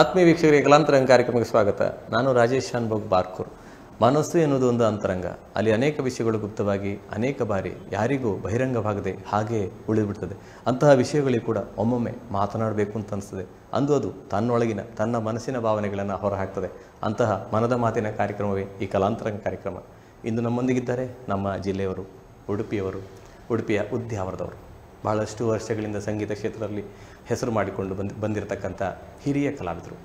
ಆತ್ಮೀಯ ವೀಕ್ಷಕರಿಗೆ ಕಲಾಂತರಂಗ ಕಾರ್ಯಕ್ರಮಕ್ಕೆ ಸ್ವಾಗತ. ನಾನು ರಾಜೇಶ್ ಶಾನ್ಭೋಗ್ ಬಾರ್ಕೂರ್. ಮನಸ್ಸು ಎನ್ನುವುದು ಒಂದು ಅಂತರಂಗ. ಅಲ್ಲಿ ಅನೇಕ ವಿಷಯಗಳು ಗುಪ್ತವಾಗಿ ಅನೇಕ ಬಾರಿ ಯಾರಿಗೂ ಬಹಿರಂಗವಾಗದೆ ಹಾಗೆ ಉಳಿದುಬಿಡ್ತದೆ. ಅಂತಹ ವಿಷಯಗಳಿಗೆ ಕೂಡ ಒಮ್ಮೊಮ್ಮೆ ಮಾತನಾಡಬೇಕು ಅಂತ ಅನಿಸ್ತದೆ. ಅಂದು ಅದು ತನ್ನೊಳಗಿನ ತನ್ನ ಮನಸ್ಸಿನ ಭಾವನೆಗಳನ್ನು ಹೊರಹಾಕ್ತದೆ. ಅಂತಹ ಮನದ ಮಾತಿನ ಕಾರ್ಯಕ್ರಮವೇ ಈ ಕಲಾಂತರಂಗ ಕಾರ್ಯಕ್ರಮ. ಇಂದು ನಮ್ಮೊಂದಿಗಿದ್ದಾರೆ ನಮ್ಮ ಜಿಲ್ಲೆಯವರು, ಉಡುಪಿಯ ಉದ್ಯಾವರದವರು. ಬಹಳಷ್ಟು ವರ್ಷಗಳಿಂದ ಸಂಗೀತ ಕ್ಷೇತ್ರದಲ್ಲಿ ಹೆಸರು ಮಾಡಿಕೊಂಡು ಬಂದಿರತಕ್ಕಂಥ ಹಿರಿಯ ಕಲಾವಿದರು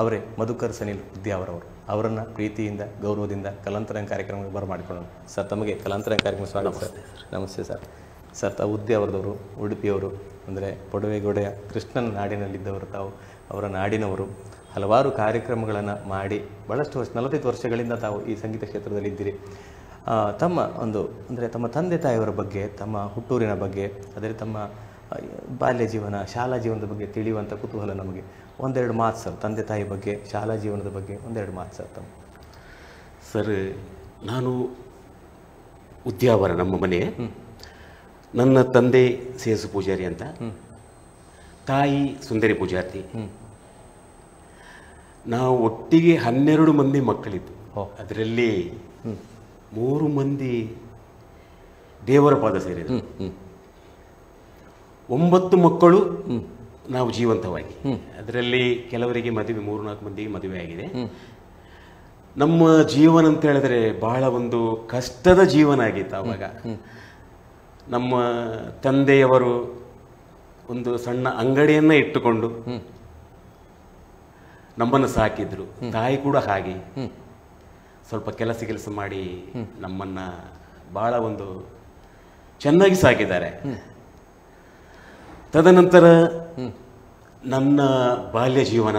ಅವರೇ ಮಧುಕರ್ ಸನಿಲ್ ಉದ್ಯಾವರವರು. ಅವರನ್ನು ಪ್ರೀತಿಯಿಂದ ಗೌರವದಿಂದ ಕಲಾಂತರಂಗ ಕಾರ್ಯಕ್ರಮಕ್ಕೆ ಬರಮಾಡಿಕೊಳ್ಳೋಣ. ಸರ್, ತಮಗೆ ಕಲಾಂತರಂಗ ಕಾರ್ಯಕ್ರಮ ಸ್ವಾಗತ ಸರ್. ನಮಸ್ತೆ ಸರ್. ಸರ್, ತಾವು ಉದ್ಯಾವರದವರು, ಉಡುಪಿಯವರು, ಅಂದರೆ ಪೊಡವೆಗೋಡೆಯ ಕೃಷ್ಣನ ನಾಡಿನಲ್ಲಿದ್ದವರು. ತಾವು ಅವರ ನಾಡಿನವರು. ಹಲವಾರು ಕಾರ್ಯಕ್ರಮಗಳನ್ನು ಮಾಡಿ ಭಾಳಷ್ಟು 45 ವರ್ಷಗಳಿಂದ ತಾವು ಈ ಸಂಗೀತ ಕ್ಷೇತ್ರದಲ್ಲಿ ಇದ್ದೀರಿ. ತಮ್ಮ ತಮ್ಮ ತಂದೆ ತಾಯಿಯವರ ಬಗ್ಗೆ, ತಮ್ಮ ಹುಟ್ಟೂರಿನ ಬಗ್ಗೆ, ಅದೇ ತಮ್ಮ ಬಾಲ್ಯ ಜೀವನ, ಶಾಲಾ ಜೀವನದ ಬಗ್ಗೆ ತಿಳಿಯುವಂಥ ಕುತೂಹಲ ನಮಗೆ. ಒಂದೆರಡು ಮಾತು ಸರ್, ತಂದೆ ತಾಯಿ ಬಗ್ಗೆ, ಶಾಲಾ ಜೀವನದ ಬಗ್ಗೆ ಒಂದೆರಡು ಮಾತು ಸರ್ ತಮ್ಮ. ಸರ್, ನಾನು ಉದ್ಯಾವರ ನಮ್ಮ ಮನೆ. ನನ್ನ ತಂದೆ ಸೇಸು ಪೂಜಾರಿ ಅಂತ, ತಾಯಿ ಸುಂದರಿ ಪೂಜಾರ್ತಿ. ನಾವು ಒಟ್ಟಿಗೆ 12 ಮಂದಿ ಮಕ್ಕಳಿದ್ದು. ಅದರಲ್ಲಿ 3 ಮಂದಿ ದೇವರ ಪಾದ ಸೇರಿದರು. 9 ಮಕ್ಕಳು ನಾವು ಜೀವಂತವಾಗಿ. ಅದರಲ್ಲಿ ಕೆಲವರಿಗೆ ಮದುವೆ, 3-4 ಮಂದಿಗೆ ಮದುವೆ ಆಗಿದೆ. ನಮ್ಮ ಜೀವನ ಅಂತ ಹೇಳಿದ್ರೆ ಬಹಳ ಒಂದು ಕಷ್ಟದ ಜೀವನ ಆಗಿತ್ತು ಆವಾಗ. ನಮ್ಮ ತಂದೆಯವರು ಒಂದು ಸಣ್ಣ ಅಂಗಡಿಯನ್ನ ಇಟ್ಟುಕೊಂಡು ನಮ್ಮನ್ನು ಸಾಕಿದ್ರು. ತಾಯಿ ಕೂಡ ಹಾಗೆ ಸ್ವಲ್ಪ ಕೆಲಸ ಮಾಡಿ ನಮ್ಮನ್ನ ಬಹಳ ಒಂದು ಚೆನ್ನಾಗಿ ಸಾಕಿದ್ದಾರೆ. ತದನಂತರ ನನ್ನ ಬಾಲ್ಯ ಜೀವನ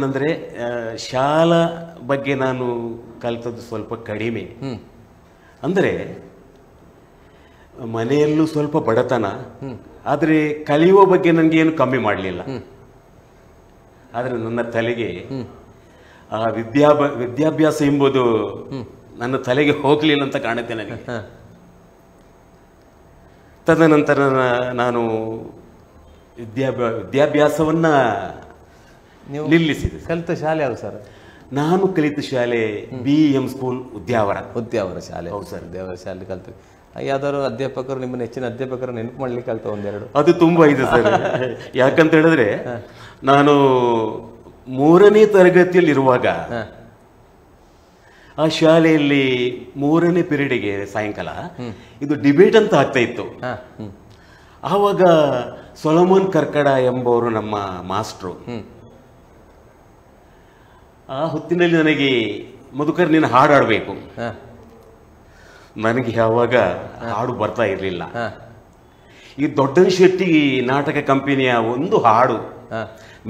ಅಂದರೆ ಶಾಲಾ ಬಗ್ಗೆ ನಾನು ಕಲಿತದ್ದು ಸ್ವಲ್ಪ ಕಡಿಮೆ. ಅಂದರೆ ಮನೆಯಲ್ಲೂ ಸ್ವಲ್ಪ ಬಡತನ, ಆದರೆ ಕಲಿಯುವ ಬಗ್ಗೆ ನನಗೆ ಏನು ಕಮ್ಮಿ ಮಾಡಲಿಲ್ಲ. ಆದರೆ ನನ್ನ ತಲೆಗೆ ಆ ವಿದ್ಯಾಭ್ಯಾಸ ಎಂಬುದು ನನ್ನ ತಲೆಗೆ ಹೋಗಲಿಲ್ಲ ಅಂತ ಕಾಣುತ್ತೆ ನನಗೆ. ತದನಂತರ ನಾನು ವಿದ್ಯಾಭ್ಯಾಸವನ್ನ ನಿಲ್ಲಿಸಿದೆ. ಕಲಿತ ಶಾಲೆ ಯಾವುದು ಸರ್? ನಾನು ಕಲಿತ ಶಾಲೆ BM ಸ್ಕೂಲ್ ಉದ್ಯಾವರ ಶಾಲೆ. ಹೌದು ಸರ್, ಉದ್ಯಾವರ ಶಾಲೆ ಕಲಿತು. ಯಾವ್ದಾದ್ರು ಅಧ್ಯಾಪಕರು, ನಿಮ್ಮ ನೆಚ್ಚಿನ ಅಧ್ಯಾಪಕರು ನೆನಪು ಮಾಡ್ಲಿಕ್ಕೆ ಆಗ್ತಾ ಒಂದೆರಡು? ಅದು ತುಂಬಾ ಇದೆ ಸರ್. ಯಾಕಂತ ಹೇಳಿದ್ರೆ ನಾನು 3ನೇ ತರಗತಿಯಲ್ಲಿ ಇರುವಾಗ ಆ ಶಾಲೆಯಲ್ಲಿ 3ನೇ ಪೀರಿಯಡ್ಗೆ ಸಾಯಂಕಾಲ ಇದು ಡಿಬೇಟ್ ಅಂತ ಆಗ್ತಾ ಇತ್ತು. ಆವಾಗ ಸೊಲೊಮನ್ ಕರ್ಕಡ ಎಂಬವರು ನಮ್ಮ ಮಾಸ್ಟ್ರು. ಆ ಹೊತ್ತಿನಲ್ಲಿ ನನಗೆ ಮಧುಕರ್ ನೀನು ಹಾಡು ಆಡಬೇಕು. ನನಗೆ ಯಾವಾಗ ಹಾಡು ಬರ್ತಾ ಇರಲಿಲ್ಲ. ಈ ದೊಡ್ಡನ್ ಶೆಟ್ಟಿ ನಾಟಕ ಕಂಪನಿಯ ಒಂದು ಹಾಡು,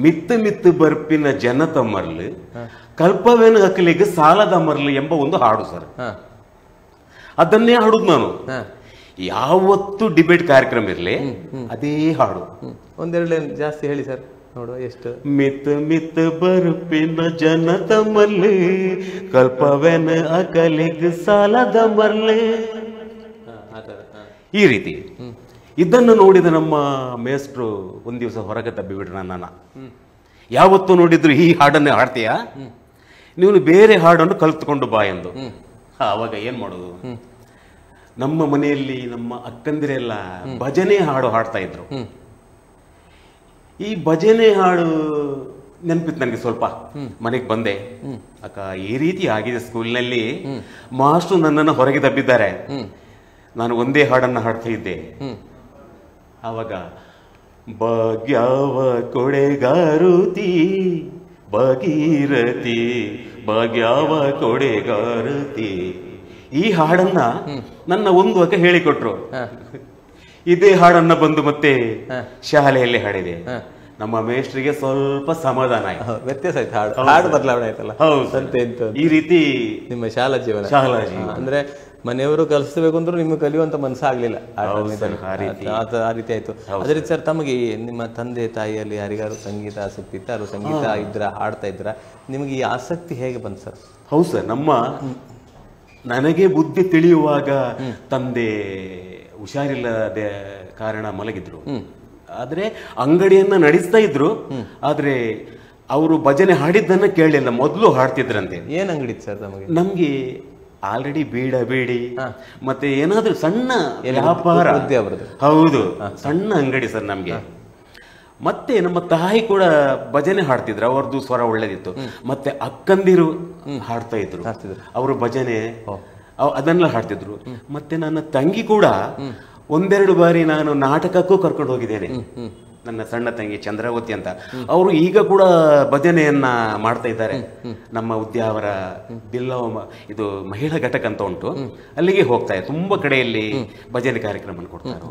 ಮಿತ್ತು ಬರ್ಪಿನ ಜನ ತಮ್ಮರ್ಲು ಕಲ್ಪವೇನು ಹಕ್ಕಲಿಗೆ ಸಾಲದ ಮರ್ಲು ಎಂಬ ಒಂದು ಹಾಡು ಸರ್. ಅದನ್ನೇ ಹಾಡುದು ನಾನು. ಯಾವತ್ತು ಡಿಬೇಟ್ ಕಾರ್ಯಕ್ರಮ ಇರಲಿ ಅದೇ ಹಾಡು. ಒಂದೆರಡು ಜಾಸ್ತಿ ಹೇಳಿ ಸರ್ ನೋಡುವ. ಎಷ್ಟು? ಮಿತ್ತು ಬರ್ಪಿನ ಜನ ತಮ್ಮರ್ಲು ಕಲ್ಪವೇನ ಅಕಲಿಗೆ ಸಾಲದ ಮರ್ಲು, ಈ ರೀತಿ. ಇದನ್ನು ನೋಡಿದ ನಮ್ಮ ಮೇಸ್ಟ್ರು ಒಂದ್ ದಿವಸ ಹೊರಗೆ ತಬ್ಬಿಬಿಟ್ರು ನನ್ನ. ಯಾವತ್ತು ನೋಡಿದ್ರು ಈ ಹಾಡನ್ನೇ ಹಾಡ್ತೀಯಾ, ನೀನು ಬೇರೆ ಹಾಡನ್ನು ಕಲ್ತ್ಕೊಂಡು ಬಾ ಎಂದು. ಆವಾಗ ಏನ್ ಮಾಡೋದು? ನಮ್ಮ ಮನೆಯಲ್ಲಿ ನಮ್ಮ ಅಕ್ಕಂದಿರೆಲ್ಲ ಭಜನೆ ಹಾಡು ಹಾಡ್ತಾ ಇದ್ರು. ಈ ಭಜನೆ ಹಾಡು ನೆನಪಿತ್ತು ನನಗೆ ಸ್ವಲ್ಪ. ಮನೆಗೆ ಬಂದೆ, ಅಕ್ಕ ಈ ರೀತಿ ಆಗಿದೆ ಸ್ಕೂಲ್ನಲ್ಲಿ, ಮಾಸ್ಟ್ರು ನನ್ನನ್ನು ಹೊರಗೆ ತಬ್ಬಿದ್ದಾರೆ, ನಾನು ಒಂದೇ ಹಾಡನ್ನು ಹಾಡ್ತಾ ಇದ್ದೆ. ಆವಾಗ ಭಾಗ್ಯವ ಕೊಡೆಗಾರುತಿ ಭಾಗೀರಥಿ, ಭಾಗ್ಯವ ಕೊಡೆಗಾರುತಿ, ಈ ಹಾಡನ್ನ ನನ್ನ ಒಂದು ಅಕ್ಕ ಹೇಳಿಕೊಟ್ರು. ಇದೇ ಹಾಡನ್ನ ಬಂದು ಮತ್ತೆ ಶಾಲೆಯಲ್ಲಿ ಹಾಡಿದೆ. ನಮ್ಮ ಮೇಷ್ಟ್ರಿಗೆ ಸ್ವಲ್ಪ ಸಮಾಧಾನ ಆಯ್ತು. ವ್ಯತ್ಯಾಸ ಆಯ್ತು, ಹಾಡು ಬದಲಾವಣೆ ಆಯ್ತಲ್ಲ. ಹೌದು, ಈ ರೀತಿ ನಿಮ್ಮ ಶಾಲಾ ಜೀವನ. ಅಂದ್ರೆ ಮನೆಯವರು ಕಲಿಸಬೇಕು ಅಂದ್ರೂ ನಿಮ್ಗೆ ಕಲಿಯುವಂತ ಮನಸ್ಸಾಗ್ಲಿಲ್ಲ, ಆ ರೀತಿ ಆಯ್ತು. ಅದೇ ಸರ್, ತಮಗೆ ನಿಮ್ಮ ತಂದೆ ತಾಯಿಯಲ್ಲಿ ಯಾರಿಗಾರು ಸಂಗೀತ ಆಸಕ್ತಿ ಇತ್ತ? ಅವರು ಸಂಗೀತ ಇದ್ರ, ಹಾಡ್ತಾ ಇದ್ರ? ನಿಮಗೆ ಈ ಆಸಕ್ತಿ ಹೇಗೆ ಬಂತು ಸರ್? ಹೌದು ಸರ್, ನನಗೆ ಬುದ್ಧಿ ತಿಳಿಯುವಾಗ ತಂದೆ ಹುಷಾರಿಲ್ಲದ ಕಾರಣ ಮಲಗಿದ್ರು. ಆದ್ರೆ ಅಂಗಡಿಯನ್ನ ನಡೆಸ್ತಾ ಇದ್ರು. ಆದ್ರೆ ಅವರು ಭಜನೆ ಹಾಡಿದ್ದನ್ನ ಕೇಳಲಿಲ್ಲ, ಮೊದಲು ಹಾಡ್ತಿದ್ರಂತೆ. ಏನ್ ಅಂಗಡಿ ಸರ್ ನಮಗೆ? ನಮ್ಗೆ ಆಲ್ರೆಡಿ ಬೇಡಿ ಮತ್ತೆ ಏನಾದ್ರೂ ಸಣ್ಣ ವ್ಯಾಪಾರ. ಹೌದು, ಸಣ್ಣ ಅಂಗಡಿ ಸರ್ ನಮ್ಗೆ. ಮತ್ತೆ ನಮ್ಮ ತಾಯಿ ಕೂಡ ಭಜನೆ ಹಾಡ್ತಿದ್ರು, ಅವ್ರದ್ದು ಸ್ವರ ಒಳ್ಳೇದಿತ್ತು. ಮತ್ತೆ ಅಕ್ಕಂದಿರು ಹಾಡ್ತಾ ಇದ್ರು, ಅವರು ಭಜನೆ ಅದನ್ನೆಲ್ಲ ಹಾಡ್ತಿದ್ರು. ಮತ್ತೆ ನನ್ನ ತಂಗಿ ಕೂಡ ಒಂದೆರಡು ಬಾರಿ ನಾನು ನಾಟಕಕ್ಕೂ ಕರ್ಕೊಂಡು ಹೋಗಿದ್ದೇನೆ. ನನ್ನ ಸಣ್ಣ ತಂಗಿ ಚಂದ್ರಾವತಿ ಅಂತ, ಅವರು ಈಗ ಕೂಡ ಭಜನೆಯನ್ನ ಮಾಡ್ತಾ ಇದ್ದಾರೆ. ನಮ್ಮ ಉದ್ಯಾವರ ಬಿಲ್ಲವ ಇದು ಮಹಿಳಾ ಘಟಕ ಅಂತ ಉಂಟು, ಅಲ್ಲಿಗೆ ಹೋಗ್ತಾರೆ. ತುಂಬಾ ಕಡೆಯಲ್ಲಿ ಭಜನೆ ಕಾರ್ಯಕ್ರಮ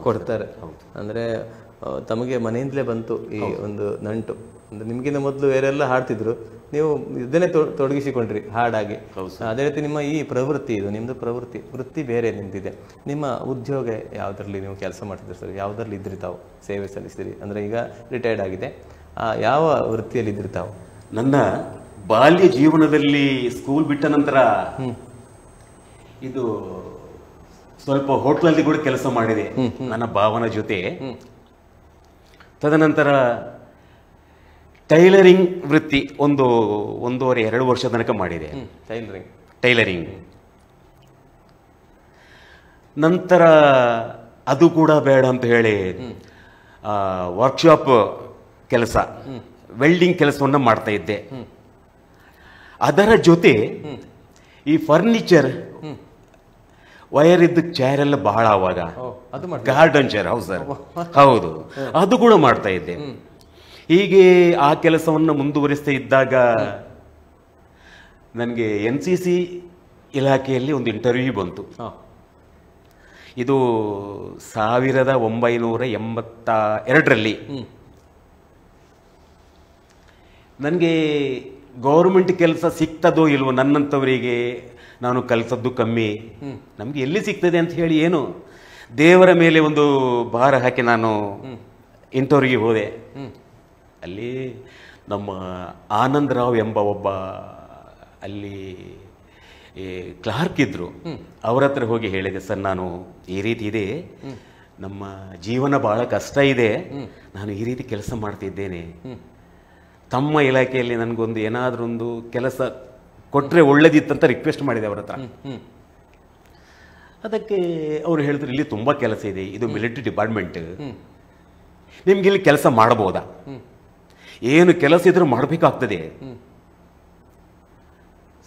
ಕೊಡ್ತಾರೆ. ಅಂದ್ರೆ ತಮಗೆ ಮನೆಯಿಂದಲೇ ಬಂತು ಈ ಒಂದು ನಂಟು. ಅಂದ್ರೆ ನಿಮ್ಗಿಂತ ಮೊದಲು ಬೇರೆಲ್ಲ ಹಾಡ್ತಿದ್ರು, ನೀವು ಇದನ್ನೇ ತೊಡಗಿಸಿಕೊಂಡ್ರಿ ಹಾಡಾಗಿ. ಅದೇ ರೀತಿ ನಿಮ್ಮ ಈ ಪ್ರವೃತ್ತಿ, ಇದು ನಿಮ್ದು ಪ್ರವೃತ್ತಿ, ವೃತ್ತಿ ಬೇರೆ ನಿಂತಿದೆ. ನಿಮ್ಮ ಉದ್ಯೋಗ ಯಾವ್ದ್ರಲ್ಲಿ ನೀವು ಕೆಲಸ ಮಾಡ್ತಿದ್ರಿ ಸರ್? ಯಾವ್ದ್ರಲ್ಲಿ ಇದ್ರಿ ತಾವು? ಸೇವೆ ಸಲ್ಲಿಸಿದ್ರಿ ಅಂದ್ರೆ ಈಗ ರಿಟೈರ್ಡ್ ಆಗಿದೆ, ಯಾವ ವೃತ್ತಿಯಲ್ಲಿ ಇದ್ರಿ ತಾವು? ನನ್ನ ಬಾಲ್ಯ ಜೀವನದಲ್ಲಿ ಸ್ಕೂಲ್ ಬಿಟ್ಟ ನಂತರ ಇದು ಸ್ವಲ್ಪ ಹೋಟ್ಲಲ್ಲಿ ಕೂಡ ಕೆಲಸ ಮಾಡಿದೆ ನನ್ನ ಭಾವನ ಜೊತೆ. ತದನಂತರ ಟೈಲರಿಂಗ್ ವೃತ್ತಿ 1.5-2 ವರ್ಷ ತನಕ ಮಾಡಿದೆ. ಟೈಲರಿಂಗ್ ನಂತರ ಅದು ಕೂಡ ಬೇಡ ಅಂತ ಹೇಳಿ ವರ್ಕ್ಶಾಪ್ ಕೆಲಸ, ವೆಲ್ಡಿಂಗ್ ಕೆಲಸವನ್ನ ಮಾಡ್ತಾ ಇದ್ದೆ. ಅದರ ಜೊತೆ ಈ ಫರ್ನಿಚರ್ ವಯರ್ ಇದ್ದ ಚೇರ್ ಎಲ್ಲ ಬಹಳ ಅವಾಗ, ಗಾರ್ಡನ್ ಚೇರ್. ಹೌದು ಸರ್, ಹೌದು, ಅದು ಕೂಡ ಮಾಡ್ತಾ ಇದ್ದೆ. ಹೀಗೆ ಆ ಕೆಲಸವನ್ನು ಮುಂದುವರಿಸ್ತಾ ಇದ್ದಾಗ ನನಗೆ NCC ಇಲಾಖೆಯಲ್ಲಿ ಒಂದು ಇಂಟರ್ವ್ಯೂ ಬಂತು. ಇದು 1982ರಲ್ಲಿ. ನನಗೆ ಗೌರ್ಮೆಂಟ್ ಕೆಲಸ ಸಿಗ್ತದೋ ಇಲ್ವೋ, ನನ್ನಂಥವರಿಗೆ, ನಾನು ಕಲಿಸದ್ದು ಕಮ್ಮಿ, ನಮ್ಗೆ ಎಲ್ಲಿ ಸಿಗ್ತದೆ ಅಂತ ಹೇಳಿ ಏನು ದೇವರ ಮೇಲೆ ಒಂದು ಭಾರ ಹಾಕಿ ನಾನು ಇಂಟರ್ವ್ಯೂಗೆ ಹೋದೆ. ಅಲ್ಲಿ ನಮ್ಮ ಆನಂದ್ ರಾವ್ ಎಂಬ ಒಬ್ಬ ಅಲ್ಲಿ ಕ್ಲಾರ್ಕ್ ಇದ್ರು, ಅವ್ರ ಹತ್ರ ಹೋಗಿ ಹೇಳಿದೆ, ಸರ್ ನಾನು ಈ ರೀತಿ ಇದೆ, ನಮ್ಮ ಜೀವನ ಬಹಳ ಕಷ್ಟ ಇದೆ, ನಾನು ಈ ರೀತಿ ಕೆಲಸ ಮಾಡ್ತಿದ್ದೇನೆ, ತಮ್ಮ ಇಲಾಖೆಯಲ್ಲಿ ನನಗೊಂದು ಏನಾದ್ರೂ ಒಂದು ಕೆಲಸ ಕೊಟ್ರೆ ಒಳ್ಳೇದಿತ್ತಂತ ರಿಕ್ವೆಸ್ಟ್ ಮಾಡಿದೆ ಅವ್ರ ಹತ್ರ. ಅದಕ್ಕೆ ಅವರು ಹೇಳಿದ್ರು, ಇಲ್ಲಿ ತುಂಬಾ ಕೆಲಸ ಇದೆ, ಇದು ಮಿಲಿಟರಿ ಡಿಪಾರ್ಟ್ಮೆಂಟ್, ನಿಮ್ಗೆ ಇಲ್ಲಿ ಕೆಲಸ ಮಾಡಬಹುದಾ? ಏನು ಕೆಲಸ ಇದ್ರೂ ಮಾಡಬೇಕಾಗ್ತದೆ.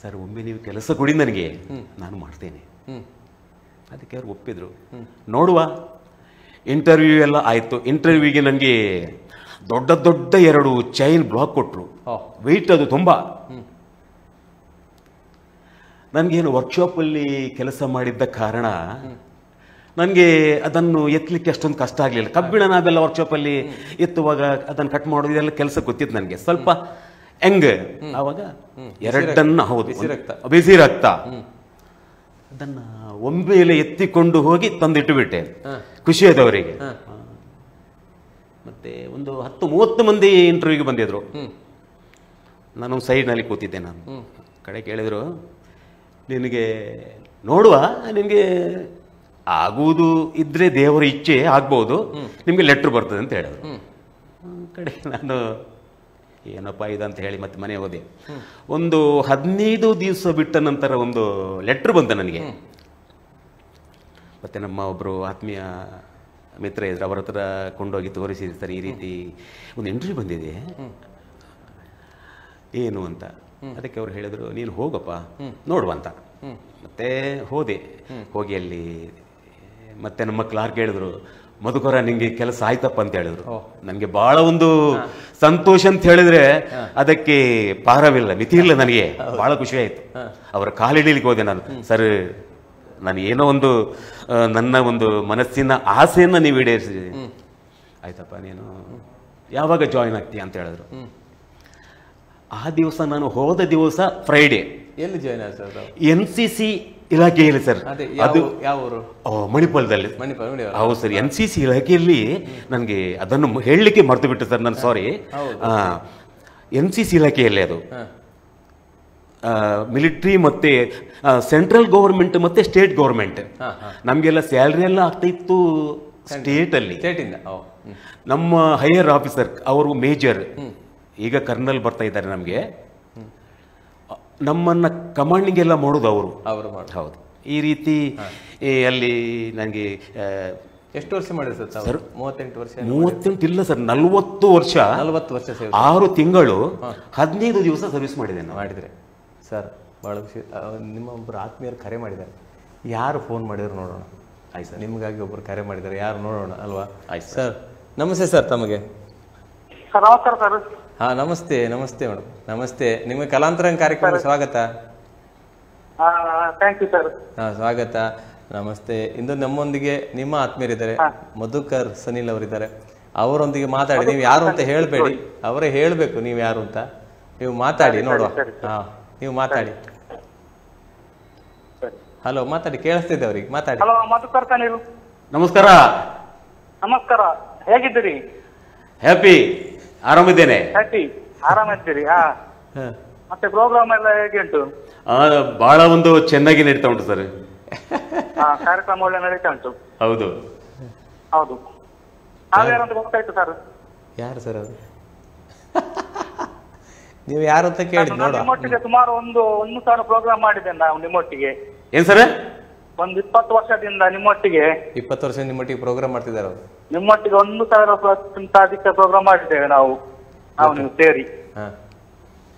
ಸರ್ ಒಮ್ಮೆ ನೀವು ಕೆಲಸ ಕೊಡಿ ನನಗೆ, ನಾನು ಮಾಡ್ತೇನೆ. ಅದಕ್ಕೆ ಅವ್ರು ಒಪ್ಪಿದ್ರು. ನೋಡುವ, ಇಂಟರ್ವ್ಯೂ ಎಲ್ಲ ಆಯ್ತು. ಇಂಟರ್ವ್ಯೂಗೆ ನನಗೆ ದೊಡ್ಡ ದೊಡ್ಡ 2 ಚೈನ್ ಬ್ಲಾಕ್ ಕೊಟ್ರು, ವೆಯ್ಟ್ ಅದು ತುಂಬಾ. ನನಗೇನು ವರ್ಕ್ಶಾಪಲ್ಲಿ ಕೆಲಸ ಮಾಡಿದ್ದ ಕಾರಣ ನನಗೆ ಅದನ್ನು ಎತ್ತಲಿಕ್ಕೆ ಅಷ್ಟೊಂದು ಕಷ್ಟ ಆಗಲಿಲ್ಲ. ಕಬ್ಬಿಣ ನಾವೆಲ್ಲ ವರ್ಕ್ಶಾಪಲ್ಲಿ ಎತ್ತುವಾಗ ಅದನ್ನು ಕಟ್ ಮಾಡೋದು ಇದೆಲ್ಲ ಕೆಲಸ ಗೊತ್ತಿತ್ತು ನನಗೆ. ಸ್ವಲ್ಪ ಹೆಂಗ್ ಆವಾಗ ಎರಡನ್ನ, ಹೌದು, ಬಿಸಿ ರಕ್ತ, ಅದನ್ನ ಒಮ್ಮೆಲೆ ಎತ್ತಿಕೊಂಡು ಹೋಗಿ ತಂದಿಟ್ಟು ಬಿಟ್ಟೆ ಖುಷಿ ಆದವರಿಗೆ. ಮತ್ತೆ ಒಂದು 10-30 ಮಂದಿ ಇಂಟರ್ವ್ಯೂಗೆ ಬಂದಿದ್ರು. ನಾನು ಸೈಡ್ನಲ್ಲಿ ಕೂತಿದ್ದೆ. ನಾನು ಕಡೆ ಕೇಳಿದ್ರು, ನಿನಗೆ ನೋಡುವ, ನಿನಗೆ ಆಗುವುದು ಇದ್ರೆ ದೇವರ ಇಚ್ಛೆ ಆಗ್ಬೋದು, ನಿಮಗೆ ಲೆಟ್ರ್ ಬರ್ತದೆ ಅಂತ ಹೇಳಿದ್ರು. ಕಡೆ ನಾನು ಏನಪ್ಪ ಇದಂತ ಹೇಳಿ ಮತ್ತೆ ಮನೆ ಹೋದೆ. ಒಂದು 15 ದಿವಸ ಬಿಟ್ಟ ನಂತರ ಒಂದು ಲೆಟ್ರ್ ಬಂತ ನನಗೆ. ಮತ್ತೆ ನಮ್ಮ ಒಬ್ಬರು ಆತ್ಮೀಯ ಮಿತ್ರ ಇದ್ರು, ಅವರ ಹತ್ರ ಕೊಂಡೋಗಿ ತೋರಿಸಿದೆ, ಸರ್ ಈ ರೀತಿ ಒಂದು ಇಂಟರ್ವ್ಯೂ ಬಂದಿದೆ, ಏನು ಅಂತ. ಅದಕ್ಕೆ ಅವ್ರು ಹೇಳಿದ್ರು, ನೀನು ಹೋಗಪ್ಪ ನೋಡುವ ಅಂತ. ಮತ್ತೆ ಹೋದೆ. ಹೋಗಿ ಅಲ್ಲಿ ಮತ್ತೆ ನಮ್ಮ ಕ್ಲಾರ್ಕ್ ಹೇಳಿದ್ರು, ಮಧುಕರ ನಿಂಗೆ ಕೆಲಸ ಆಯ್ತಪ್ಪ ಅಂತ ಹೇಳಿದ್ರು. ನನಗೆ ಬಹಳ ಒಂದು ಸಂತೋಷ ಅಂತ ಹೇಳಿದ್ರೆ ಅದಕ್ಕೆ ಪಾರವಿಲ್ಲ, ಮಿತಿ ಇಲ್ಲ. ನನಗೆ ಬಹಳ ಖುಷಿ ಆಯ್ತು. ಅವರ ಕಾಲಿಡಲಿಕ್ಕೆ ಹೋದೆ ನಾನು. ಸರ್, ನಾನು ಏನೋ ಒಂದು ನನ್ನ ಒಂದು ಮನಸ್ಸಿನ ಆಸೆಯನ್ನ ನೀವು ಈಡೇರಿಸಿದೆ, ಆಯ್ತಪ್ಪ, ನೀನು ಯಾವಾಗ ಜಾಯಿನ್ ಆಗ್ತೀಯ ಅಂತ ಹೇಳಿದ್ರು. ಆ ದಿವಸ ನಾನು ಹೋದ ದಿವಸ ಫ್ರೈಡೆ. ಎಲ್ಲಿ ಜಾಯಿನ್ ಆದ? NCC ಇಲಾಖೆಯಲ್ಲಿ ಸರ್. ಅದು ಯಾವ ಊರು? ಮಣಿಪಾಲದಲ್ಲಿ. ಹೌದು ಸರ್, NCC ಇಲಾಖೆಯಲ್ಲಿ. ನನಗೆ ಅದನ್ನು ಹೇಳಲಿಕ್ಕೆ ಮರ್ತು ಬಿಟ್ಟು ಸರ್, ನಾನು ಸಾರಿ. NCC ಇಲಾಖೆಯಲ್ಲಿ ಅದು ಮಿಲಿಟ್ರಿ ಮತ್ತೆ ಸೆಂಟ್ರಲ್ ಗೌರ್ಮೆಂಟ್ ಮತ್ತೆ ಸ್ಟೇಟ್ ಗೌರ್ಮೆಂಟ್ ನಮಗೆಲ್ಲ ಸ್ಯಾಲ್ರಿ ಎಲ್ಲ ಆಗ್ತಾ ಇತ್ತು ಸ್ಟೇಟ್ ಅಲ್ಲಿ. ಸ್ಟೇಟಿಂದ ನಮ್ಮ ಹೈಯರ್ ಆಫೀಸರ್ ಅವರು ಮೇಜರ್, ಈಗ ಕರ್ನಲ್ ಬರ್ತಾ ಇದ್ದಾರೆ ನಮಗೆ. ನಮ್ಮನ್ನ ಕಮಾಂಡಿಂಗ್ ಎಲ್ಲ ಮಾಡೋದು ಅವರು. ಹೌದು, ಈ ರೀತಿ ಅಲ್ಲಿ ನನಗೆ ಎಷ್ಟು ವರ್ಷ ಮಾಡಿದ್ರು ಸರ್? 38 ವರ್ಷ? 38 ಇಲ್ಲ ಸರ್, 40 ವರ್ಷ. 40 ವರ್ಷ 6 ತಿಂಗಳು 15 ದಿವಸ ಸರ್ವಿಸ್ ಮಾಡಿದ್ದೇನೆ. ಮಾಡಿದ್ರೆ ಸರ್ ಭಾಳ ಖುಷಿ. ನಿಮ್ಮ ಒಬ್ಬರು ಆತ್ಮೀಯರು ಕರೆ ಮಾಡಿದ್ದಾರೆ, ಯಾರು ಫೋನ್ ಮಾಡಿದ್ರು ನೋಡೋಣ. ಆಯ್ತು ಸರ್, ನಿಮಗಾಗಿ ಒಬ್ಬರು ಕರೆ ಮಾಡಿದ್ದಾರೆ, ಯಾರು ನೋಡೋಣ ಅಲ್ವಾ? ಆಯ್ತು ಸರ್, ನಮಸ್ತೆ ಸರ್ ತಮಗೆ. ನಮಸ್ಕಾರ ಸರ್. ಹಾ ನಮಸ್ತೆ. ನಮಸ್ತೆ ಮೇಡಮ್, ನಮಸ್ತೆ. ನಿಮಗೆ ಕಲಾಂತರಂಗ ಕಾರ್ಯಕ್ರಮ ಸ್ವಾಗತ. Thank you sir. ಹಾ ಸ್ವಾಗತ, ನಮಸ್ತೆ. ಇಂದು ನಮ್ಮೊಂದಿಗೆ ನಿಮ್ಮ ಆತ್ಮೀಯರಿದ್ದಾರೆ, ಮಧುಕರ್ ಸನಿಲ್ ಅವರಿದ್ದಾರೆ. ಅವರೊಂದಿಗೆ ಮಾತಾಡಿ. ನೀವು ಯಾರು ಅಂತ ಹೇಳಬೇಡಿ, ಅವರೇ ಹೇಳಬೇಕು ನೀವು ಯಾರು ಅಂತ. ನೀವು ಮಾತಾಡಿ ನೋಡುವ. ಹಾ ನೀವು ಮಾತಾಡಿ. ಹಲೋ, ಮಾತಾಡಿ, ಕೇಳಿಸ್ತಿದ್ದೆ ಅವ್ರಿಗೆ, ಮಾತಾಡಿ. ಹಲೋ, ಮಧುಕರ್ ಸನಿಲ್. ನಮಸ್ಕಾರ. ನಮಸ್ಕಾರ, ಹೇಗಿದ್ದೀರಿ? ಹ್ಯಾಪಿ, ಆರಾಮಿದ್ದೇನೆ. ಹ್ಯಾಪಿ, ಆರಾಮಿದ್ದೀರಿ? ಮತ್ತೆ ಪ್ರೋಗ್ರಾಮ್ ಎಲ್ಲ ಹೇಗೆ ಉಂಟು? ಬಹಳ ಒಂದು ಚೆನ್ನಾಗಿ ನಡೀತಾ ಉಂಟು ಸರ್. ಕಾರ್ಯಕ್ರಮ ಒಳ್ಳೆ ನಡೀತಾ ಉಂಟು. ಹೌದು ಹೌದು. ನಾವ್ಯಾರಂತ ಗೊತ್ತಾಯ್ತು ಸರ್. ಯಾರು ಸರ್ ಅವರು? ನೀವು ಯಾರು ಅಂತ ಕೇಳಿ ನೋಡ. ನಿಮ್ಮೊಟ್ಟಿಗೆ ಸುಮಾರು 1,000 ಪ್ರೋಗ್ರಾಮ್ ಮಾಡಿದ್ದೇನೆ ನಾವು ನಿಮ್ಮೊಟ್ಟಿಗೆ. ಏನ್ ಸರ್? ಒಂದು 20 ವರ್ಷದಿಂದ ನಿಮ್ಮೊಟ್ಟಿಗೆ. 20 ವರ್ಷ ನಿಮ್ಮೊಟ್ಟಿಗೆ ಪ್ರೋಗ್ರಾಮ್ ಮಾಡ್ತಿದ್ದಾರೆ ಅವರು? ನಿಮ್ಮೊಟ್ಟಿಗೆ 1,000ಕ್ಕಿಂತ ಅಧಿಕ ಪ್ರೋಗ್ರಾಮ್ ಮಾಡಿದ್ದೇವೆ ನಾವು ನೀವು ಸೇರಿ.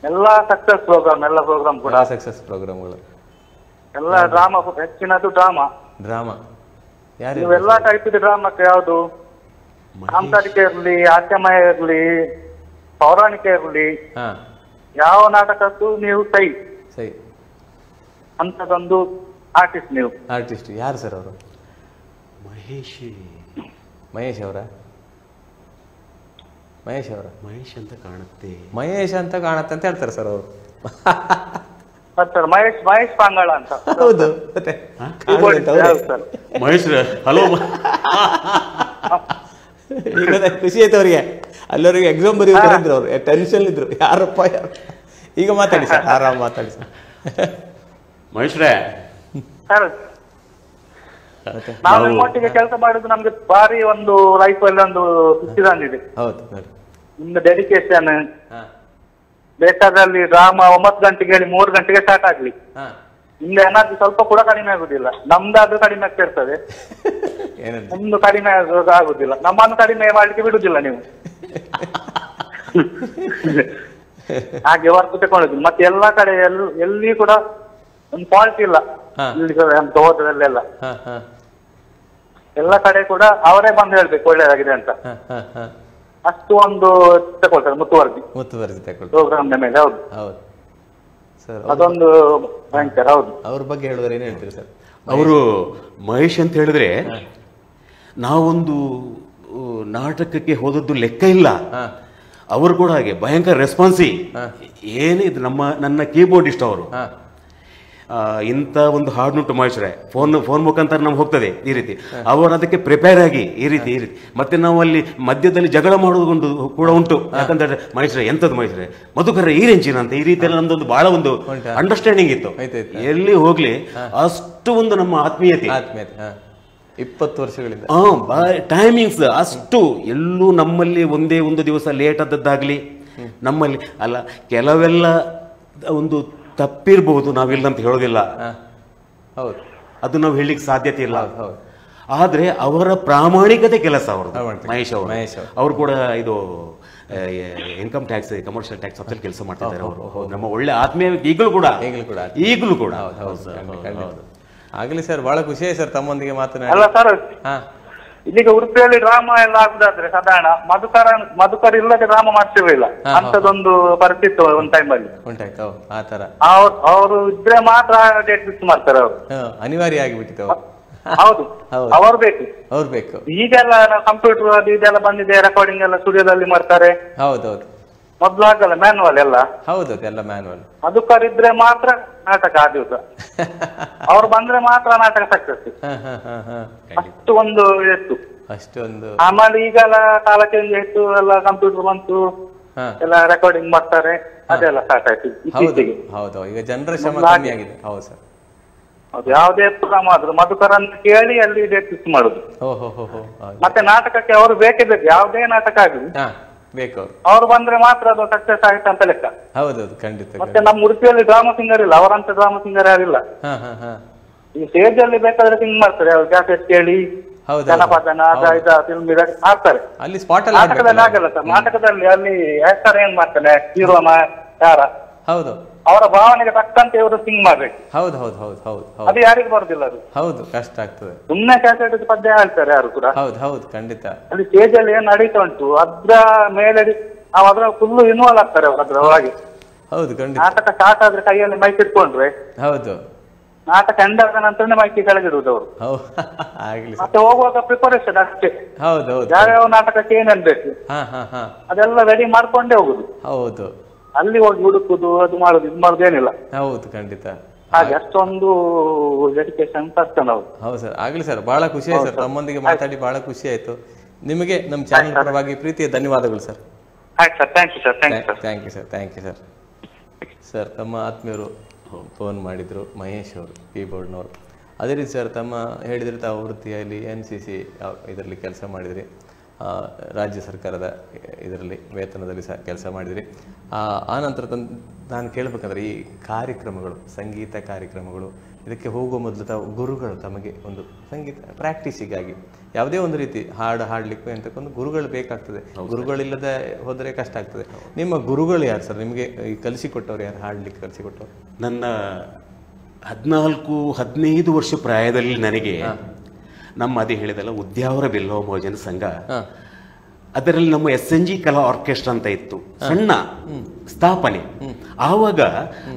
ಎಲ್ಲಾ ಸಕ್ಸಸ್ ಪ್ರೋಗ್ರಾಮ್, ಎಲ್ಲ ಪ್ರೋಗ್ರಾಮ್ ಕೂಡ ಸಕ್ಸಸ್ ಪ್ರೋಗ್ರಾಮ್ಗಳು, ಎಲ್ಲ ಡ್ರಾಮಾ, ಹೆಚ್ಚಿನದು ಡ್ರಾಮಾ. ಡ್ರಾಮಾ ಯಾರು? ನೀವೆಲ್ಲಾ ಟೈಪ್ ಇದೆ ಡ್ರಾಮಾಕ್ಕೆ. ಯಾವುದು ಸಾಂಸಾರಿಕ ಇರ್ಲಿ, ಹಾಸ್ಯಮಯ ಇರ್ಲಿ, ಪೌರಾಣಿಕ ಇರ್ಲಿ, ಯಾವ ನಾಟಕಕ್ಕೂ ನೀವು ಸೈ ಅಂತದೊಂದು ಆರ್ಟಿಸ್ಟ್. ನೀವು ಆರ್ಟಿಸ್ಟ್. ಯಾರು ಸರ್ ಅವರು? ಮಹೇಶ್ ಅವರ? ಮಹೇಶ್ ಅಂತ ಕಾಣುತ್ತೆ. ಮಹೇಶ್ ಅಂತ ಕಾಣತ್ತೆ ಅಂತ ಹೇಳ್ತಾರೆ ಸರ್ ಅವರು. ಸರ್ ಮಹೇಶ್ ಪಾಂಗಾಳ ಅಂತ. ಹೌದು, ಮತ್ತೆ ಮಹೇಶ್. ಹಲೋ, ಈಗ ಖುಷಿ ಆಯ್ತು ಅವರಿಗೆ. ಅಲ್ಲವರಿಗೆ ಎಕ್ಸಾಮ್ ಬರೆಯೋರು ಅವ್ರು ಟೆನ್ಷನ್ ಇದ್ರು. ಯಾರಪ್ಪ ಯಾರು? ಈಗ ಮಾತಾಡಿ ಸರ್, ಆರಾಮ್ ಮಾತಾಡಿ ಸರ್. ಮಹೇಶ್ರೇ, ನಾವು ನಿಮ್ಮೊಟ್ಟಿಗೆ ಕೆಲಸ ಮಾಡಿದ್ದು ನಮ್ಗೆ ಭಾರಿ ಒಂದು ಲೈಫ್ ಅಲ್ಲಿ ಒಂದು ಖುಷಿ ತಂದಿದೆ. ಹೌದು, ನಿಮ್ದು ಡೆಡಿಕೇಶನ್. ಬೇಕಾದಲ್ಲಿ ಡ್ರಾಮಾ 9 ಗಂಟೆಗೆ ಹೇಳಿ 3 ಗಂಟೆಗೆ ಸ್ಟಾರ್ಟ್ ಆಗ್ಲಿ, ನಿಮ್ದು ಎನರ್ಜಿ ಸ್ವಲ್ಪ ಕೂಡ ಕಡಿಮೆ ಆಗುದಿಲ್ಲ. ನಮ್ದಾದ್ರೂ ಕಡಿಮೆ ಆಗ್ತಾ ಇರ್ತದೆ, ನಿಮ್ದು ಕಡಿಮೆ ಆಗುದಿಲ್ಲ. ನಮ್ಮನ್ನು ಕಡಿಮೆ ಮಾಡ್ಲಿಕ್ಕೆ ಬಿಡುದಿಲ್ಲ ನೀವು. ಹಾಗೆ ವರ್ಕ್ ತಗೊಂಡಿದ್ದು. ಮತ್ತೆ ಎಲ್ಲಾ ಕಡೆ ಎಲ್ಲಿ ಕೂಡ ಒಂದು ಫಾಲ್ಟ್ ಇಲ್ಲ. ಹೋದಲ್ಲೆಲ್ಲ ಎಲ್ಲ ಕಡೆ ಕೂಡ ಅವರೇ ಬಂದು ಹೇಳ್ಬೇಕು ಒಳ್ಳೇದಾಗಿದೆ ಅಂತ. ಅಷ್ಟು ಒಂದು ತಗೊಳ್ತಾರೆ ಮುತುವರ್ಜಿ ಪ್ರೋಗ್ರಾಮ್ ಮೇಲೆ. ಹೌದು ಸರ್, ಅದೊಂದು ಭಯಂಕರ. ಹೌದು. ಅವ್ರ ಬಗ್ಗೆ ಹೇಳಿದ್ರೆ ಏನ್ ಹೇಳ್ತೀರಿ ಸರ್? ಅವರು ಮಹೇಶ್ ಅಂತ ಹೇಳಿದ್ರೆ, ನಾವೊಂದು ನಾಟಕಕ್ಕೆ ಹೋದದ್ದು ಲೆಕ್ಕ ಇಲ್ಲ. ಅವರು ಕೂಡ ಹಾಗೆ ಭಯಂಕರ ರೆಸ್ಪಾನ್ಸಿ. ಏನಿದು ನನ್ನ ಕೀಬೋರ್ಡಿಸ್ಟ್ ಅವರು. ಇಂಥ ಒಂದು ಹಾಡುಂಟು ಮಹೇಶ್ರೆ, ಫೋನ್ ಮುಖಾಂತರ ನಮ್ಗೆ ಹೋಗ್ತದೆ ಈ ರೀತಿ. ಅವರು ಅದಕ್ಕೆ ಪ್ರಿಪೇರ್ ಆಗಿ ಈ ರೀತಿ ಮತ್ತೆ ನಾವು ಅಲ್ಲಿ ಮಧ್ಯದಲ್ಲಿ ಜಗಳ ಮಾಡೋದು ಕೂಡ ಉಂಟು. ಯಾಕಂದ್ರೆ ಮಹೇಶ್ರೆ ಎಂತದ್ದು ಮಹೇಶ್ರೆ, ಮಧುಕರ ಈ ರೇಂಜಿನ ಅಂತ ಈ ರೀತಿ ಎಲ್ಲ ನಮ್ದೊಂದು ಬಹಳ ಒಂದು ಅಂಡರ್ಸ್ಟ್ಯಾಂಡಿಂಗ್ ಇತ್ತು. ಎಲ್ಲಿ ಹೋಗ್ಲಿ ಅಷ್ಟು ಒಂದು ನಮ್ಮ ಆತ್ಮೀಯತೆ 20 ವರ್ಷಗಳಿಂದ ಟೈಮಿಂಗ್ಸ್ ಅಷ್ಟು. ಎಲ್ಲೂ ನಮ್ಮಲ್ಲಿ ಒಂದೇ ಒಂದು ದಿವಸ ಲೇಟ್ ಆದದ್ದಾಗ್ಲಿ ನಮ್ಮಲ್ಲಿ ಅಲ್ಲ, ಕೆಲವೆಲ್ಲ ಒಂದು ತಪ್ಪಿರ್ಬಹುದು, ನಾವಿಲ್ಲ ಅಂತ ಹೇಳೋದಿಲ್ಲ. ಅದು ನಾವು ಹೇಳಲಿಕ್ಕೆ ಸಾಧ್ಯತೆ ಇಲ್ಲ. ಆದ್ರೆ ಅವರ ಪ್ರಾಮಾಣಿಕತೆ ಕೆಲಸ ಅವ್ರದ್ದು. ಮಹೇಶ್ ಅವರು ಕೂಡ ಇದು ಇನ್ಕಮ್ ಟ್ಯಾಕ್ಸ್, ಕಮರ್ಷಿಯಲ್ ಟ್ಯಾಕ್ಸ್ ಅಲ್ಲಿ ಕೆಲಸ ಮಾಡ್ತಿದ್ದಾರೆ ಅವರು. ನಮ್ಮ ಒಳ್ಳೆ ಆತ್ಮೀಯ ಈಗಲೂ ಕೂಡ. ಆಗ್ಲಿ ಸರ್, ಬಹಳ ಖುಷಿ ಆಯ್ತು ಸರ್ ತಮ್ಮೊಂದಿಗೆ ಮಾತನಾಡಿ. ಅಲ್ಲ ಸರ್, ಇಲ್ಲಿಗ ಉಡುಪಿಯಲ್ಲಿ ಡ್ರಾಮಾ ಎಲ್ಲ ಆಗುದಾದ್ರೆ ಸಾಧಾರಣ ಮಧುಕರ್ ಇಲ್ಲದೆ ಡ್ರಾಮಾ ಮಾಡ್ತಿರ್ಲಿಲ್ಲ. ಅಂತದೊಂದು ಪರಿಸ್ಥಿತಿ ಒಂದ್ ಟೈಮ್ ಅಲ್ಲಿ ಉಂಟಾಯ್ತು. ಆ ತರ ಅವರು ಇದ್ರೆ ಮಾತ್ರ ಡೇಟ್ ಫಿಕ್ಸ್ ಮಾಡ್ತಾರೆ. ಅವರು ಅನಿವಾರ್ಯ ಆಗಿಬಿಟ್ಟಿತ್ತು. ಹೌದು, ಅವ್ರು ಬೇಕು. ಈಗೆಲ್ಲ ಕಂಪ್ಯೂಟರ್ ಅದು ಇದೆಲ್ಲ ಬಂದಿದೆ, ರೆಕಾರ್ಡಿಂಗ್ ಎಲ್ಲ ಸ್ಟುಡಿಯೋದಲ್ಲಿ ಮಾಡ್ತಾರೆ. ಹೌದೌದು. ಮೊದ್ಲು ಆಗಲ್ಲ, ಮ್ಯಾನುವಲ್ ಎಲ್ಲ. ಹೌದು, ಎಲ್ಲ ಮ್ಯಾನುವಲ್. ಮಧುಕರ್ ಇದ್ರೆ ಮಾತ್ರ ನಾಟಕ ಆ ದಿವಸ. ಅವ್ರು ಬಂದ್ರೆ ಮಾತ್ರ ನಾಟಕ ಸಕ್ಸಸ್. ಅಷ್ಟು ಒಂದು ಇತ್ತು. ಅಷ್ಟೊಂದು. ಆಮೇಲೆ ಈಗೆಲ್ಲ ಕಾಲ ಚೇಂಜ್ ಆಯ್ತು, ಎಲ್ಲ ಕಂಪ್ಯೂಟರ್ ಬಂತು, ಎಲ್ಲ ರೆಕಾರ್ಡಿಂಗ್ ಮಾಡ್ತಾರೆ. ಅದೆಲ್ಲ ಸ್ಟಾರ್ಟ್ ಆಯ್ತು ಹೌದು ಇತ್ತೀಚೆಗೆ. ಹೌದು, ಈಗ ಜನರ ಶ್ರಮ ಕಮ್ಮಿ ಆಗಿದೆ. ಹೌದು ಸರ್. ಹೌದು, ಯಾವುದೇ ಪ್ರೋಗ್ರಾಮ್ ಆದ್ರೂ ಮಧುಕರನ್ನು ಕೇಳಿ ಅಲ್ಲಿ ಡೇಟ್ ಫಿಕ್ಸ್ ಮಾಡುದು. ಮತ್ತೆ ನಾಟಕಕ್ಕೆ ಅವರು ಬೇಕೇ ಬೇಕು, ಯಾವುದೇ ನಾಟಕ ಆಗಲಿ ಬೇಕು, ಅವ್ರು ಬಂದ್ರೆ ಮಾತ್ರ ಅದು ಸಕ್ಸಸ್ ಆಗುತ್ತೆ ಅಂತ ಲೆಕ್ಕ. ಹೌದೌದು, ಖಂಡಿತ. ಮತ್ತೆ ನಮ್ಮ ಉಡುಪಿಯಲ್ಲಿ ಡ್ರಾಮಾ ಸಿಂಗರ್ ಇಲ್ಲ, ಅವರಂತ ಡ್ರಾಮಾ ಸಿಂಗರ್ ಯಾರಿಲ್ಲ. ಈ ಸ್ಟೇಜ್ ಅಲ್ಲಿ ಬೇಕಾದ್ರೆ ಸಿಂಗ್ ಮಾಡ್ತಾರೆ, ಅವ್ರು ಕ್ಯಾಸೆಟ್ ಕೇಳಿ ಜನಪದನ ಫಿಲ್ಮ್ ಆಡ್ತಾರೆ. ಅಲ್ಲಿ ಸ್ಪಾಟ್ ನಾಟಕದಲ್ಲಿ ಆಗಲ್ಲ ಸರ್. ನಾಟಕದಲ್ಲಿ ಅಲ್ಲಿ ಆಕ್ಟರ್ ಏನ್ ಮಾಡ್ತಾನೆ, ಹೀರೋನ ಯಾರ, ಹೌದು, ಅವರ ಭಾವನೆಗೆ ತಕ್ಕಂತೆ ಇವರು ಸಿಂಗ್ ಮಾಡ್ಬೇಕು. ಹೌದು ಹೌದು ಹೌದು ಹೌದು ಅದು ಯಾರಿಗೂ ಬರುದಿಲ್ಲ. ಅದು ಹೌದು, ಕಷ್ಟ ಆಗ್ತದೆ. ಸುಮ್ನೆ ಕ್ಯಾಸೆಟ್ ಪದ್ಯ ಹೇಳ್ತಾರೆ ಯಾರು ಕೂಡ. ಹೌದು ಹೌದು, ಖಂಡಿತ. ಅಲ್ಲಿ ಸ್ಟೇಜ್ ಅಲ್ಲಿ ಏನ್ ನಡೀತಾ ಉಂಟು ಅದ್ರ ಮೇಲೆ ನಾವು ಅದ್ರ ಫುಲ್ ಇನ್ವಾಲ್ವ್ ಆಗ್ತಾರೆ ಅವ್ರು ಅದ್ರ ಒಳಗೆ. ಹೌದು, ಖಂಡಿತ. ನಾಟಕ ಸ್ಟಾರ್ಟ್ ಆದ್ರೆ ಕೈಯಲ್ಲಿ ಮೈಕ್ ಇಟ್ಕೊಂಡ್ರೆ, ಹೌದು, ನಾಟಕ ಎಂಡ್ ಆದ ನಂತರನೇ ಮೈಕಿ ಕೆಳಗಿರುವುದು ಅವರು. ಆಗ್ಲಿ. ಮತ್ತೆ ಹೋಗುವಾಗ ಪ್ರಿಪರೇಷನ್ ಅಷ್ಟೇ. ಹೌದು ಹೌದು, ಯಾವ್ಯಾವ ನಾಟಕಕ್ಕೆ ಏನೇನ್ ಬೇಕು ಅದೆಲ್ಲ ರೆಡಿ ಮಾಡ್ಕೊಂಡೇ ಹೋಗುದು. ಹೌದು, ಅಲ್ಲಿ ಹೋಗಿ ಹುಡುಕುದು, ಅದು ಮಾಡುದು, ಇದು ಮಾಡುದು ಏನಿಲ್ಲ. ಹೌದು, ಖಂಡಿತ. ಹಾಗೆ ಅಷ್ಟೊಂದು ಡೆಡಿಕೇಶನ್ ತರ್ತ ನಾವು. ಹೌದು ಸರ್, ಆಗ್ಲಿ ಸರ್. ಬಹಳ ಖುಷಿ ಆಯ್ತು ಸರ್, ತಮ್ಮೊಂದಿಗೆ ಮಾತಾಡಿ ಬಹಳ ಖುಷಿ ಆಯ್ತು. ನಿಮಗೆ ನಮ್ಮ ಚಾನೆಲ್ ಪರವಾಗಿ ಪ್ರೀತಿಯ ಧನ್ಯವಾದಗಳು ಸರ್. ಆಯ್ತು sir, thank you sir. Thank you sir, thank you sir. Sir, ತಮ್ಮ ಆತ್ಮೀಯರು ಫೋನ್ ಮಾಡಿದ್ರು, ಮಹೇಶ್ ಅವರು, ಕೀಬೋರ್ಡ್ನವರು. ಅದೇ ರೀತಿ ಸರ್, ತಮ್ಮ ಹೇಳಿದ್ರೆ ತಾವು ವೃತ್ತಿಯಲ್ಲಿ NCC ಇದರಲ್ಲಿ ಕೆಲಸ ಮಾಡಿದ್ರಿ, ರಾಜ್ಯ ಸರ್ಕಾರದ ಇದರಲ್ಲಿ ವೇತನದಲ್ಲಿ ಸಹ ಕೆಲಸ ಮಾಡಿದ್ರಿ. ಆನಂತರ ನಾನು ಕೇಳಬೇಕಂದ್ರೆ ಈ ಕಾರ್ಯಕ್ರಮಗಳು, ಸಂಗೀತ ಕಾರ್ಯಕ್ರಮಗಳು, ಇದಕ್ಕೆ ಹೋಗುವ ಮೊದಲು ತಾವು ಗುರುಗಳು ತಮಗೆ ಒಂದು ಸಂಗೀತ ಪ್ರಾಕ್ಟೀಸಿಗಾಗಿ ಯಾವುದೇ ಒಂದು ರೀತಿ ಹಾಡು ಹಾಡಲಿಕ್ಕೂ ಎಂತಕ್ಕೊಂದು ಗುರುಗಳು ಬೇಕಾಗ್ತದೆ. ಗುರುಗಳಿಲ್ಲದೆ ಹೋದರೆ ಕಷ್ಟ ಆಗ್ತದೆ. ನಿಮ್ಮ ಗುರುಗಳು ಯಾರು ಸರ್? ನಿಮಗೆ ಈ ಕಲಿಸಿಕೊಟ್ಟವ್ರು ಯಾರು, ಹಾಡಲಿಕ್ಕೆ ಕಲಿಸಿಕೊಟ್ಟವ್ರು? ನನ್ನ 14-15 ವರ್ಷ ಪ್ರಾಯದಲ್ಲಿ ನನಗೆ ನಮ್ಮ ಅದೇ ಹೇಳಿದಲ್ಲ ಉದ್ಯಾವರ ಬೆಲ್ಲೋ ಭೋಜನ ಸಂಘ, ಅದರಲ್ಲಿ ನಮ್ಮ SNG ಕಲಾ ಆರ್ಕೆಸ್ಟ್ರಾ ಅಂತ ಇತ್ತು, ಸಣ್ಣ ಸ್ಥಾಪನೆ. ಆವಾಗ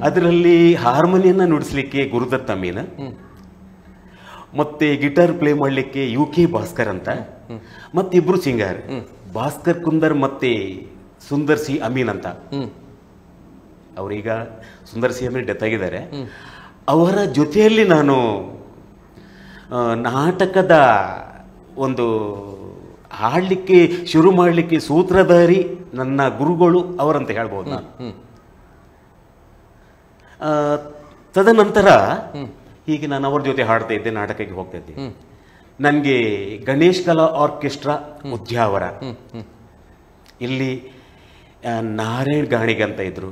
ಅದರಲ್ಲಿ ಹಾರ್ಮೋನಿಯನ್ನ ನುಡಿಸ್ಲಿಕ್ಕೆ ಗುರುದತ್ತ ಮೀನ, ಮತ್ತೆ ಗಿಟಾರ್ ಪ್ಲೇ ಮಾಡ್ಲಿಕ್ಕೆ UK ಭಾಸ್ಕರ್ ಅಂತ, ಮತ್ತಿಬ್ರು ಸಿಂಗರ್ ಭಾಸ್ಕರ್ ಕುಂದರ್ ಮತ್ತೆ ಸುಂದರ್ ಸಿ ಅಮೀನ್ ಅಂತ. ಅವರೀಗ ಸುಂದರ್ ಸಿ ಅಮೀನ್ ಡೆತ್ ಆಗಿದ್ದಾರೆ. ಅವರ ಜೊತೆಯಲ್ಲಿ ನಾನು ನಾಟಕದ ಒಂದು ಹಾಡಲಿಕ್ಕೆ ಶುರು ಮಾಡಲಿಕ್ಕೆ ಸೂತ್ರಧಾರಿ ನನ್ನ ಗುರುಗಳು ಅವರಂತ ಹೇಳ್ಬೋದು ನಾನು. ತದನಂತರ ಹೀಗೆ ನಾನು ಅವ್ರ ಜೊತೆ ಹಾಡ್ತಾ ಇದ್ದೆ, ನಾಟಕಕ್ಕೆ ಹೋಗ್ತಾ ಇದ್ದೆ. ನನಗೆ ಗಣೇಶ್ ಕಲಾ ಆರ್ಕೆಸ್ಟ್ರಾ ಉದ್ಯಾವರ, ಇಲ್ಲಿ ನಾರಾಯಣ್ ಗಾಣಿಗೆ ಅಂತ ಇದ್ರು,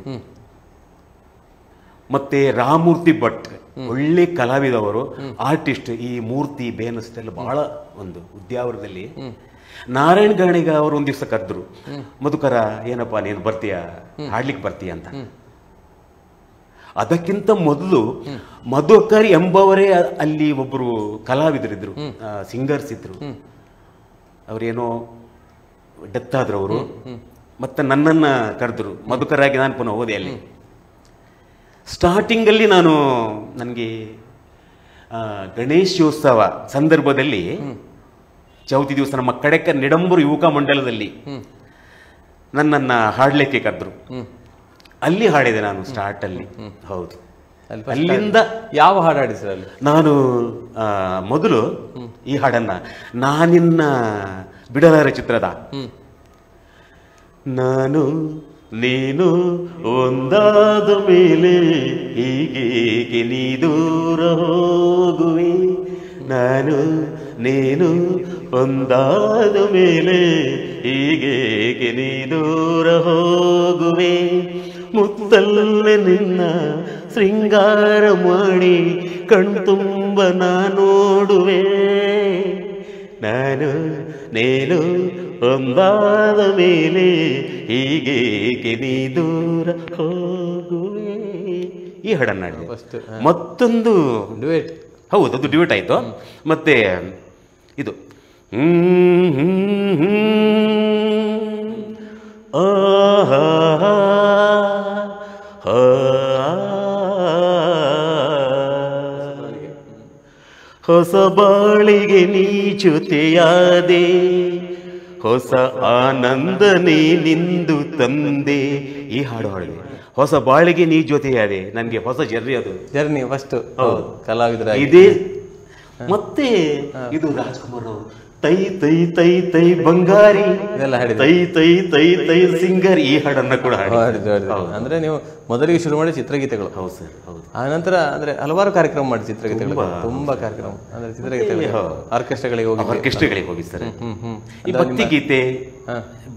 ಮತ್ತೆ ರಾಮಮೂರ್ತಿ ಭಟ್, ಒಳ್ಳೆ ಕಲಾವಿದವರು, ಆರ್ಟಿಸ್ಟ್. ಈ ಮೂರ್ತಿ ಬೇನಸ್ತೆಲ್ಲ ಬಹಳ ಒಂದು ಉದ್ಯಾವರದಲ್ಲಿ. ನಾರಾಯಣ್ ಗಾಣಿಗ ಅವರು ಒಂದ್ ದಿವಸ ಕರೆದ್ರು, ಮಧುಕರ ಏನಪ್ಪಾ ನೀನು ಬರ್ತೀಯ, ಹಾಡ್ಲಿಕ್ಕೆ ಬರ್ತೀಯ ಅಂತ. ಅದಕ್ಕಿಂತ ಮೊದಲು ಮಧುಕರ್ ಎಂಬವರೇ ಅಲ್ಲಿ ಒಬ್ಬರು ಕಲಾವಿದರಿದ್ರು, ಸಿಂಗರ್ಸ್ ಇದ್ರು. ಅವರೇನೋ ಡೆತ್ ಆದ್ರು ಅವರು. ಮತ್ತೆ ನನ್ನನ್ನ ಕರೆದ್ರು, ಮಧುಕರಾಗಿ ನಾನು ಪುನಃ ಹೋದೆ ಅಲ್ಲಿ. ಸ್ಟಾರ್ಟಿಂಗ್ ಅಲ್ಲಿ ನನಗೆ ಗಣೇಶೋತ್ಸವ ಸಂದರ್ಭದಲ್ಲಿ ಚೌತಿ ದಿವಸ ನಮ್ಮ ಕಡೆಕ ನಿಡಂಬರು ಯುವಕ ಮಂಡಲದಲ್ಲಿ ನನ್ನನ್ನ ಹಾಡ್ಲಿಕ್ಕೆ ಕರೆದ್ರು. ಅಲ್ಲಿ ಹಾಡಿದೆ ನಾನು ಸ್ಟಾರ್ಟ್ ಅಲ್ಲಿ. ಹೌದು, ಅಲ್ಲಿಂದ ಯಾವ ಹಾಡು ಹಾಡಿ ಸರ್ ಅಲ್ಲಿ? ನಾನು ಮೊದಲು ಈ ಹಾಡನ್ನ ನಾನಿನ್ನ ಬಿಡಲಾರೆ ಚಿತ್ರದ ನಾನು ನೀನು ಒಂದಾದ ಮೇಲೆ ಹೀಗೇಕೆ ನೀ ದೂರ ಹೋಗುವೆ, ನಾನು ನೀನು ಒಂದಾದ ಮೇಲೆ ಹೀಗೇಕೆ ನೀ ದೂರ ಹೋಗುವೆ, ಮುತ್ತಲ್ಲೇ ನಿನ್ನ ಶೃಂಗಾರ ಮಾಡಿ ಕಣ್ತುಂಬ ನಾ ನೋಡುವೆ, ನಾನು ನೀನು ಒಂದಾದ ಮೇಲೆ ಹೀಗೇಕೆ ನೀ ದೂರ ಹೋಗುವೆ. ಈ ಹಾಡನ್ನ ಮತ್ತೊಂದು ಡ್ಯುಯೆಟ್. ಹೌದು, ಅದು ಡ್ಯೂಟ್ ಆಯ್ತು. ಮತ್ತೆ ಇದು ಹೊಸ ಬಾಳಿಗೆ ನೀ ಜೊತೆಯಾದೆ, ಹೊಸ ಆನಂದ ನೀ ನಿಂದು ತಂದೆ. ಈ ಹಾಡು ಹಾಡಿದೆ, ಹೊಸ ಬಾಳಿಗೆ ನೀ ಜೊತೆಯಾದೆ. ನನಗೆ ಹೊಸ ಜರ್ನಿ ಫಸ್ಟ್ ಕಲಾವಿದರ ಇದೇ. ಮತ್ತೆ ಇದು ರಾಜ್ಕುಮಾರ್ ಅವರು ತೈ ತೈ ತೈ ತೈ ಬಂಗಾರಿ ಇದೆಲ್ಲ ಹಾಡಿದ್ರಿ. ತೈ ತೈ ತೈ ತೈ ಸಿಂಗಾರಿ ಈ ಹಾಡನ್ನ ಕೂಡ ಹಾಡಿದ್ರಿ. ಅಂದ್ರೆ ನೀವು ಮೊದಲಿಗೆ ಶುರು ಮಾಡಿ ಚಿತ್ರಗೀತೆಗಳು. ಹೌದು ಸರ್, ಹೌದು. ಆ ನಂತರ ಅಂದ್ರೆ ಹಲವಾರು ಕಾರ್ಯಕ್ರಮ ಮಾಡಿ ಚಿತ್ರಗೀತೆಗಳು, ತುಂಬಾ ಕಾರ್ಯಕ್ರಮ ಅಂದ್ರೆ ಚಿತ್ರಗೀತೆಗಳು, ಆರ್ಕೆಸ್ಟ್ರಾಗಳಿಗೆ ಹೋಗಿ ಹೋಗಿ ಸರ್. ಈ ಭಕ್ತಿ ಗೀತೆ,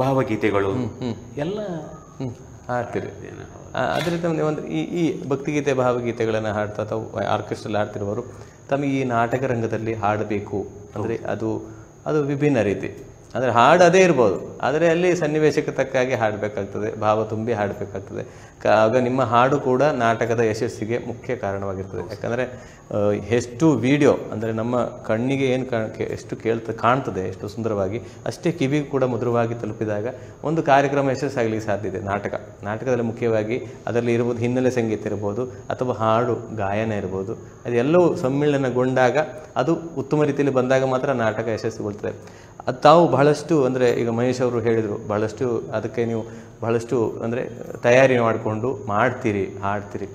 ಭಾವಗೀತೆಗಳು ಎಲ್ಲ ಹಾಡ್ತೀರಿ. ಅದರಿಂದ ನೀವೊಂದು ಈ ಭಕ್ತಿಗೀತೆ ಭಾವಗೀತೆಗಳನ್ನು ಹಾಡ್ತಾ ಅಥವಾ ಆರ್ಕೆಸ್ಟ್ರಲ್ಲಿ ಹಾಡ್ತಿರುವವರು ತಮಗೆ ಈ ನಾಟಕ ರಂಗದಲ್ಲಿ ಹಾಡಬೇಕು ಅಂದರೆ ಅದು ವಿಭಿನ್ನ ರೀತಿ. ಅಂದರೆ ಹಾಡು ಅದೇ ಇರ್ಬೋದು, ಆದರೆ ಅಲ್ಲಿ ಸನ್ನಿವೇಶಕ್ಕೆ ತಕ್ಕಾಗಿ ಹಾಡಬೇಕಾಗ್ತದೆ, ಭಾವ ತುಂಬಿ ಹಾಡಬೇಕಾಗ್ತದೆ. ಆಗ ನಿಮ್ಮ ಹಾಡು ಕೂಡ ನಾಟಕದ ಯಶಸ್ಸಿಗೆ ಮುಖ್ಯ ಕಾರಣವಾಗಿರ್ತದೆ. ಯಾಕಂದರೆ ಎಷ್ಟು ವಿಡಿಯೋ ಅಂದರೆ ನಮ್ಮ ಕಣ್ಣಿಗೆ ಏನು ಎಷ್ಟು ಕಾಣ್ತದೆ ಎಷ್ಟು ಸುಂದರವಾಗಿ, ಅಷ್ಟೇ ಕಿವಿಗೂ ಕೂಡ ಮಧುರವಾಗಿ ತಲುಪಿದಾಗ ಒಂದು ಕಾರ್ಯಕ್ರಮ ಯಶಸ್ಸಾಗಲಿಕ್ಕೆ ಸಾಧ್ಯ ಇದೆ. ನಾಟಕದಲ್ಲಿ ಮುಖ್ಯವಾಗಿ ಅದರಲ್ಲಿ ಇರ್ಬೋದು ಹಿನ್ನೆಲೆ ಸಂಗೀತ ಇರ್ಬೋದು ಅಥವಾ ಹಾಡು ಗಾಯನ ಇರ್ಬೋದು, ಅದೆಲ್ಲವೂ ಸಮ್ಮಿಳನಗೊಂಡಾಗ ಅದು ಉತ್ತಮ ರೀತಿಯಲ್ಲಿ ಬಂದಾಗ ಮಾತ್ರ ನಾಟಕ ಯಶಸ್ಸುಗೊಳ್ತದೆ. ಅದು ತಾವು ಬಹಳಷ್ಟು ಅಂದರೆ ಈಗ ಮಹೇಶ್ ಅವರು ಹೇಳಿದರು, ಬಹಳಷ್ಟು ಅದಕ್ಕೆ ನೀವು ಬಹಳಷ್ಟು ಅಂದರೆ ತಯಾರಿ ಮಾಡಿಕೊಂಡು ಮಾಡ್ತೀರಿ, ಹಾಡ್ತೀರಿ.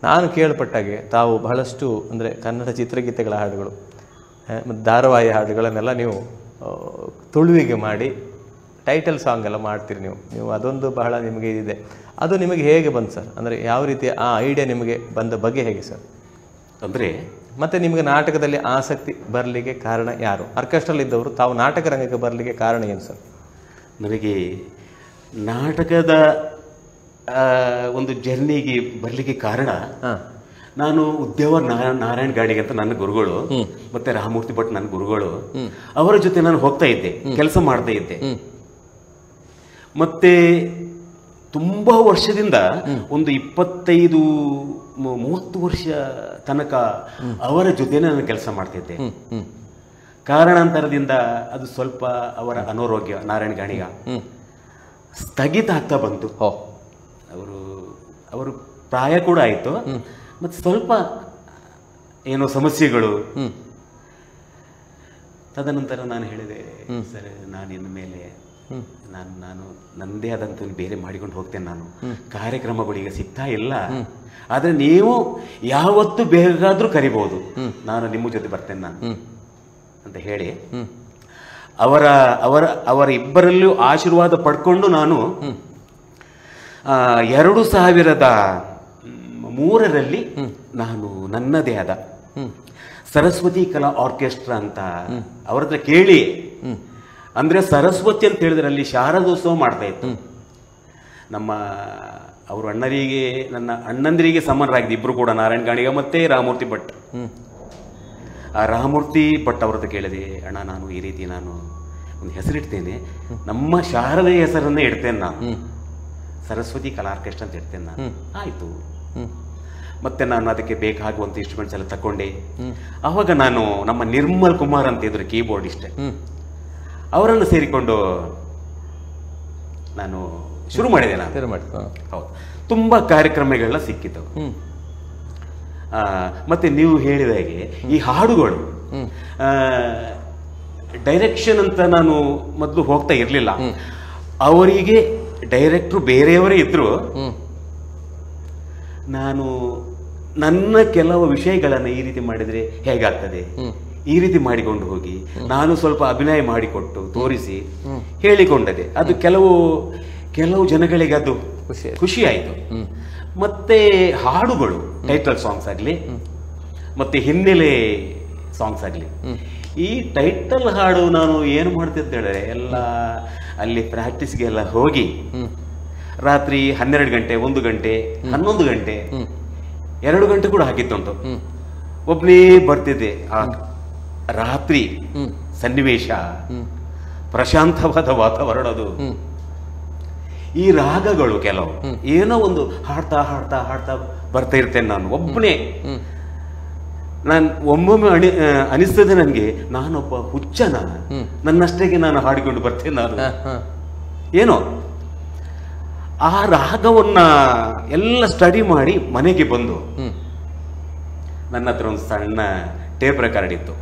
ನಾನು ಕೇಳ್ಪಟ್ಟಾಗೆ ತಾವು ಬಹಳಷ್ಟು ಅಂದರೆ ಕನ್ನಡ ಚಿತ್ರಗೀತೆಗಳ ಹಾಡುಗಳು ಮತ್ತು ಧಾರಾವಾಹಿ ಹಾಡುಗಳನ್ನೆಲ್ಲ ನೀವು ತುಳುವಿಗೆ ಮಾಡಿ ಟೈಟಲ್ ಸಾಂಗ್ ಎಲ್ಲ ಮಾಡ್ತೀರಿ ನೀವು ಅದೊಂದು ಬಹಳ ನಿಮಗೆ ಇದೆ. ಅದು ನಿಮಗೆ ಹೇಗೆ ಬಂತು ಸರ್? ಅಂದರೆ ಯಾವ ರೀತಿಯ ಆ ಐಡಿಯಾ ನಿಮಗೆ ಬಂದ ಬಗ್ಗೆ ಹೇಗೆ ಸರ್? ಅಂದರೆ ಮತ್ತು ನಿಮಗೆ ನಾಟಕದಲ್ಲಿ ಆಸಕ್ತಿ ಬರಲಿಕ್ಕೆ ಕಾರಣ ಯಾರು? ಆರ್ಕೆಸ್ಟ್ರಲ್ಲಿ ಇದ್ದವರು ತಾವು ನಾಟಕ ರಂಗಕ್ಕೆ ಬರಲಿಕ್ಕೆ ಕಾರಣ ಏನು ಸರ್? ನನಗೆ ನಾಟಕದ ಒಂದು ಜರ್ನಿಗೆ ಬರಲಿಕ್ಕೆ ಕಾರಣ, ನಾನು ಉದ್ಯಾವರ ನಾರಾಯಣ್ ಗಾಡಿಗೆ ಅಂತ ನನ್ನ ಗುರುಗಳು ಮತ್ತೆ ರಾಮಮೂರ್ತಿ ಭಟ್ ನನ್ನ ಗುರುಗಳು, ಅವರ ಜೊತೆ ನಾನು ಹೋಗ್ತಾ ಇದ್ದೆ, ಕೆಲಸ ಮಾಡ್ತಾ ಇದ್ದೆ. ಮತ್ತೆ ತುಂಬಾ ವರ್ಷದಿಂದ ಒಂದು 25-30 ವರ್ಷ ತನಕ ಅವರ ಜೊತೆನೆ ನಾನು ಕೆಲಸ ಮಾಡ್ತಿದ್ದೆ. ಕಾರಣಾಂತರದಿಂದ ಅದು ಸ್ವಲ್ಪ ಅವರ ಅನಾರೋಗ್ಯ ನಾರಾಯಣ್ ಗಾಣಿಗ ಸ್ಥಗಿತ ಆಗ್ತಾ ಬಂತು. ಅವರು ಪ್ರಾಯ ಕೂಡ ಆಯಿತು, ಮತ್ತು ಸ್ವಲ್ಪ ಏನೋ ಸಮಸ್ಯೆಗಳು. ತದನಂತರ ನಾನು ಹೇಳಿದೆ, ಸರ್ ನಾನು ಇನ್ನು ಮೇಲೆ ನಾನು ನನ್ನದೇ ಆದಂತ ಬೇರೆ ಮಾಡಿಕೊಂಡು ಹೋಗ್ತೇನೆ. ನಾನು ಕಾರ್ಯಕ್ರಮಗಳೀಗ ಸಿಗ್ತಾ ಇಲ್ಲ, ಆದರೆ ನೀವು ಯಾವತ್ತು ಬೇಕಾದ್ರೂ ಕರಿಬಹುದು, ನಾನು ನಿಮ್ಮ ಜೊತೆ ಬರ್ತೇನೆ ನಾನು ಅಂತ ಹೇಳಿ ಅವರ ಇಬ್ಬರಲ್ಲೂ ಆಶೀರ್ವಾದ ಪಡ್ಕೊಂಡು ನಾನು 2003ರಲ್ಲಿ ನಾನು ನನ್ನದೇ ಆದ ಸರಸ್ವತಿ ಕಲಾ ಆರ್ಕೆಸ್ಟ್ರಾ ಅಂತ ಅವ್ರ ಹತ್ರ ಕೇಳಿ, ಅಂದ್ರೆ ಸರಸ್ವತಿ ಅಂತ ಹೇಳಿದ್ರೆ ಅಲ್ಲಿ ಶಾರದೋತ್ಸವ ಮಾಡ್ತಾ ಇತ್ತು. ಅವರು ನನ್ನ ಅಣ್ಣಂದಿರಿಗೆ ಸಮನರಾಗಿದೆ ಇಬ್ರು ಕೂಡ, ನಾರಾಯಣ್ ಗಾಣಿಗ ಮತ್ತೆ ರಾಮಮೂರ್ತಿ ಭಟ್. ಆ ರಾಮಮೂರ್ತಿ ಭಟ್ ಅವ್ರ ಹತ್ರ ಕೇಳಿದೆ, ಅಣ್ಣ ನಾನು ಈ ರೀತಿ ನಾನು ಒಂದು ಹೆಸರಿಡ್ತೇನೆ, ನಮ್ಮ ಶಾರದೆಯ ಹೆಸರನ್ನೇ ಇಡ್ತೇನೆ, ನಾನು ಸರಸ್ವತಿ ಕಲಾ ಆರ್ಕೆಸ್ಟ್ರಾ ಅಂತ ಇಡ್ತೇನೆ ನಾನು. ಆಯ್ತು. ಮತ್ತೆ ನಾನು ಅದಕ್ಕೆ ಬೇಕಾಗುವಂತ ಇನ್ಸ್ಟ್ರೂಮೆಂಟ್ಸ್ ಎಲ್ಲ ತಕೊಂಡೆ. ಅವಾಗ ನಾನು ನಮ್ಮ ನಿರ್ಮಲ್ ಕುಮಾರ್ ಅಂತ ಇದ್ರು ಕೀಬೋರ್ಡಿಸ್ಟ್, ಅವರನ್ನು ಸೇರಿಕೊಂಡು ನಾನು ಶುರು ಮಾಡಿದೆ. ಹೌದು, ತುಂಬಾ ಕಾರ್ಯಕ್ರಮಗಳೆಲ್ಲ ಸಿಕ್ಕಿತ್ತು. ಮತ್ತೆ ನೀವು ಹೇಳಿದ ಹಾಗೆ ಈ ಹಾಡುಗಳು ಡೈರೆಕ್ಷನ್ ಅಂತ ನಾನು ಮೊದಲು ಹೋಗ್ತಾ ಇರಲಿಲ್ಲ. ಅವರಿಗೆ ಡೈರೆಕ್ಟ್ರು ಬೇರೆಯವರೇ ಇದ್ರು, ನಾನು ನನ್ನ ಕೆಲವು ವಿಷಯಗಳನ್ನು ಈ ರೀತಿ ಮಾಡಿದ್ರೆ ಹೇಗಾಗ್ತದೆ, ಈ ರೀತಿ ಮಾಡಿಕೊಂಡು ಹೋಗಿ ನಾನು ಸ್ವಲ್ಪ ಅಭಿನಯ ಮಾಡಿಕೊಟ್ಟು ತೋರಿಸಿ ಹೇಳಿಕೊಂಡದೆ. ಅದು ಕೆಲವು ಜನಗಳಿಗೆ ಅದು ಖುಷಿ ಆಯಿತು. ಮತ್ತೆ ಹಾಡುಗಳು ಟೈಟಲ್ ಸಾಂಗ್ಸ್ ಆಗಲಿ ಮತ್ತೆ ಹಿನ್ನೆಲೆ ಸಾಂಗ್ಸ್ ಆಗಲಿ, ಈ ಟೈಟಲ್ ಹಾಡು ನಾನು ಏನು ಮಾಡ್ತಿದ್ದೇಳೆ ಎಲ್ಲ ಅಲ್ಲಿ ಪ್ರಾಕ್ಟೀಸ್ಗೆಲ್ಲ ಹೋಗಿ ರಾತ್ರಿ 12 ಗಂಟೆ 1 ಗಂಟೆ 11 ಗಂಟೆ 2 ಗಂಟೆ ಕೂಡ ಹಾಕಿತ್ತುಂಟು. ಒಬ್ಬನೇ ಬರ್ತಿದ್ದೆ. ಆ ರಾತ್ರಿ ಸನ್ನಿವೇಶ, ಪ್ರಶಾಂತವಾದ ವಾತಾವರಣದು, ಈ ರಾಗಗಳು ಕೆಲವು ಏನೋ ಒಂದು ಹಾಡ್ತಾ ಹಾಡ್ತಾ ಹಾಡ್ತಾ ಬರ್ತಾ ಇರ್ತೇನೆ ನಾನು ಒಬ್ಬನೇ. ಒಮ್ಮೊಮ್ಮೆ ಅನಿಸ್ತದೆ ನನಗೆ, ನಾನೊಬ್ಬ ಹುಚ್ಚನ, ನನ್ನಷ್ಟೇಗೆ ನಾನು ಹಾಡಿಕೊಂಡು ಬರ್ತೇನೆ ನಾನು. ಏನೋ ಆ ರಾಗವನ್ನ ಎಲ್ಲ ಸ್ಟಡಿ ಮಾಡಿ ಮನೆಗೆ ಬಂದು ನನ್ನ ಹತ್ರ ಒಂದು ಸಣ್ಣ ಟೇಪ್ ರೆಕಾರ್ಡ್ ಇತ್ತು,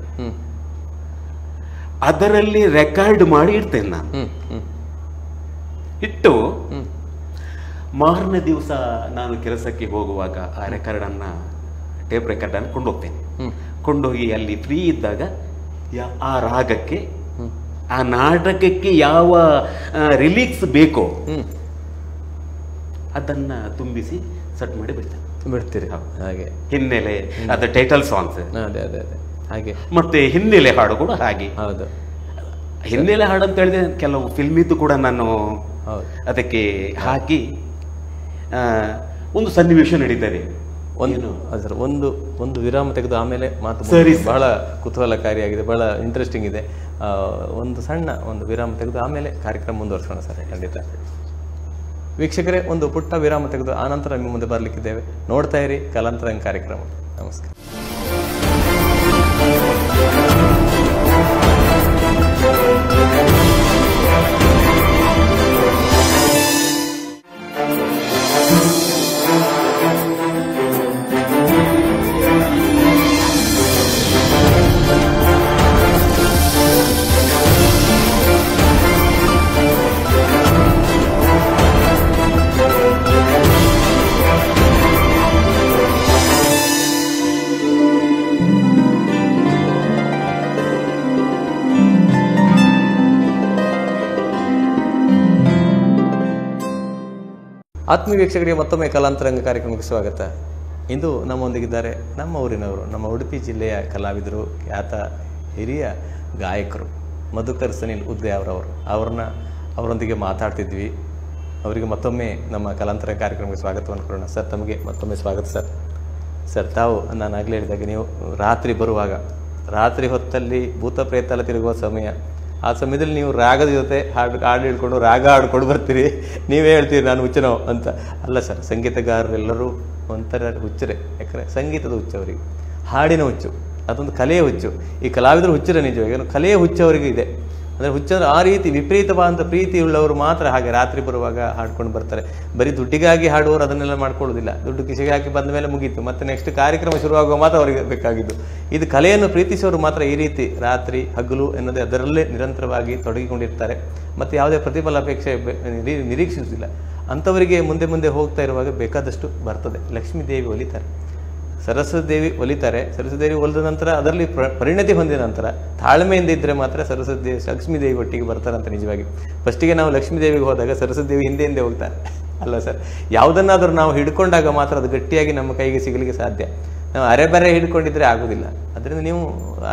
ಅದರಲ್ಲಿ ರೆಕಾರ್ಡ್ ಮಾಡಿ ಇಡ್ತೇನೆ ನಾನು. ಇಟ್ಟು ಮಾರನೇ ದಿವಸ ನಾನು ಕೆಲಸಕ್ಕೆ ಹೋಗುವಾಗ ಆ ಟೇಪ್ ರೆಕಾರ್ಡ್ ಅನ್ನು ಕೊಂಡೋಗ್ತೇನೆ. ಕೊಂಡೋಗಿ ಅಲ್ಲಿ ಫ್ರೀ ಇದ್ದಾಗ ಆ ರಾಗಕ್ಕೆ ಆ ನಾಟಕಕ್ಕೆ ಯಾವ ರಿಲೀಕ್ಸ್ ಬೇಕೋ ಅದನ್ನ ತುಂಬಿಸಿ ಸೆಟ್ ಮಾಡಿ ಬಿಡ್ತೀರಿ ಹಾಗೆ. ಹಿನ್ನೆಲೆ ಅದು ಟೈಟಲ್ ಸಾಂಗ್ಸ್, ಅದೇ ಅದೇ ಅದೇ ಹಾಗೆ. ಮತ್ತೆ ಹಿನ್ನೆಲೆ ಹಾಡು ಕೂಡ ಹಾಗೆ. ಹೌದು, ಹಿನ್ನೆಲೆ ಹಾಡು ಅಂತ ಹೇಳಿದ್ರೆ ಕೆಲವು ಫಿಲ್ಮಿದ್ದು ಕೂಡ ನಾನು ಅದಕ್ಕೆ ಹಾಕಿ ಒಂದು ಸನ್ನಿವೇಶ ನಡೀತದೆ. ಒಂದು ವಿರಾಮ ತೆಗೆದು ಆಮೇಲೆ ಮಾತು ಬಹಳ ಕುತೂಹಲಕಾರಿಯಾಗಿದೆ, ಬಹಳ ಇಂಟ್ರೆಸ್ಟಿಂಗ್ ಇದೆ. ಒಂದು ಸಣ್ಣ ವಿರಾಮ ತೆಗೆದು ಆಮೇಲೆ ಕಾರ್ಯಕ್ರಮ ಮುಂದುವರ್ಸೋಣ ಸರ್. ಖಂಡಿತ ವೀಕ್ಷಕರೇ, ಒಂದು ಪುಟ್ಟ ವಿರಾಮ ತೆಗೆದು ಆನಂತರ ನಿಮ್ಮ ಮುಂದೆ ಬರಲಿಕ್ಕಿದ್ದೇವೆ. ನೋಡ್ತಾ ಇರಿ ಕಲಾಂತರಂಗ ಕಾರ್ಯಕ್ರಮ. ನಮಸ್ಕಾರ. ಆತ್ಮೀಯ ವೀಕ್ಷಕರಿಗೆ ಮತ್ತೊಮ್ಮೆ ಕಲಾಂತರಂಗ ಕಾರ್ಯಕ್ರಮಕ್ಕೆ ಸ್ವಾಗತ. ಇಂದು ನಮ್ಮೊಂದಿಗಿದ್ದಾರೆ ನಮ್ಮ ಊರಿನವರು, ನಮ್ಮ ಉಡುಪಿ ಜಿಲ್ಲೆಯ ಕಲಾವಿದರು, ಖ್ಯಾತ ಹಿರಿಯ ಗಾಯಕರು ಮಧುಕರ್ ಸನಿಲ್ ಉದ್ದೆ ಅವರೊಂದಿಗೆ ಮಾತಾಡ್ತಿದ್ವಿ. ಅವರಿಗೆ ಮತ್ತೊಮ್ಮೆ ನಮ್ಮ ಕಲಾಂತರಂಗ ಕಾರ್ಯಕ್ರಮಕ್ಕೆ ಸ್ವಾಗತವನ್ನು ಕೊಡೋಣ. ಸರ್, ತಮಗೆ ಮತ್ತೊಮ್ಮೆ ಸ್ವಾಗತ ಸರ್. ಸರ್, ತಾವು ನಾನು ಆಗಲೇ ಹೇಳಿದಾಗ ನೀವು ರಾತ್ರಿ ಬರುವಾಗ, ರಾತ್ರಿ ಹೊತ್ತಲ್ಲಿ ಭೂತ ಪ್ರೇತ ಎಲ್ಲ ತಿರುಗುವ ಸಮಯ, ಆ ಸಮಯದಲ್ಲಿ ನೀವು ರಾಗದ ಜೊತೆ ಹಾಡು ಹಿಡ್ಕೊಂಡು ರಾಗ ಹಾಡ್ಕೊಂಡು ಬರ್ತೀರಿ. ನೀವೇ ಹೇಳ್ತೀರಿ ನಾನು ಹುಚ್ಚನೋ ಅಂತ. ಅಲ್ಲ ಸರ್, ಸಂಗೀತಗಾರರೆಲ್ಲರೂ ಒಂಥರ ಹುಚ್ಚರೇ. ಯಾಕಂದರೆ ಸಂಗೀತದ ಹುಚ್ಚು ಅವರಿಗೆ, ಹಾಡಿನ ಹುಚ್ಚು, ಅದೊಂದು ಕಲೆಯ ಹುಚ್ಚು. ಈ ಕಲಾವಿದರು ಹುಚ್ಚರ ನಿಜವಾಗಿ, ಕಲೆಯ ಹುಚ್ಚು ಅವರಿಗೆ ಇದೆ. ಅಂದರೆ ಹುಚ್ಚಂದ್ರೆ ಆ ರೀತಿ ವಿಪರೀತವಾದಂಥ ಪ್ರೀತಿ ಉಳ್ಳವರು ಮಾತ್ರ ಹಾಗೆ ರಾತ್ರಿ ಬರುವಾಗ ಹಾಡ್ಕೊಂಡು ಬರ್ತಾರೆ. ಬರೀ ದುಡ್ಡಿಗಾಗಿ ಹಾಡುವವರು ಅದನ್ನೆಲ್ಲ ಮಾಡ್ಕೊಳ್ಳೋದಿಲ್ಲ. ದುಡ್ಡು ಕಿಸೆಗೆ ಹಾಕಿ ಬಂದ ಮೇಲೆ ಮುಗೀತು, ಮತ್ತೆ ನೆಕ್ಸ್ಟ್ ಕಾರ್ಯಕ್ರಮ ಶುರುವಾಗುವ ಮಾತ್ರ ಅವರಿಗೆ ಬೇಕಾಗಿದ್ದು. ಇದು ಕಲೆಯನ್ನು ಪ್ರೀತಿಸೋರು ಮಾತ್ರ ಈ ರೀತಿ ರಾತ್ರಿ ಹಗಲು ಎನ್ನದೇ ಅದರಲ್ಲೇ ನಿರಂತರವಾಗಿ ತೊಡಗಿಕೊಂಡಿರ್ತಾರೆ. ಮತ್ತು ಯಾವುದೇ ಪ್ರತಿಫಲ ಅಪೇಕ್ಷೆ ನಿರೀಕ್ಷಿಸುವುದಿಲ್ಲ. ಅಂಥವರಿಗೆ ಮುಂದೆ ಮುಂದೆ ಹೋಗ್ತಾ ಇರುವಾಗ ಬೇಕಾದಷ್ಟು ಬರ್ತದೆ. ಲಕ್ಷ್ಮೀ ದೇವಿ ಒಲಿತಾರೆ, ಸರಸ್ವತಿ ದೇವಿ ಒಲಿತಾರೆ. ಸರಸ್ವತಿ ದೇವಿ ಒಲಿದ ನಂತರ ಅದರಲ್ಲಿ ಪರಿಣತಿ ಹೊಂದಿದ ನಂತರ ತಾಳ್ಮೆಯಿಂದ ಇದ್ದರೆ ಮಾತ್ರ ಸರಸ್ವತಿ ದೇವಿ ಲಕ್ಷ್ಮೀ ದೇವಿ ಒಟ್ಟಿಗೆ ಬರ್ತಾರಂತ. ನಿಜವಾಗಿ ಫಸ್ಟಿಗೆ ನಾವು ಲಕ್ಷ್ಮೀ ದೇವಿಗೆ ಹೋದಾಗ ಸರಸ್ವತಿ ದೇವಿ ಹಿಂದೆ ಹೋಗ್ತಾರೆ ಅಲ್ಲ ಸರ್. ಯಾವುದನ್ನಾದರೂ ನಾವು ಹಿಡ್ಕೊಂಡಾಗ ಮಾತ್ರ ಅದು ಗಟ್ಟಿಯಾಗಿ ನಮ್ಮ ಕೈಗೆ ಸಿಗಲಿಕ್ಕೆ ಸಾಧ್ಯ. ನಾವು ಅರೆಬರೆ ಹಿಡ್ಕೊಂಡಿದ್ರೆ ಆಗೋದಿಲ್ಲ. ಅದರಿಂದ ನೀವು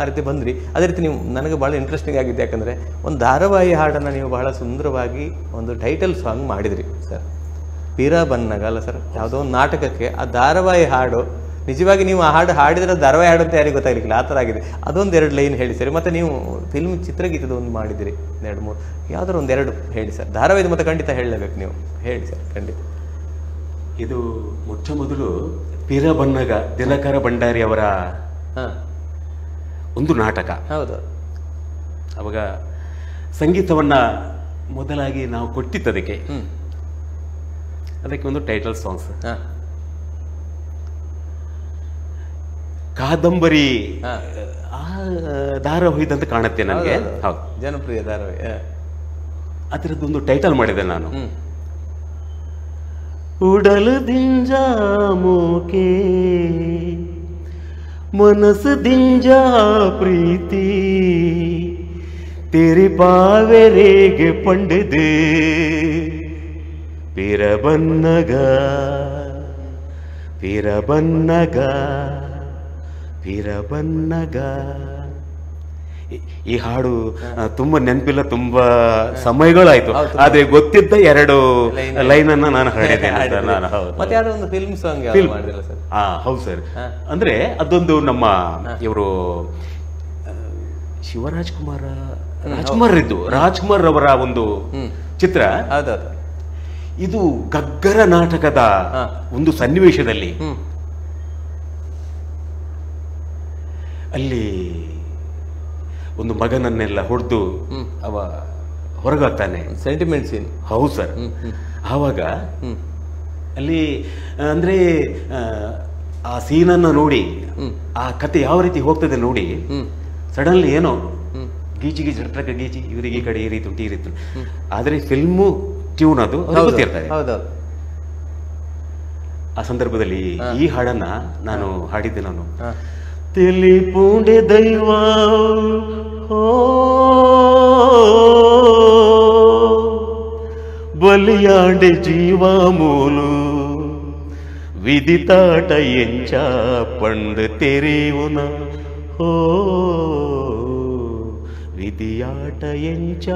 ಆ ರೀತಿ ಬಂದ್ರಿ. ಅದೇ ರೀತಿ ನೀವು ನನಗೆ ಭಾಳ ಇಂಟ್ರೆಸ್ಟಿಂಗ್ ಆಗಿದೆ. ಯಾಕಂದರೆ ಒಂದು ಧಾರಾವಾಹಿ ಹಾಡನ್ನು ನೀವು ಬಹಳ ಸುಂದರವಾಗಿ ಒಂದು ಟೈಟಲ್ ಸಾಂಗ್ ಮಾಡಿದ್ರಿ ಸರ್. ಪೀರಾ ಬನ್ನಗ ಅಲ್ಲ ಸರ್, ಯಾವುದೋ ಒಂದು ನಾಟಕಕ್ಕೆ ಆ ಧಾರಾವಾಹಿ ಹಾಡು. ನಿಜವಾಗಿ ನೀವು ಆ ಹಾಡು ಹಾಡಿದ್ರೆ ಧಾರಾವಾಹಿ ಹಾಡು ಅಂತ ಯಾರಿಗೂ ಗೊತ್ತಾಗಲಿಕ್ಕಿಲ್ಲ, ಆ ಥರ ಆಗಿದೆ. ಅದೊಂದು 2 ಲೈನ್ ಹೇಳಿ ಸರ್. ಮತ್ತು ನೀವು ಫಿಲ್ಮ್ ಚಿತ್ರಗೀತದ ಒಂದು ಮಾಡಿದಿರಿ, 2-3 ಯಾವುದಾದ್ರು 1-2 ಹೇಳಿ ಸರ್. ಧಾರಾವಾಹಿದು ಮತ್ತೆ ಖಂಡಿತ ಹೇಳಲೇಬೇಕು, ನೀವು ಹೇಳಿ ಸರ್ ಖಂಡಿತ. ಇದು ಮೊಟ್ಟ ಮೊದಲು ಪೀರಾ ಬನ್ನಗ ದಿನಕರ ಭಂಡಾರಿ ಅವರ ಒಂದು ನಾಟಕ. ಹೌದು. ಅವಾಗ ಸಂಗೀತವನ್ನ ಮೊದಲಾಗಿ ನಾವು ಕೊಟ್ಟಿದ್ದದಕ್ಕೆ, ಅದಕ್ಕೆ ಒಂದು ಟೈಟಲ್ ಸಾಂಗ್ಸ್. ಕಾದಂಬರಿ ಧಾರಾವಾಹಿದಂತ ಕಾಣುತ್ತೆ ನನಗೆ. ಹೌದು, ಜನಪ್ರಿಯ ಧಾರಾವಾಹಿ. ಅದರದ್ದೊಂದು ಟೈಟಲ್ ಮಾಡಿದೆ ನಾನು. ಉಡಲು ದಿಂಜಾ ಮೋಕೆ ಮನಸ್ಸು ದಿಂಜಾ ಪ್ರೀತಿ तेरे पावेरेगे पंडदे ಪೀರಬನ್ನಗ ಪೀರಬನ್ನಗ ಪೀರಬನ್ನಗ. ಈ ಹಾಡು ತುಂಬಾ ನೆನಪಿಲ್ಲ, ತುಂಬಾ ಸಮಯಗಳಾಯ್ತು. ಆದ್ರೆ ಗೊತ್ತಿದ್ದ 2 ಲೈನ್ ಅನ್ನ ನಾನು ಹಾಡಿದ್ದೇನೆ. ಫಿಲ್ಮ್ ಸಾಂಗ್ ಹೌದು ಸರ್. ಅಂದ್ರೆ ಅದೊಂದು ನಮ್ಮ ಇವರು ಶಿವರಾಜ್ಕುಮಾರ್ ರಾಜ್ಕುಮಾರ್ ಅವರ ಒಂದು ಚಿತ್ರ. ಇದು ಗಗ್ಗರ ನಾಟಕದ ಒಂದು ಸನ್ನಿವೇಶದಲ್ಲಿ ಅಲ್ಲಿ ಒಂದು ಮಗನನ್ನೆಲ್ಲ ಹೊಡೆದು ಅವ ಹೊರಗಾಗ್ತಾನೆ. Sentiment scene. ಹೌದು ಸರ್. ಆವಾಗ ಅಲ್ಲಿ ಅಂದ್ರೆ ಆ ಸೀನನ್ನ ನೋಡಿ, ಆ ಕತೆ ಯಾವ ರೀತಿ ಹೋಗ್ತದೆ ನೋಡಿ, ಸಡನ್ಲಿ ಏನೋ ಗೀಚಿ ಜಟ್ರಕ ಗೀಚಿ, ಇವರಿಗೆ ಈ ಕಡೆ ಈ ರೀತಿ ಉಂಟು, ಈ ರೀತಿ. ಆದ್ರೆ ಫಿಲ್ಮು ಟ್ಯೂನ್ ಅದು ಗೊತ್ತಿರ್ತದೆ. ಆ ಸಂದರ್ಭದಲ್ಲಿ ಈ ಹಾಡನ್ನ ನಾನು ಹಾಡಿದ್ದೆ. ನಾನು ತೆಲಿ ಪೂಂಡೆ ದೈವ ಬಲಿಯಾಂಡೆ ಜೀವಾಮೂಲು ವಿದಿತಾಟ ಎಂಚ ಪಂಡು ತೆರೆಯುನ ಓ ವಿಧಿಯಾಟ ಎಂಚ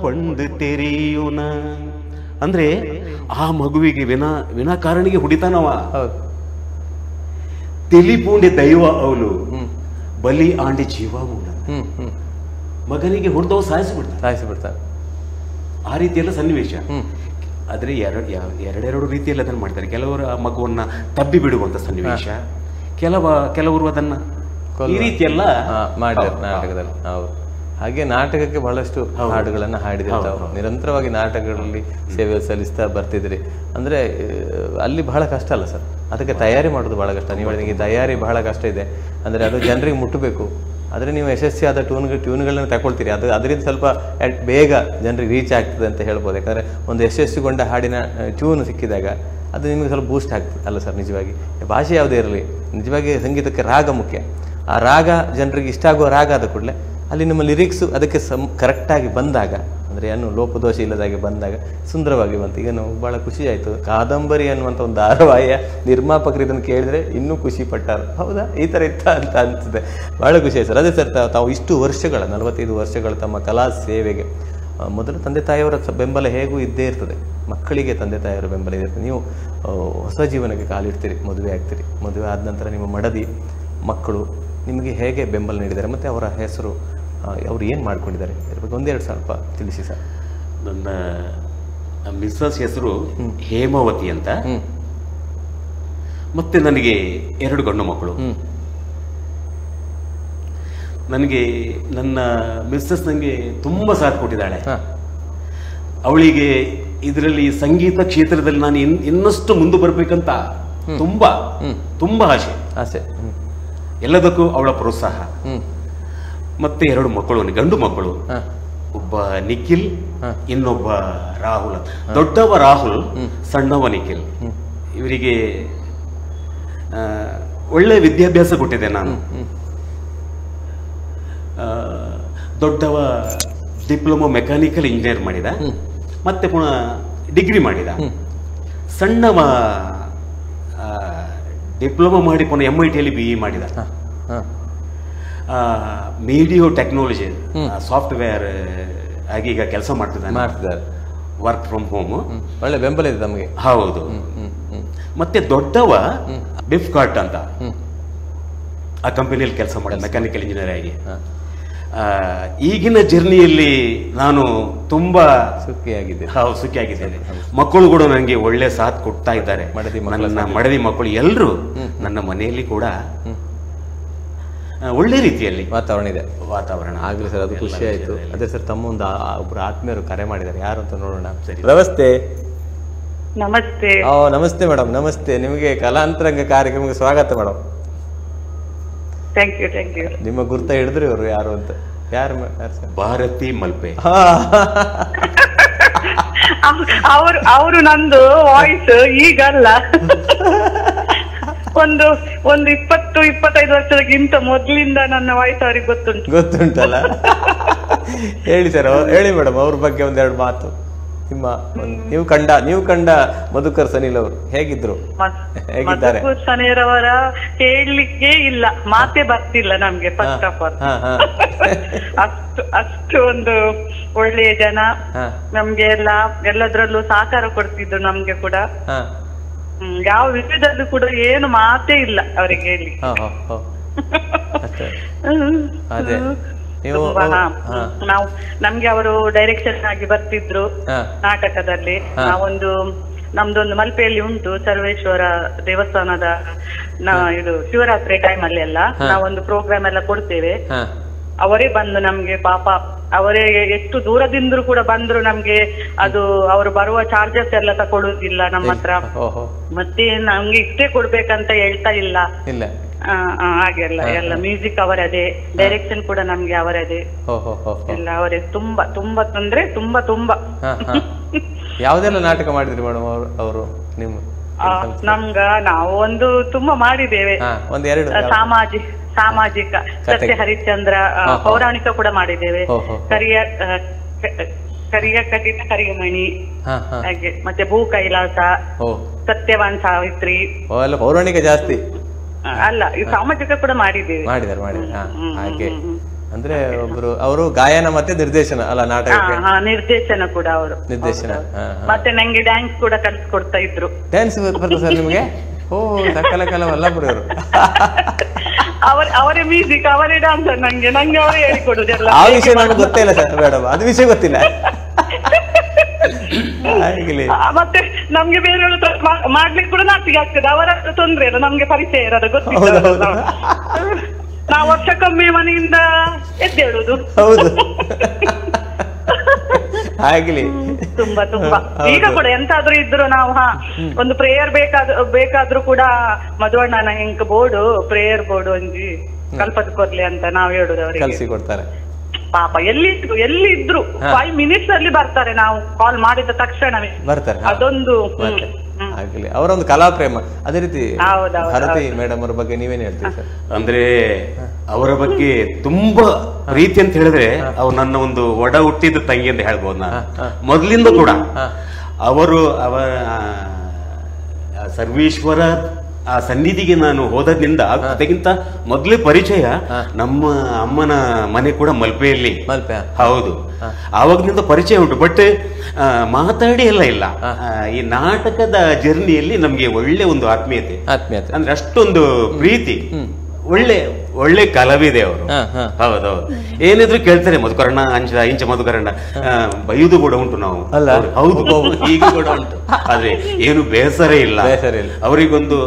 ಪಂಡು ತೆರೆಯುನ. ಅಂದ್ರೆ ಆ ಮಗುವಿಗೆ ವಿನಾಕಾರಣಿಗೆ ಹುಡಿತಾನವ. ತಿಳಿಪುಂಡೆ ದೈವ ಅವನು, ಬಲಿ ಆಂಡೆ ಜೀವಾಮೂಲ. ಮಗನಿಗೆ ಹುಡ್ದವ್ ಸಾಯಿಸಿಬಿಡ್ತಾರೆ. ಆ ರೀತಿಯೆಲ್ಲ ಸನ್ನಿವೇಶ. ಆದ್ರೆ ಎರಡೆರಡು ರೀತಿಯಲ್ಲಿ ಅದನ್ನು ಮಾಡ್ತಾರೆ. ಕೆಲವರು ಆ ಮಗುವನ್ನ ತಬ್ಬಿ ಬಿಡುವಂತ ಸನ್ನಿವೇಶ, ಕೆಲವರು ಅದನ್ನ ಈ ರೀತಿಯೆಲ್ಲ ಮಾಡಿದ್ದಾರೆ ನಾಟಕದಲ್ಲಿ. ಹೌದು, ಹಾಗೆ ನಾಟಕಕ್ಕೆ ಬಹಳಷ್ಟು ಹಾಡುಗಳನ್ನ ಹಾಡಿದಿರ್ತಾವೆ. ನಿರಂತರವಾಗಿ ನಾಟಕಗಳಲ್ಲಿ ಸೇವೆ ಸಲ್ಲಿಸ್ತಾ ಬರ್ತಿದ್ರಿ ಅಂದ್ರೆ ಅಲ್ಲಿ ಬಹಳ ಕಷ್ಟ ಅಲ್ಲ ಸರ್? ಅದಕ್ಕೆ ತಯಾರಿ ಮಾಡೋದು ಬಹಳ ಕಷ್ಟ. ನೀವು ಹೇಳಿದಂಗೆ ತಯಾರಿ ಬಹಳ ಕಷ್ಟ ಇದೆ. ಅಂದ್ರೆ ಅದು ಜನರಿಗೆ ಮುಟ್ಟಬೇಕು. ಆದರೆ ನೀವು ಯಶಸ್ವಿಯಾದ ಟ್ಯೂನ್ಗಳನ್ನ ತಗೊಳ್ತೀರಿ, ಅದರಿಂದ ಸ್ವಲ್ಪ ಬೇಗ ಜನರಿಗೆ ರೀಚ್ ಆಗ್ತದೆ ಅಂತ ಹೇಳ್ಬೋದು. ಯಾಕಂದರೆ ಒಂದು ಯಶಸ್ವಿಗೊಂಡ ಹಾಡಿನ ಟ್ಯೂನ್ ಸಿಕ್ಕಿದಾಗ ಅದು ನಿಮಗೆ ಸ್ವಲ್ಪ ಬೂಸ್ಟ್ ಆಗ್ತದೆ ಅಲ್ಲ ಸರ್? ನಿಜವಾಗಿ ಭಾಷೆ ಯಾವುದೇ ಇರಲಿ, ನಿಜವಾಗಿ ಸಂಗೀತಕ್ಕೆ ರಾಗ ಮುಖ್ಯ. ಆ ರಾಗ ಜನರಿಗೆ ಇಷ್ಟ ಆಗುವ ರಾಗ ಆದ ಕೂಡಲೇ ಅಲ್ಲಿ ನಿಮ್ಮ ಲಿರಿಕ್ಸು ಅದಕ್ಕೆ ಕರೆಕ್ಟಾಗಿ ಬಂದಾಗ, ಅಂದರೆ ಏನು ಲೋಪದೋಷ ಇಲ್ಲದಾಗಿ ಬಂದಾಗ ಸುಂದರವಾಗಿ ಬಂತು. ಈಗ ನಾವು ಭಾಳ ಖುಷಿ ಆಯಿತು. ಕಾದಂಬರಿ ಅನ್ನುವಂಥ ಒಂದು ಧಾರಾವಾಹಿಯ ನಿರ್ಮಾಪಕರು ಇದನ್ನು ಕೇಳಿದರೆ ಇನ್ನೂ ಖುಷಿ ಪಟ್ಟಾರು. ಹೌದಾ, ಈ ಥರ ಇತ್ತ ಅಂತ ಅನಿಸುತ್ತೆ. ಭಾಳ ಖುಷಿ ಆಯ್ತು ಸರ್. ಅದೇ ಸರ್, ತಾವು ಇಷ್ಟು ವರ್ಷಗಳ 45 ವರ್ಷಗಳ ತಮ್ಮ ಕಲಾ ಸೇವೆಗೆ ಮೊದಲು ತಂದೆ ತಾಯಿಯವರ ಬೆಂಬಲ ಹೇಗೂ ಇದ್ದೇ ಇರ್ತದೆ. ಮಕ್ಕಳಿಗೆ ತಂದೆ ತಾಯಿಯವರ ಬೆಂಬಲ ಇರ್ತದೆ. ನೀವು ಹೊಸ ಜೀವನಕ್ಕೆ ಕಾಲಿಡ್ತೀರಿ, ಮದುವೆ ಆಗ್ತೀರಿ. ಮದುವೆ ಆದ ನಂತರ ನಿಮ್ಮ ಮಡದಿ ಮಕ್ಕಳು ನಿಮಗೆ ಹೇಗೆ ಬೆಂಬಲ ನೀಡಿದ್ದಾರೆ, ಮತ್ತು ಅವರ ಹೆಸರು, ಅವ್ರು ಏನು ಮಾಡ್ಕೊಂಡಿದ್ದಾರೆ, ಇದ್ರ ಬಗ್ಗೆ ಒಂದೆರಡು ಸ್ವಲ್ಪ ತಿಳಿಸಿ ಸರ್. ನನ್ನ ಮಿಸ್ಸಸ್ ಹೆಸರು ಹೇಮಾವತಿ ಅಂತ. ಮತ್ತೆ ನನಗೆ 2 ಗಂಡು ಮಕ್ಕಳು. ನನಗೆ ನನ್ನ ಮಿಸ್ಸಸ್ ನನಗೆ ತುಂಬಾ ಸಾಥ್ ಕೊಟ್ಟಿದ್ದಾಳೆ. ಅವಳಿಗೆ ಇದರಲ್ಲಿ ಸಂಗೀತ ಕ್ಷೇತ್ರದಲ್ಲಿ ನಾನು ಇನ್ನಷ್ಟು ಮುಂದೆ ಬರ್ಬೇಕಂತ ತುಂಬಾ ತುಂಬಾ ಆಸೆ. ಎಲ್ಲದಕ್ಕೂ ಅವಳ ಪ್ರೋತ್ಸಾಹ. ಮತ್ತೆ 2 ಮಕ್ಕಳು, ಗಂಡು ಮಕ್ಕಳು. ಒಬ್ಬ ನಿಖಿಲ್, ಇನ್ನೊಬ್ಬ ರಾಹುಲ್. ದೊಡ್ಡವ ರಾಹುಲ್, ಸಣ್ಣವ ನಿಖಿಲ್. ಇವರಿಗೆ ಒಳ್ಳೆ ವಿದ್ಯಾಭ್ಯಾಸ ಕೊಟ್ಟಿದ್ದೆ ನಾನು. ದೊಡ್ಡವ ಡಿಪ್ಲೊಮಾ ಮೆಕ್ಯಾನಿಕಲ್ ಇಂಜಿನಿಯರ್ ಮಾಡಿದ, ಮತ್ತೆ ಪುನಃ ಡಿಗ್ರಿ ಮಾಡಿದ. ಸಣ್ಣವ ಡಿಪ್ಲೊಮಾ ಮಾಡಿ ಪುನಃ MIT BE ಮಾಡಿದ. ಮೀಡಿಯೋ ಟೆಕ್ನಾಲಜಿ ಸಾಫ್ಟ್ವೇರ್ ಆಗಿ ಈಗ ಕೆಲಸ ಮಾಡ್ತಿದ್ದಾರೆ, ವರ್ಕ್ ಫ್ರಮ್ ಹೋಮ್. ಒಳ್ಳೆ ಬೆಂಬಲ ಇದೆ ನಮಗೆ. ಹೌದು. ಮತ್ತೆ ದೊಡ್ಡವ ಬಿಫ್ಕಾರ್ಟ್ ಅಂತ ಆ ಕಂಪನಿಯಲ್ಲಿ ಕೆಲಸ ಮಾಡಿದ, ಮೆಕ್ಯಾನಿಕಲ್ ಇಂಜಿನಿಯರ್ ಆಗಿ. ಈಗಿನ ಜರ್ನಿಯಲ್ಲಿ ನಾನು ತುಂಬಾ ಸುಖಿಯಾಗಿದ್ದೇನೆ. ಮಕ್ಕಳು ಕೂಡ ನನಗೆ ಒಳ್ಳೆ ಸಾಥ್ ಕೊಡ್ತಾ ಇದ್ದಾರೆ. ನನ್ನ ಮಡದಿ ಮಕ್ಕಳು ಎಲ್ಲರೂ ನನ್ನ ಮನೆಯಲ್ಲಿ ಕೂಡ ಒಳ್ಳೆ ರೀತಿಯಲ್ಲಿ ವಾತಾವರಣ ಆಗ್ಲಿ ಸರ್, ಅದು ಖುಷಿ ಆಯ್ತು. ಅದೇ ಸರ್, ತಮ್ಮ ಒಂದು ಒಬ್ರು ಆತ್ಮೀಯರು ಕರೆ ಮಾಡಿದ್ದಾರೆ, ಯಾರು ಅಂತ ನೋಡೋಣ. ಸರಿ, ನಮಸ್ತೆ. ನಮಸ್ತೆ. ನಮಸ್ತೆ ಮೇಡಮ್, ನಮಸ್ತೆ. ನಿಮಗೆ ಕಲಾಂತರಂಗ ಕಾರ್ಯಕ್ರಮಕ್ಕೆ ಸ್ವಾಗತ ಮೇಡಮ್. Thank you. ನಿಮ್ಮ ಗುರ್ತ ಹಿಡಿದ್ರಿ ಅವರು ಯಾರು ಅಂತ? ಯಾರು ಸರ್? ಭಾರತಿ ಮಲ್ಪೆ. ಅವರು ನಂದು ವಾಯ್ಸ್ ಈಗಲ್ಲ, ಒಂದು 20-25 ವರ್ಷಕ್ಕಿಂತ ಮೊದಲಿಂದ ನನ್ನ ವಾಯ್ಸ್ ಅವ್ರಿಗೆ ಗೊತ್ತುಂಟಲ್ಲ. ಹೇಳಿ ಸರ್, ಹೇಳಿ ಮೇಡಮ್ ಅವ್ರ ಬಗ್ಗೆ ಒಂದೆರಡು ಮಾತು. ನಿಮ್ಮ ನೀವು ಕಂಡ ಮಧುಕರ್ ಸನಿಲ್ ಅವರು ಹೇಗಿದ್ರು, ಹೇಗಿದ್ದಾರೆ? ಮಧುಕರ್ ಸನಿಲ್ ಅವರ ಹೇಳಲಿಕ್ಕೆ ಇಲ್ಲ, ಮಾತೇ ಬರ್ತಿಲ್ಲ ನಮ್ಗೆ. ಫಸ್ಟ್ ಆಫ್ ಆಲ್ ಅಷ್ಟು ಒಂದು ಒಳ್ಳೆಯ ಜನ. ನಮ್ಗೆ ಎಲ್ಲದ್ರಲ್ಲೂ ಸಹಕಾರ ಕೊಡ್ತಿದ್ರು ನಮ್ಗೆ ಕೂಡ. ಯಾವ ವಿಷಯದಲ್ಲೂ ಕೂಡ ಏನು ಮಾತೇ ಇಲ್ಲ ಅವರಿಗೆ ಹೇಳಿ. ನಾವು ನಮ್ಗೆ ಅವರು ಡೈರೆಕ್ಷನ್ ಆಗಿ ಬರ್ತಿದ್ರು ನಾಟಕದಲ್ಲಿ. ನಮ್ದೊಂದು ಮಲ್ಪೆಯಲ್ಲಿ ಉಂಟು ಸರ್ವೇಶ್ವರ ದೇವಸ್ಥಾನದ ಇದು ಶಿವರಾತ್ರಿ ಟೈಮ್ ಅಲ್ಲಿ ಎಲ್ಲ ನಾವೊಂದು ಪ್ರೋಗ್ರಾಮ್ ಎಲ್ಲ ಕೊಡ್ತೇವೆ. ಅವರೇ ಬಂದು ನಮ್ಗೆ ಪಾಪ ಅವರೇ ಎಷ್ಟು ದೂರದಿಂದ್ರು ಕೂಡ ಬಂದ್ರು ನಮ್ಗೆ ಅದು ಅವರು ಬರುವ ಚಾರ್ಜಸ್ ಎಲ್ಲ ತಗೊಳುದಿಲ್ಲ ನಮ್ಮ ಹತ್ರ. ಮತ್ತೆ ನಮ್ಗೆ ಇಷ್ಟೇ ಕೊಡ್ಬೇಕಂತ ಹೇಳ್ತಾ ಇಲ್ಲ. ಹಾಗೆಲ್ಲ ಎಲ್ಲ ಮ್ಯೂಸಿಕ್ ಅವರದೇ, ಡೈರೆಕ್ಷನ್ ಕೂಡ ನಮ್ಗೆ ಅವರದೇ ಎಲ್ಲ ಅವರೇ. ತುಂಬಾ ತುಂಬಾ ತೊಂದ್ರೆ, ತುಂಬಾ ತುಂಬಾ. ಯಾವ್ದೆಲ್ಲ ನಾಟಕ ಮಾಡಿದ್ರಿ ಮೇಡಮ್ ಅವರು ನಿಮ್ಮ? ನಾವು ತುಂಬಾ ಮಾಡಿದ್ದೇವೆ. ಸಾಮಾಜಿಕ ಸತ್ಯ ಹರಿಶ್ಚಂದ್ರ, ಪೌರಾಣಿಕ ಕೂಡ ಮಾಡಿದ್ದೇವೆ. ಕರಿಯ ಕಟಿನ ಕರಿಯಮಣಿ ಹಾಗೆ, ಮತ್ತೆ ಭೂ ಕೈಲಾಸ, ಸತ್ಯವಾನ್ ಸಾವಿತ್ರಿ. ಪೌರಾಣಿಕ ಜಾಸ್ತಿ ಅಲ್ಲ, ಈ ಸಾಮಾಜಿಕ ಕೂಡ ಮಾಡಿದ್ದೇವೆ. ಮಾಡಿದ್ದಾರೆ ಹಾಗೆ. ಅಂದ್ರೆ ಒಬ್ರು ಅವರು ಗಾಯನ ಮತ್ತೆ ನಿರ್ದೇಶನ ಅಲ್ಲ, ನಾಟಕ ನಿರ್ದೇಶನ ಕೂಡ ಅವರು ನಿರ್ದೇಶನ. ಮತ್ತೆ ನಂಗೆ ಡ್ಯಾನ್ಸ್ ಕೂಡ ಕಲಿಸ್ಕೊಡ್ತಾ ಇದ್ರು. ಡ್ಯಾನ್ಸ್ ಬರ್ತದೆ ಸರ್ ನಿಮ್ಗೆ? ಓ, ಸಕಲ ಕಲ ವಲ್ಲಭರವರು. ಅವರೇ ಮ್ಯೂಸಿಕ್, ಅವರೇ ಡಾನ್ಸರ್. ನಂಗೆ ಅವರೇ ಹೇಳಿಕೊಡುದೆಲ್ಲ. ಆ ವಿಷಯ ನನಗೆ ಗೊತ್ತೇ ಇಲ್ಲ ಸರ್ ಮೇಡಮ್, ಅದು ವಿಷಯ ಗೊತ್ತಿಲ್ಲ. ಮತ್ತೆ ನಮ್ಗೆ ಬೇರೆಯವ್ರ ಮಾಡ್ಲಿಕ್ಕೆ ಕೂಡ ನಾಚಿಕೆ ಆಗ್ತದೆ. ಅವರ ತೊಂದ್ರೆ ಇಲ್ಲ, ನಮ್ಗೆ ಪರಿಚಯ ಇರೋದು ಗೊತ್ತಿಲ್ಲ. ನಾವು ವರ್ಷಕ್ಕೊಮ್ಮೆ ಮನೆಯಿಂದ ಎದ್ದೇಳುದು. ಹೌದು, ಆಗ್ಲಿ. ತುಂಬಾ ಈಗ ಕೂಡ ಎಂತಾದ್ರೂ ಇದ್ರು ನಾವು ಒಂದು ಪ್ರೇಯರ್ ಬೇಕಾದ್ರೂ ಕೂಡ ಮಧುವಣ್ಣನ ಹೆಂಗ್ ಬೋರ್ಡು, ಪ್ರೇಯರ್ ಬೋರ್ಡು ಒಂಜಿ ಕಲ್ಪದ ಕೊರ್ಲಿ ಅಂತ ನಾವು ಹೇಳುದು ಅವರಿಗೆ. ಕಲಿಸಿ ಕೊಡ್ತಾರೆ ಪಾಪ. ಎಲ್ಲಿ ಇದ್ರು 5 minutes ಅಲ್ಲಿ ಬರ್ತಾರೆ. ನಾವು ಕಾಲ್ ಮಾಡಿದ ತಕ್ಷಣವೇ ಬರ್ತಾರೆ. ಅದೊಂದು ಆಗ್ಲಿ, ಅವರೊಂದು ಕಲಾ ಪ್ರೇಮ. ಅದೇ ರೀತಿ ಭಾರತಿ ಮೇಡಮ್ ಅವರ ಬಗ್ಗೆ ನೀವೇನ್ ಹೇಳ್ತೀರಿ ಸರ್? ಅಂದ್ರೆ ಅವರ ಬಗ್ಗೆ ತುಂಬಾ ಪ್ರೀತಿ ಅಂತ ಹೇಳಿದ್ರೆ, ಅವ್ರು ನನ್ನ ಒಂದು ಒಡ ಹುಟ್ಟಿದ ತಂಗಿ ಅಂತ ಹೇಳ್ಬೋದು ನಾನು. ಮೊದಲಿಂದ ಕೂಡ ಅವರು ಸರ್ವೇಶ್ವರ ಆ ಸನ್ನಿಧಿಗೆ ನಾನು ಹೋದದ್ರಿಂದ ಅದಕ್ಕಿಂತ ಮೊದಲೇ ಪರಿಚಯ ನಮ್ಮ ಅಮ್ಮನ ಮನೆ ಕೂಡ ಮಲ್ಪೆಯಲ್ಲಿ. ಹೌದು, ಆವಾಗದಿಂದ ಪರಿಚಯ ಉಂಟು. ಬಟ್ ಮಾತಾಡಿ ಇಲ್ಲ. ಈ ನಾಟಕದ ಜರ್ನಿಯಲ್ಲಿ ನಮ್ಗೆ ಒಳ್ಳೆ ಒಂದು ಆತ್ಮೀಯತೆ, ಅಂದ್ರೆ ಅಷ್ಟೊಂದು ಪ್ರೀತಿ. ಒಳ್ಳೆ ಕಲಾವಿದೆ ಅವರು. ಹೌದೌದು, ಏನಿದ್ರು ಕೇಳ್ತಾರೆ. ಮಧುಕರಣ್ಣ ಇಂಚ ಮಧುಕರಣ್ಣ ಬೈಯುದು ಕೂಡ ಉಂಟು ನಾವು. ಹೌದು, ಈಗ ಕೂಡ ಉಂಟು. ಆದ್ರೆ ಏನು ಬೇಸರ ಇಲ್ಲ. ಅವರಿಗೊಂದು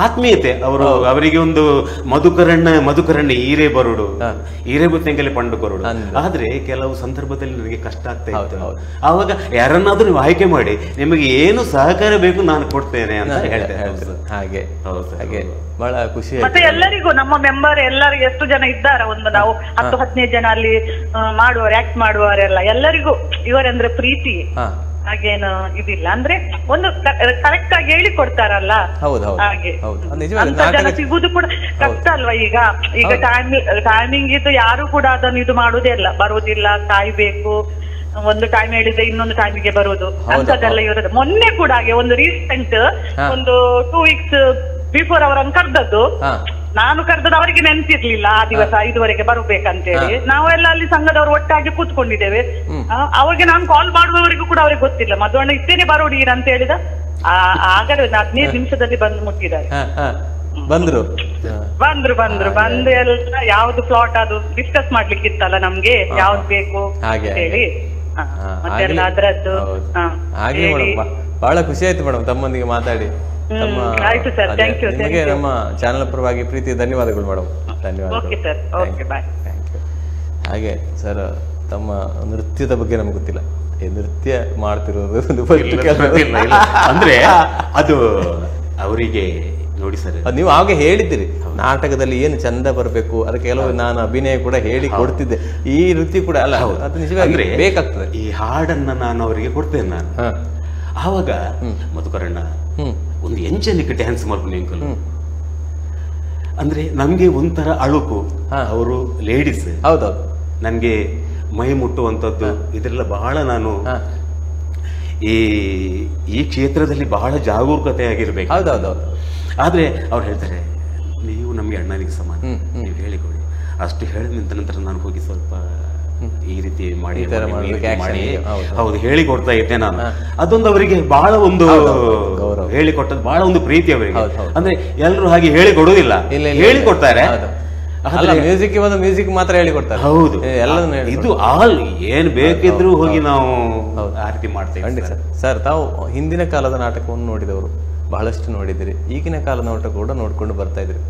ಆತ್ಮೀಯತೆ. ಅವರಿಗೆ ಒಂದು ಮಧುಕರಣ್ಣ ಈರೇ ಬರುಡು, ಈರೇ ಗೊತ್ತೆಂಗಲ್ಲಿ ಪಂಡು ಕೊರುಡು. ಆದ್ರೆ ಕೆಲವು ಸಂದರ್ಭದಲ್ಲಿ ನನಗೆ ಕಷ್ಟ ಆಗ್ತಾ ಇತ್ತು. ಆವಾಗ ಯಾರನ್ನಾದ್ರೂ ನೀವು ಆಯ್ಕೆ ಮಾಡಿ, ನಿಮಗೆ ಏನು ಸಹಕಾರ ಬೇಕು ನಾನು ಕೊಡ್ತೇನೆ ಅಂತ ಹೇಳ್ತೇನೆ. ಹಾಗೆ ಹಾಗೆ ಬಹಳ ಖುಷಿ. ಮತ್ತೆ ಎಲ್ಲರಿಗೂ ನಮ್ಮ ಮೆಂಬರ್ ಎಲ್ಲರಿಗೂ ಎಷ್ಟು ಜನ ಇದ್ದಾರ, ಒಂದು ನಾವು 10-15 ಜನ ಅಲ್ಲಿ ಮಾಡುವವರು, ಆಕ್ಟ್ ಮಾಡುವವರೆಲ್ಲ ಎಲ್ಲರಿಗೂ ಇವರಂದ್ರೆ ಪ್ರೀತಿ. ಹಾಗೇನು ಇದಿಲ್ಲ, ಅಂದ್ರೆ ಒಂದು ಕರೆಕ್ಟ್ ಆಗಿ ಹೇಳಿ ಕೊಡ್ತಾರಲ್ಲ. ಹಾಗೆ ಅಂತ ಜನ ಸಿಗುದು ಕೂಡ ಕಷ್ಟ ಅಲ್ವಾ. ಈಗ ಟೈಮಿಂಗ್ ಇದು ಯಾರು ಕೂಡ ಅದನ್ನು ಇದು ಮಾಡುವುದೇ ಇಲ್ಲ, ಬರುವುದಿಲ್ಲ, ಕಾಯ್ಬೇಕು. ಒಂದು ಟೈಮ್ ಹೇಳಿದ್ರೆ ಇನ್ನೊಂದು ಟೈಮಿಗೆ ಬರುವುದು ಅಂತದೆಲ್ಲ ಇರೋದು. ಮೊನ್ನೆ ಕೂಡ ಹಾಗೆ ಒಂದು ರೀಸೆಂಟ್ ಒಂದು 2 weeks ಬಿಫೋರ್ ಅವರನ್ನು ಕರೆದದ್ದು. ನಾನು ಕರೆದದ್ದು ಅವರಿಗೆ ನೆನ್ಪಿರ್ಲಿಲ್ಲ ಆ ದಿವಸ 5ವರೆಗೆ ಬರ್ಬೇಕಂತೇಳಿ. ನಾವೆಲ್ಲ ಅಲ್ಲಿ ಸಂಘದವರು ಒಟ್ಟಾಗಿ ಕೂತ್ಕೊಂಡಿದ್ದೇವೆ. ಅವಾಗ ನಾನು ಕಾಲ್ ಮಾಡುವವರಿಗೂ ಕೂಡ ಅವ್ರಿಗೆ ಗೊತ್ತಿಲ್ಲ. ಮಧುವಣ್ಣ ಇಷ್ಟೇನೆ ಬರೋಡೀರ ಅಂತ ಹೇಳಿದ. ಆಗಲೇ 15 ನಿಮಿಷದಲ್ಲಿ ಬಂದು ಮುಟ್ಟಿದ್ದಾರೆ. ಬಂದ್ರು ಬಂದು ಎಲ್ಲ ಯಾವ್ದು ಪ್ಲಾಟ್ ಅದು ಡಿಸ್ಕಸ್ ಮಾಡ್ಲಿಕ್ಕಿತ್ತಲ್ಲ ನಮ್ಗೆ, ಯಾವ್ದು ಬೇಕು ಹೇಳಿ. ಮತ್ತೆಲ್ಲ ಅದ್ರದ್ದು ಬಹಳ ಖುಷಿ ಆಯ್ತು ಮೇಡಮ್ ತಮ್ಮೊಂದಿಗೆ ಮಾತಾಡಿ. ನಿಮಗೆ ನಮ್ಮ ಚಾನೆಲ್ ಪರವಾಗಿ ಪ್ರೀತಿ ಧನ್ಯವಾದಗಳು ಮೇಡಮ್. ಧನ್ಯವಾದಗಳು. ಹಾಗೆ ಸರ್, ತಮ್ಮ ನೃತ್ಯದ ಬಗ್ಗೆ ನಮ್ಗೆ ಗೊತ್ತಿಲ್ಲ. ನೃತ್ಯ ಮಾಡ್ತಿರೋದು ಅಂದ್ರೆ ಅದು ಅವರಿಗೆ ನೋಡಿ ಸರ್, ನೀವು ಆಗ ಹೇಳಿದ್ದೀರಿ ನಾಟಕದಲ್ಲಿ ಏನು ಚಂದ ಬರಬೇಕು, ಅದಕ್ಕೆ ಕೆಲವು ನಾನು ಅಭಿನಯ ಕೂಡ ಹೇಳಿ ಕೊಡ್ತಿದ್ದೆ. ಈ ನೃತ್ಯ ಕೂಡ ಅಲ್ಲ, ಅದು ನಿಜವಾಗಿ ಬೇಕಾಗ್ತದೆ. ಈ ಹಾಡನ್ನ ನಾನು ಅವರಿಗೆ ಕೊಡ್ತೇನೆ. ನಾನು ಆವಾಗ ಮಧುಕರಣ್ಣ ಒಂದು ಎಂಚಲಿಕ್ಕೆ ಡ್ಯಾನ್ಸ್ ಮಾಡ್ಕೊಂಡು ಅಂದ್ರೆ ನಮ್ಗೆ ಒಂಥರ ಅಳುಕು. ಅವರು ಲೇಡೀಸ್, ಹೌದೌದು, ನನ್ಗೆ ಮೈ ಮುಟ್ಟುವಂಥದ್ದು ಇದೆಲ್ಲ ಬಹಳ. ನಾನು ಈ ಕ್ಷೇತ್ರದಲ್ಲಿ ಬಹಳ ಜಾಗರೂಕತೆ ಆಗಿರ್ಬೇಕು. ಹೌದೌದೌದು. ಆದ್ರೆ ಅವ್ರು ಹೇಳ್ತಾರೆ, ನೀವು ನಮ್ಗೆ ಅಣ್ಣನಿಗೆ ಸಮಾನ, ನೀವು ಹೇಳಿಕೊಡಿ. ಅಷ್ಟು ಹೇಳಿದ ನಂತರ ನಾನು ಹೋಗಿ ಸ್ವಲ್ಪ ಈ ರೀತಿ ಮಾಡಿ ಹೌದು ಹೇಳಿಕೊಡ್ತಾ ಇದ್ದೆ ನಾನು. ಅದೊಂದು ಅವರಿಗೆ ಬಹಳ ಒಂದು ಹೇಳಿಕೊಟ್ಟದ್ದು, ಬಹಳ ಒಂದು ಪ್ರೀತಿ ಅವರಿಗೆ. ಅಂದ್ರೆ ಎಲ್ಲರೂ ಹಾಗೆ ಹೇಳಿಕೊಡುವುದಿಲ್ಲ, ಹೇಳಿಕೊಡ್ತಾರೆ. ಮ್ಯೂಸಿಕ್ ಮಾತ್ರ ಹೇಳಿಕೊಡ್ತಾರೆ. ಹೌದು, ಇದು ಆಲ್ ಏನ್ ಬೇಕಿದ್ರು ಹೋಗಿ ನಾವು ಆ ರೀತಿ ಮಾಡ್ತೇವೆ. ಸರ್, ತಾವು ಹಿಂದಿನ ಕಾಲದ ನಾಟಕವನ್ನು ನೋಡಿದವರು, ಬಹಳಷ್ಟು ನೋಡಿದಿರಿ. ಈಗಿನ ಕಾಲದ ನಾಟಕ ಕೂಡ ನೋಡ್ಕೊಂಡು ಬರ್ತಾ ಇದ್ರಿ.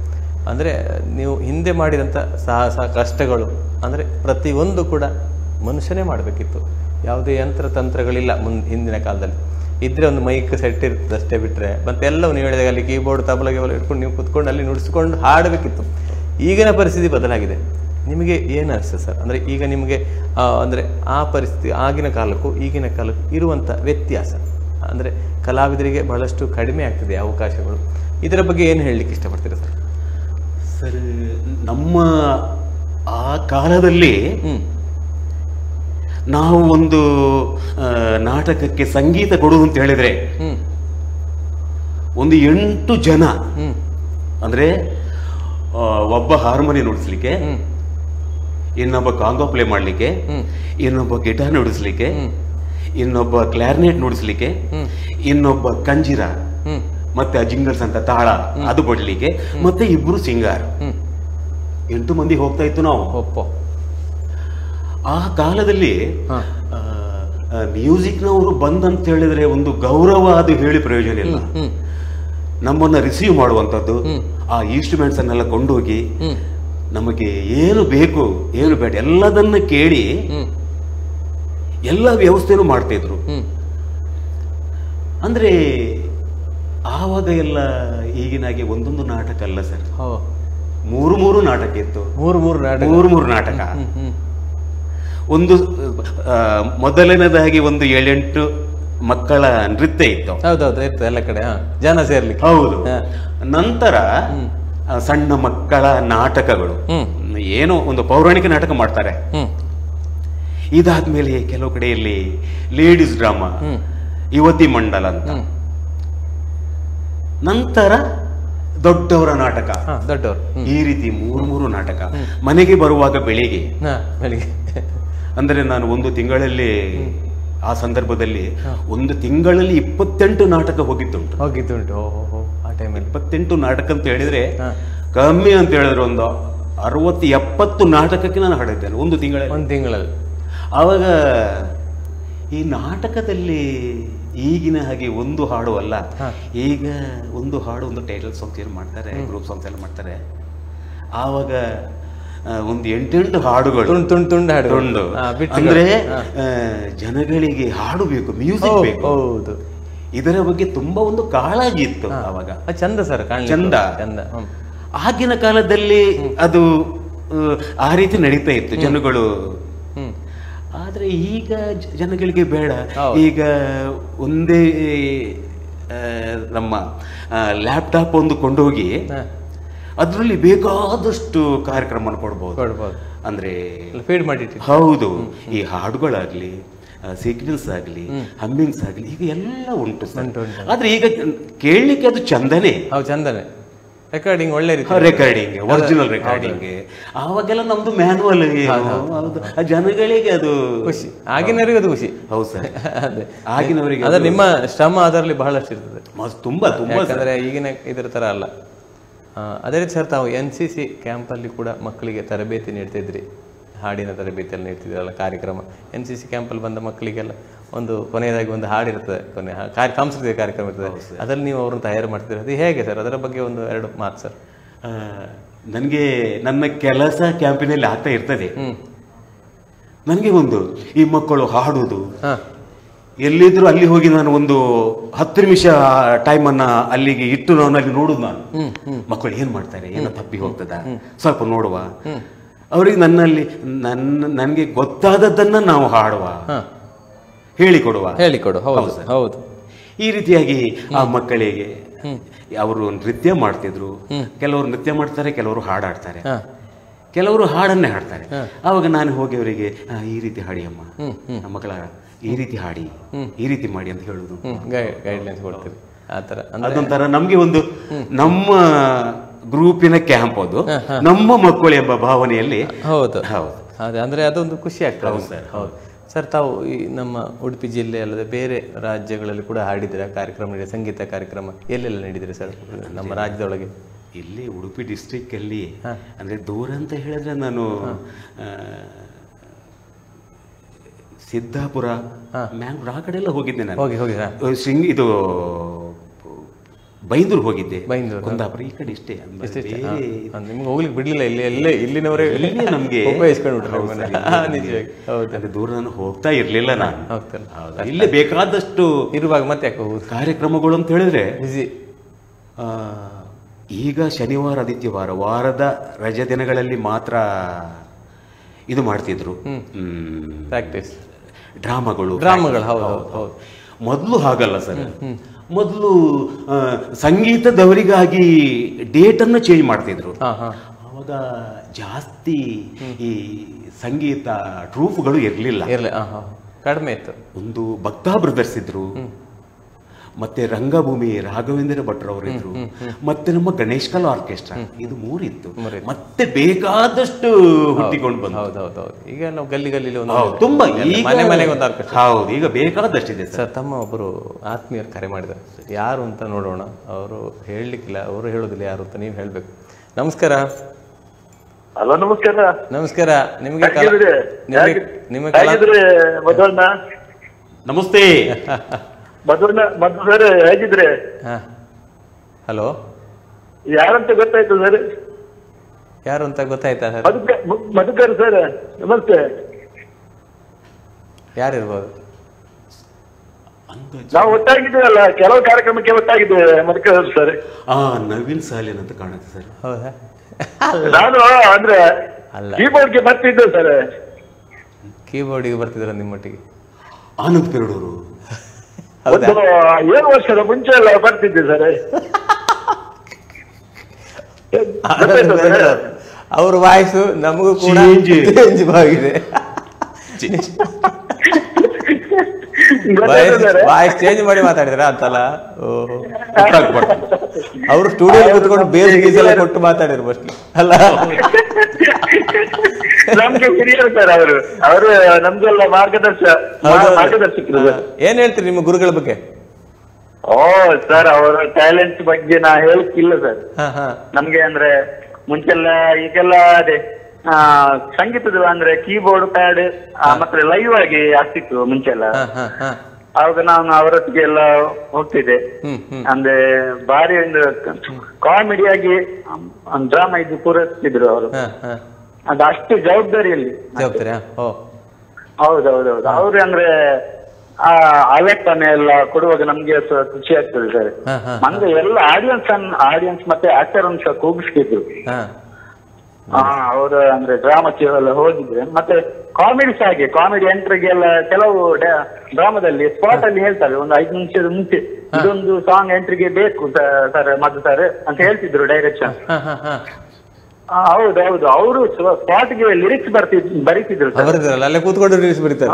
ಅಂದರೆ ನೀವು ಹಿಂದೆ ಮಾಡಿದಂಥ ಸಾಹಸ, ಕಷ್ಟಗಳು, ಅಂದರೆ ಪ್ರತಿಯೊಂದು ಕೂಡ ಮನುಷ್ಯನೇ ಮಾಡಬೇಕಿತ್ತು. ಯಾವುದೇ ಯಂತ್ರ ತಂತ್ರಗಳಿಲ್ಲ ಹಿಂದಿನ ಕಾಲದಲ್ಲಿ. ಇದ್ರೆ ಒಂದು ಮೈಕ್ ಸೆಟ್ ಇರ್ತದೆ ಅಷ್ಟೇ, ಬಿಟ್ಟರೆ ಮತ್ತೆ ಎಲ್ಲವೂ ನೀವು ಹೇಳಿದಾಗ ಅಲ್ಲಿ ಕೀಬೋರ್ಡ್, ತಬಲಗೆ ಇಟ್ಕೊಂಡು ನೀವು ಕುತ್ಕೊಂಡು ಅಲ್ಲಿ ನುಡಿಸ್ಕೊಂಡು ಹಾಡಬೇಕಿತ್ತು. ಈಗಿನ ಪರಿಸ್ಥಿತಿ ಬದಲಾಗಿದೆ. ನಿಮಗೆ ಏನು ಅನಿಸ್ತದೆ ಸರ್? ಅಂದರೆ ಈಗ ನಿಮಗೆ ಅಂದರೆ ಆ ಪರಿಸ್ಥಿತಿ ಆಗಿನ ಕಾಲಕ್ಕೂ ಈಗಿನ ಕಾಲಕ್ಕೂ ಇರುವಂಥ ವ್ಯತ್ಯಾಸ, ಅಂದರೆ ಕಲಾವಿದರಿಗೆ ಬಹಳಷ್ಟು ಕಡಿಮೆ ಆಗ್ತದೆ ಅವಕಾಶಗಳು. ಇದರ ಬಗ್ಗೆ ಏನು ಹೇಳಲಿಕ್ಕೆ ಇಷ್ಟಪಡ್ತೀರಾ ಸರ್? ಸರ್, ನಮ್ಮ ಆ ಕಾಲದಲ್ಲಿ ನಾವು ಒಂದು ನಾಟಕಕ್ಕೆ ಸಂಗೀತ ಕೊಡುವುದು ಅಂತ ಹೇಳಿದ್ರೆ ಒಂದು 8 ಜನ, ಅಂದ್ರೆ ಒಬ್ಬ ಹಾರ್ಮೋನಿ ನುಡಿಸ್ಲಿಕ್ಕೆ, ಇನ್ನೊಬ್ಬ ಕಾಂಗೋ ಪ್ಲೇ ಮಾಡ್ಲಿಕ್ಕೆ, ಇನ್ನೊಬ್ಬ ಗಿಟಾರ್ ನುಡಿಸ್ಲಿಕ್ಕೆ, ಇನ್ನೊಬ್ಬ ಕ್ಲಾರ್ನೆಟ್ ನುಡಿಸ್ಲಿಕ್ಕೆ, ಇನ್ನೊಬ್ಬ ಕಂಜಿರ ಮತ್ತೆ ಜಿಂಗಲ್ಸ್ ಅಂತ ತಾಳ ಅದು ಬಡ್ಲಿಕ್ಕೆ, ಮತ್ತೆ 2 ಸಿಂಗಾರ್. 8 ಮಂದಿ ಹೋಗ್ತಾ ಇತ್ತು ನಾವು. ಆ ಕಾಲದಲ್ಲಿ ಮ್ಯೂಸಿಕ್ನವರು ಬಂದಂತ ಹೇಳಿದ್ರೆ ಒಂದು ಗೌರವ ಅದು ಹೇಳಿ ಪ್ರಯೋಜನ ಇಲ್ಲ. ನಮ್ಮನ್ನ ರಿಸೀವ್ ಮಾಡುವಂಥದ್ದು, ಆ ಇನ್ಸ್ಟ್ರೂಮೆಂಟ್ಸ್ ಅನ್ನೆಲ್ಲ ಕೊಂಡೋಗಿ ನಮಗೆ ಏನು ಬೇಕು ಏನು ಬೇಡ ಎಲ್ಲದನ್ನ ಕೇಳಿ ಎಲ್ಲ ವ್ಯವಸ್ಥೆನೂ ಮಾಡ್ತಿದ್ರು. ಅಂದ್ರೆ ಆವಾಗ ಎಲ್ಲ ಈಗಿನಾಗೆ ಒಂದೊಂದು ನಾಟಕ ಅಲ್ಲ ಸರ್, 3 ನಾಟಕ ಇತ್ತು. 3 ನಾಟಕ. ಒಂದು ಮೊದಲನೇದಾಗಿ ಒಂದು 7-8 ಮಕ್ಕಳ ನೃತ್ಯ ಇತ್ತು. ಹೌದೌದು, ಇತ್ತು ಎಲ್ಲ ಕಡೆ ಜನ ಸೇರ್ಲಿಕ್ಕೆ. ಹೌದು. ನಂತರ ಸಣ್ಣ ಮಕ್ಕಳ ನಾಟಕಗಳು, ಏನೋ ಒಂದು ಪೌರಾಣಿಕ ನಾಟಕ ಮಾಡ್ತಾರೆ. ಇದಾದ್ಮೇಲೆ ಕೆಲವು ಕಡೆಯಲ್ಲಿ ಲೇಡೀಸ್ ಡ್ರಾಮಾ, ಯುವತಿ ಮಂಡಲ ಅಂತ. ನಂತರ ದೊಡ್ಡವರ ನಾಟಕ, ದೊಡ್ಡವರು, ಈ ರೀತಿ 3 ನಾಟಕ. ಮನೆಗೆ ಬರುವಾಗ ಬೆಳಿಗ್ಗೆ ಅಂದ್ರೆ ನಾನು ಒಂದು ತಿಂಗಳಲ್ಲಿ, ಆ ಸಂದರ್ಭದಲ್ಲಿ ಒಂದು ತಿಂಗಳಲ್ಲಿ 28 ನಾಟಕ ಹೋಗಿದ್ದುಂಟು. ಆ ಟೈಮಲ್ಲಿ 28 ನಾಟಕ ಅಂತ ಹೇಳಿದ್ರೆ ಕಮ್ಮಿ ಅಂತ ಹೇಳಿದ್ರೆ ಒಂದು 60-70 ನಾಟಕಕ್ಕೆ ನಾನು ಹಾಡಿದ್ದೇನೆ ಒಂದು ತಿಂಗಳಲ್ಲಿ. ಆವಾಗ ಈ ನಾಟಕದಲ್ಲಿ ಈಗಿನ ಹಾಗೆ ಒಂದು ಹಾಡು ಅಲ್ಲ, ಈಗ ಒಂದು ಹಾಡು ಒಂದು ಟೈಟಲ್ ಸಾಂಗ್ಸ್ ಏನು ಮಾಡ್ತಾರೆ, ಗ್ರೂಪ್ ಸಾಂಗ್ಸ್ ಎಲ್ಲ ಮಾಡ್ತಾರೆ. ಆವಾಗ ಒಂದು 8 ಹಾಡುಗಳು, ತುಂಡು ಅಂದ್ರೆ ಜನಗಳಿಗೆ ಹಾಡು ಬೇಕು, ಮ್ಯೂಸಿಕ್ ಬೇಕು. ಹೌದು, ಇದರ ಬಗ್ಗೆ ತುಂಬಾ ಒಂದು ಕಾಳಜಿ ಇತ್ತು ಆವಾಗ. ಚಂದ ಸರ್, ಚಂದ. ಆಗಿನ ಕಾಲದಲ್ಲಿ ಅದು ಆ ರೀತಿ ನಡೀತಾ ಇತ್ತು ಜನಗಳು. ಆದ್ರೆ ಈಗ ಜನಗಳಿಗೆ ಬೇಡ. ಈಗ ಒಂದೇ ನಮ್ಮ ಲ್ಯಾಪ್ಟಾಪ್ ಒಂದು ಕೊಂಡೋಗಿ ಅದರಲ್ಲಿ ಬೇಕಾದಷ್ಟು ಕಾರ್ಯಕ್ರಮ ಕೊಡ್ಬೋದು. ಅಂದ್ರೆ ಫೀಡ್ ಮಾಡಿ. ಹೌದು, ಈ ಹಾಡುಗಳಾಗ್ಲಿ, ಸೀಕ್ವೆನ್ಸ್ ಆಗ್ಲಿ, ಹಮ್ಮಿಂಗ್ಸ್ ಆಗ್ಲಿ, ಈಗ ಎಲ್ಲ ಉಂಟು. ಆದ್ರೆ ಈಗ ಕೇಳಲಿಕ್ಕೆ ಅದು ಚಂದನೆ. ಚಂದನೆ. ರೆಕಾರ್ಡಿಂಗ್ ಒಳ್ಳೆ ರೆಕಾರ್ಡಿಂಗ್, ಒರಿಜಿನಲ್ ರೆಕಾರ್ಡಿಂಗ್. ಆವಾಗೆಲ್ಲ ನಮ್ದು ಮ್ಯಾನುವಲ್. ಜನಗಳಿಗೆ ಅದು ಖುಷಿ, ಆಗಿನವರಿಗೆ ಅದು ಖುಷಿ. ಹೌದು ಸರ್, ಆಗಿನವರಿಗೆ. ಅದ್ರ ನಿಮ್ಮ ಶ್ರಮ ಅದರಲ್ಲಿ ಬಹಳಷ್ಟು ಇರ್ತದೆ, ತುಂಬಾ ತುಂಬಾ. ಯಾಕಂದ್ರೆ ಈಗಿನ ಇದರ ತರ ಅಲ್ಲ. ಅದೇ ರೀತಿ ಸರ್, ತಾವು NCC ಕ್ಯಾಂಪಲ್ಲಿ ಕೂಡ ಮಕ್ಕಳಿಗೆ ತರಬೇತಿ ನೀಡ್ತಿದ್ರಿ, ಹಾಡಿನ ತರಬೇತಿಯಲ್ಲಿ ನೀಡ್ತಿದ್ರಲ್ಲ ಕಾರ್ಯಕ್ರಮ. NCC ಕ್ಯಾಂಪಲ್ಲಿ ಬಂದ ಮಕ್ಕಳಿಗೆಲ್ಲ ಒಂದು ಕೊನೆಯದಾಗಿ ಒಂದು ಹಾಡಿರ್ತದೆ, ಸಾಂಸ್ಕೃತಿಕ ಕಾರ್ಯಕ್ರಮ ಇರ್ತದೆ, ಅದರಲ್ಲಿ ನೀವು ಅವ್ರನ್ನ ತಯಾರು ಮಾಡ್ತಿದ್ದೀರಿ. ಅದು ಹೇಗೆ ಸರ್? ಅದರ ಬಗ್ಗೆ 1-2 ಮಾತು ಸರ್. ನನಗೆ ನನ್ನ ಕೆಲಸ ಕ್ಯಾಂಪಿನಲ್ಲಿ ಆಗ್ತಾ ಇರ್ತದೆ. ನನಗೆ ಒಂದು ಈ ಮಕ್ಕಳು ಹಾಡುವುದು, ಎಲ್ಲಿದ್ರು ಅಲ್ಲಿ ಹೋಗಿ ನಾನು ಒಂದು 10 ನಿಮಿಷ ಟೈಮನ್ನ ಅಲ್ಲಿಗೆ ಇಟ್ಟು ನಾನು ಅಲ್ಲಿ ನೋಡುದು. ನಾನು ಮಕ್ಕಳು ಏನ್ ಮಾಡ್ತಾರೆ, ಏನೋ ತಪ್ಪಿ ಹೋಗ್ತದ, ಸ್ವಲ್ಪ ನೋಡುವ. ಅವ್ರಿಗೆ ನನಗೆ ಗೊತ್ತಾದದ್ದನ್ನ ನಾವು ಹಾಡುವ, ಹೇಳಿಕೊಡುವ. ಹೌದು. ಈ ರೀತಿಯಾಗಿ ಆ ಮಕ್ಕಳಿಗೆ ಅವರು ನೃತ್ಯ ಮಾಡ್ತಿದ್ರು. ಕೆಲವರು ನೃತ್ಯ ಮಾಡ್ತಾರೆ, ಕೆಲವರು ಹಾಡಾಡ್ತಾರೆ, ಕೆಲವರು ಹಾಡನ್ನೇ ಹಾಡ್ತಾರೆ. ಆವಾಗ ನಾನು ಹೋಗಿ ಅವರಿಗೆ ಈ ರೀತಿ ಹಾಡಿ ಅಮ್ಮ, ನಮ್ಮ ಮಕ್ಕಳ ಈ ರೀತಿ ಹಾಡಿ, ಈ ರೀತಿ ಮಾಡಿ ಅಂತ ಹೇಳುದು, ಗೈಡ್ಲೈನ್ಸ್ ಕೊಡ್ತೀವಿ. ಆತರ ಅದೊಂಥರ ನಮ್ಗೆ ಒಂದು ನಮ್ಮ ಗ್ರೂಪಿನ ಕ್ಯಾಂಪ್, ಅದು ನಮ್ಮ ಮಕ್ಕಳು ಎಂಬ ಭಾವನೆಯಲ್ಲಿ. ಹೌದು ಹೌದು, ಅಂದ್ರೆ ಅದೊಂದು ಖುಷಿ ಆಗ್ತದೆ. ಹೌದು ಸರ್. ಹೌದು ಸರ್, ತಾವು ಈ ನಮ್ಮ ಉಡುಪಿ ಜಿಲ್ಲೆ ಅಲ್ಲದೆ ಬೇರೆ ರಾಜ್ಯಗಳಲ್ಲಿ ಕೂಡ ಹಾಡಿದ್ರೆ ಕಾರ್ಯಕ್ರಮ ನೀಡಿದ್ರೆ, ಸಂಗೀತ ಕಾರ್ಯಕ್ರಮ ಎಲ್ಲೆಲ್ಲ ನೀಡಿದ್ರೆ ಸರ್ ನಮ್ಮ ರಾಜ್ಯದೊಳಗೆ? ಇಲ್ಲಿ ಉಡುಪಿ ಡಿಸ್ಟ್ರಿಕ್ಟ್ ಅಲ್ಲಿ, ಅಂದ್ರೆ ದೂರ ಅಂತ ಹೇಳಿದ್ರೆ ನಾನು ಸಿದ್ದಾಪುರ, ಮ್ಯಾಂಗ್ಳೂರ್ ಆ ಕಡೆ ಎಲ್ಲ ಹೋಗಿದ್ದೆ ನಾನು. ಇದು ಬೈಂದೂರು ಹೋಗಿದ್ದೆ, ಕುಂದಾಪುರ ಈ ಕಡೆ ಇಷ್ಟೇ. ನಿಮ್ಗೆ ಹೋಗ್ಲಿಕ್ಕೆ ಬಿಡ್ಲಿಲ್ಲ, ಇಲ್ಲಿನವರೇ ನಮ್ಗೆ ದೂರ ನಾನು ಹೋಗ್ತಾ ಇರ್ಲಿಲ್ಲ. ನಾನು ಇಲ್ಲೇ ಬೇಕಾದಷ್ಟು ಇರುವಾಗ ಮತ್ತೆ ಯಾಕೆ ಹೋಗುದು ಕಾರ್ಯಕ್ರಮಗಳು ಅಂತ ಹೇಳಿದ್ರೆ ಬಿಸಿ. ಈಗ ಶನಿವಾರ ಆದಿತ್ಯವಾರ ವಾರದ ರಜೆ ದಿನಗಳಲ್ಲಿ ಮಾತ್ರ ಇದು ಮಾಡ್ತಿದ್ರು, ಪ್ರಾಕ್ಟೀಸ್ ಡ್ರಾಮಾಗಳು. ಹೌದು. ಮೊದಲು ಹಾಗಲ್ಲ ಸರ್, ಮೊದಲು ಸಂಗೀತದವರಿಗಾಗಿ ಡೇಟ್ ಅನ್ನು ಚೇಂಜ್ ಮಾಡ್ತಿದ್ರು. ಆವಾಗ ಜಾಸ್ತಿ ಈ ಸಂಗೀತ ಟ್ರೂಪ್ಗಳು ಇರಲಿಲ್ಲ, ಕಡಿಮೆ ಇತ್ತು. ಒಂದು ಭಕ್ತಾ ಬ್ರದರ್ಸ್ ಇದ್ರು, ಮತ್ತೆ ರಂಗಭೂಮಿ ರಾಘವೇಂದ್ರ ಭಟ್ರವರು ಇದ್ರು, ಮತ್ತೆ ನಮ್ಮ ಗಣೇಶ್ ಕಲಾ ಆರ್ಕೆಸ್ಟ್ರಾ, ಇದು ಮೂರಿತ್ತು. ಮತ್ತೆ ಬೇಕಾದಷ್ಟು ಹುಟ್ಟಿಕೊಂಡು ಬಂದು. ಹೌದೌದು. ಈಗ ನಾವು ಗಲ್ಲಿ ಗಲ್ಲಿ ತುಂಬಾ ಮನೆ ಮನೆಗೆ ಒಂದು ಆರ್ಕೆಸ್ಟ್ರಾ. ಹೌದು, ಈಗ ಬೇಕಾದಷ್ಟಿದೆ ಸರ್. ತಮ್ಮ ಒಬ್ಬರು ಆತ್ಮೀಯರು ಕರೆ ಮಾಡಿದ್ದಾರೆ, ಯಾರು ಅಂತ ನೋಡೋಣ. ಅವರು ಹೇಳಲಿಕ್ಕಿಲ್ಲ, ಅವರು ಹೇಳೋದಿಲ್ಲ ಯಾರು ಅಂತ, ನೀವು ಹೇಳ್ಬೇಕು. ನಮಸ್ಕಾರ. ಹಲೋ, ನಮಸ್ಕಾರ. ನಮಸ್ಕಾರ. ನಿಮಗೆ ನಮಸ್ತೆ ಮಧು ಸರ್, ಹೇಗಿದ್ರೆ? ಹಲೋ, ಯಾರಂತ ಗೊತ್ತಾಯ್ತು ಸರ್? ಯಾರು ಅಂತ ಗೊತ್ತಾಯ್ತಾ ಸರ್? ಮಧುಕರ್ ಸರ್, ನಮಸ್ತೆ. ಯಾರಿರ್ಬೋದು? ನಾವು ಒಟ್ಟಾಗಿದ್ದೀವಲ್ಲ, ಕೆಲವು ಕಾರ್ಯಕ್ರಮಕ್ಕೆ ಒಟ್ಟಾಗಿದ್ದೇವೆ ಮಧುಕರ್ ಸರ್. ನವೀನ್ ಸಾಲಿನ್ ಅಂತ ಕಾಣುತ್ತೆ ಸರ್. ಹೌದಾ? ನಾನು ಅಂದ್ರೆ ಕೀಬೋರ್ಡ್ಗೆ ಬರ್ತಿದ್ದೆ ಸರ್. ಕೀಬೋರ್ಡಿಗೆ ಬರ್ತಿದ್ರ ನಿಮ್ಮೊಟ್ಟಿಗೆ? ಆನಂದ್ ಪೆರಡೂರು. ಒಂದು 7 ವರ್ಷದ ಮುಂಚೆ ಎಲ್ಲ ಬರ್ತಿದ್ದೆ ಸರ್. ಅವ್ರ ವಾಯ್ಸು ನಮಗೂ ಕೂಡ ಚೇಂಜ್ ಆಗಿದೆ. ವಾಯ್ಸ್ ಚೇಂಜ್ ಮಾಡಿ ಮಾತಾಡಿದ್ರ ಅಂತಲ್ಲ? ಅವರು ಸ್ಟುಡಿಯೋ ಕೂತ್ಕೊಂಡು ಬೇಸ್ ಗೀಸ್ ಎಲ್ಲ ಕೊಟ್ಟು ಮಾತಾಡಿದ್ರು ಮೋಸ್ಟ್ಲಿ ಅಲ್ಲ? ನಮ್ಗೆ ಹಿರಿಯರು ಸರ್ ಅವರು. ಅವರು ನಮ್ಗೆಲ್ಲ ಮಾರ್ಗದರ್ಶಕರು. ಏನ್ ಹೇಳ್ತೀರಿ ನಿಮ್ಮ ಗುರುಗಳ ಬಗ್ಗೆ? ಸರ್, ಅವರ ಟ್ಯಾಲೆಂಟ್ ಬಗ್ಗೆ ನಾ ಹೇಳಕ್ಕಿಲ್ಲ ಸರ್. ನಮ್ಗೆ ಅಂದ್ರೆ ಮುಂಚೆಲ್ಲ, ಈಗೆಲ್ಲ ಅದೇ ಸಂಗೀತದ ಅಂದ್ರೆ ಕೀಬೋರ್ಡ್, ಪ್ಯಾಡ್ ಮತ್ತೆ ಲೈವ್ ಆಗಿ ಆಗ್ತಿತ್ತು ಮುಂಚೆಲ್ಲ. ಆವಾಗ ನಾನು ಅವರೊಟ್ಟಿಗೆ ಎಲ್ಲ ಹೋಗ್ತಿದ್ದೆ. ಅಂದ್ರೆ ಬಾರಿ ಒಂದು ಕಾಮಿಡಿಯಾಗಿ ಡ್ರಾಮಾ ಇದು ಪೂರೈಸ್ತಿದ್ರು ಅವರು. ಅದು ಅಷ್ಟು ಜವಾಬ್ದಾರಿಯಲ್ಲಿ. ಹೌದೌದೌದು. ಅವ್ರು ಅಂದ್ರೆ ಆಲೇಖನ ಎಲ್ಲ ಕೊಡುವಾಗ ನಮ್ಗೆ ಖುಷಿ ಆಗ್ತದೆ ಸರ್. ನಮ್ಗೆ ಎಲ್ಲ ಆಡಿಯನ್ಸ್ ಮತ್ತೆ ಆಕ್ಟರ್ ಅನ್ನು ಸಹ ಕೂಗಿಸ್ತಿದ್ರು. ಅವರು ಅಂದ್ರೆ ಡ್ರಾಮಾಕ್ಕೆ ಎಲ್ಲ ಹೋಗಿದ್ರೆ. ಮತ್ತೆ ಕಾಮಿಡಿಸ್ ಹಾಗೆ, ಕಾಮಿಡಿ ಎಂಟ್ರಿಗೆ ಎಲ್ಲ ಕೆಲವು ಡ್ರಾಮಾದಲ್ಲಿ ಸ್ಪಾಟ್ ಅಲ್ಲಿ ಹೇಳ್ತಾರೆ, ಒಂದು 5 ನಿಮಿಷದ ಮುಂಚೆ ಇದೊಂದು ಸಾಂಗ್ ಎಂಟ್ರಿಗೆ ಬೇಕು ಸರ್ ಮಧು ಸರ್ ಅಂತ ಹೇಳ್ತಿದ್ರು ಡೈರೆಕ್ಷನ್. ಹೌದೌದು. ಅವರು ಸ್ಪಾಟ್ಗೆ ಲಿರಿಕ್ಸ್ ಬರೀತಿದ್ರು ಅಲ್ಲೇ ಕೂತ್ಕೊಂಡು ಲಿರಿಕ್ಸ್ ಬರೀತಾರೆ.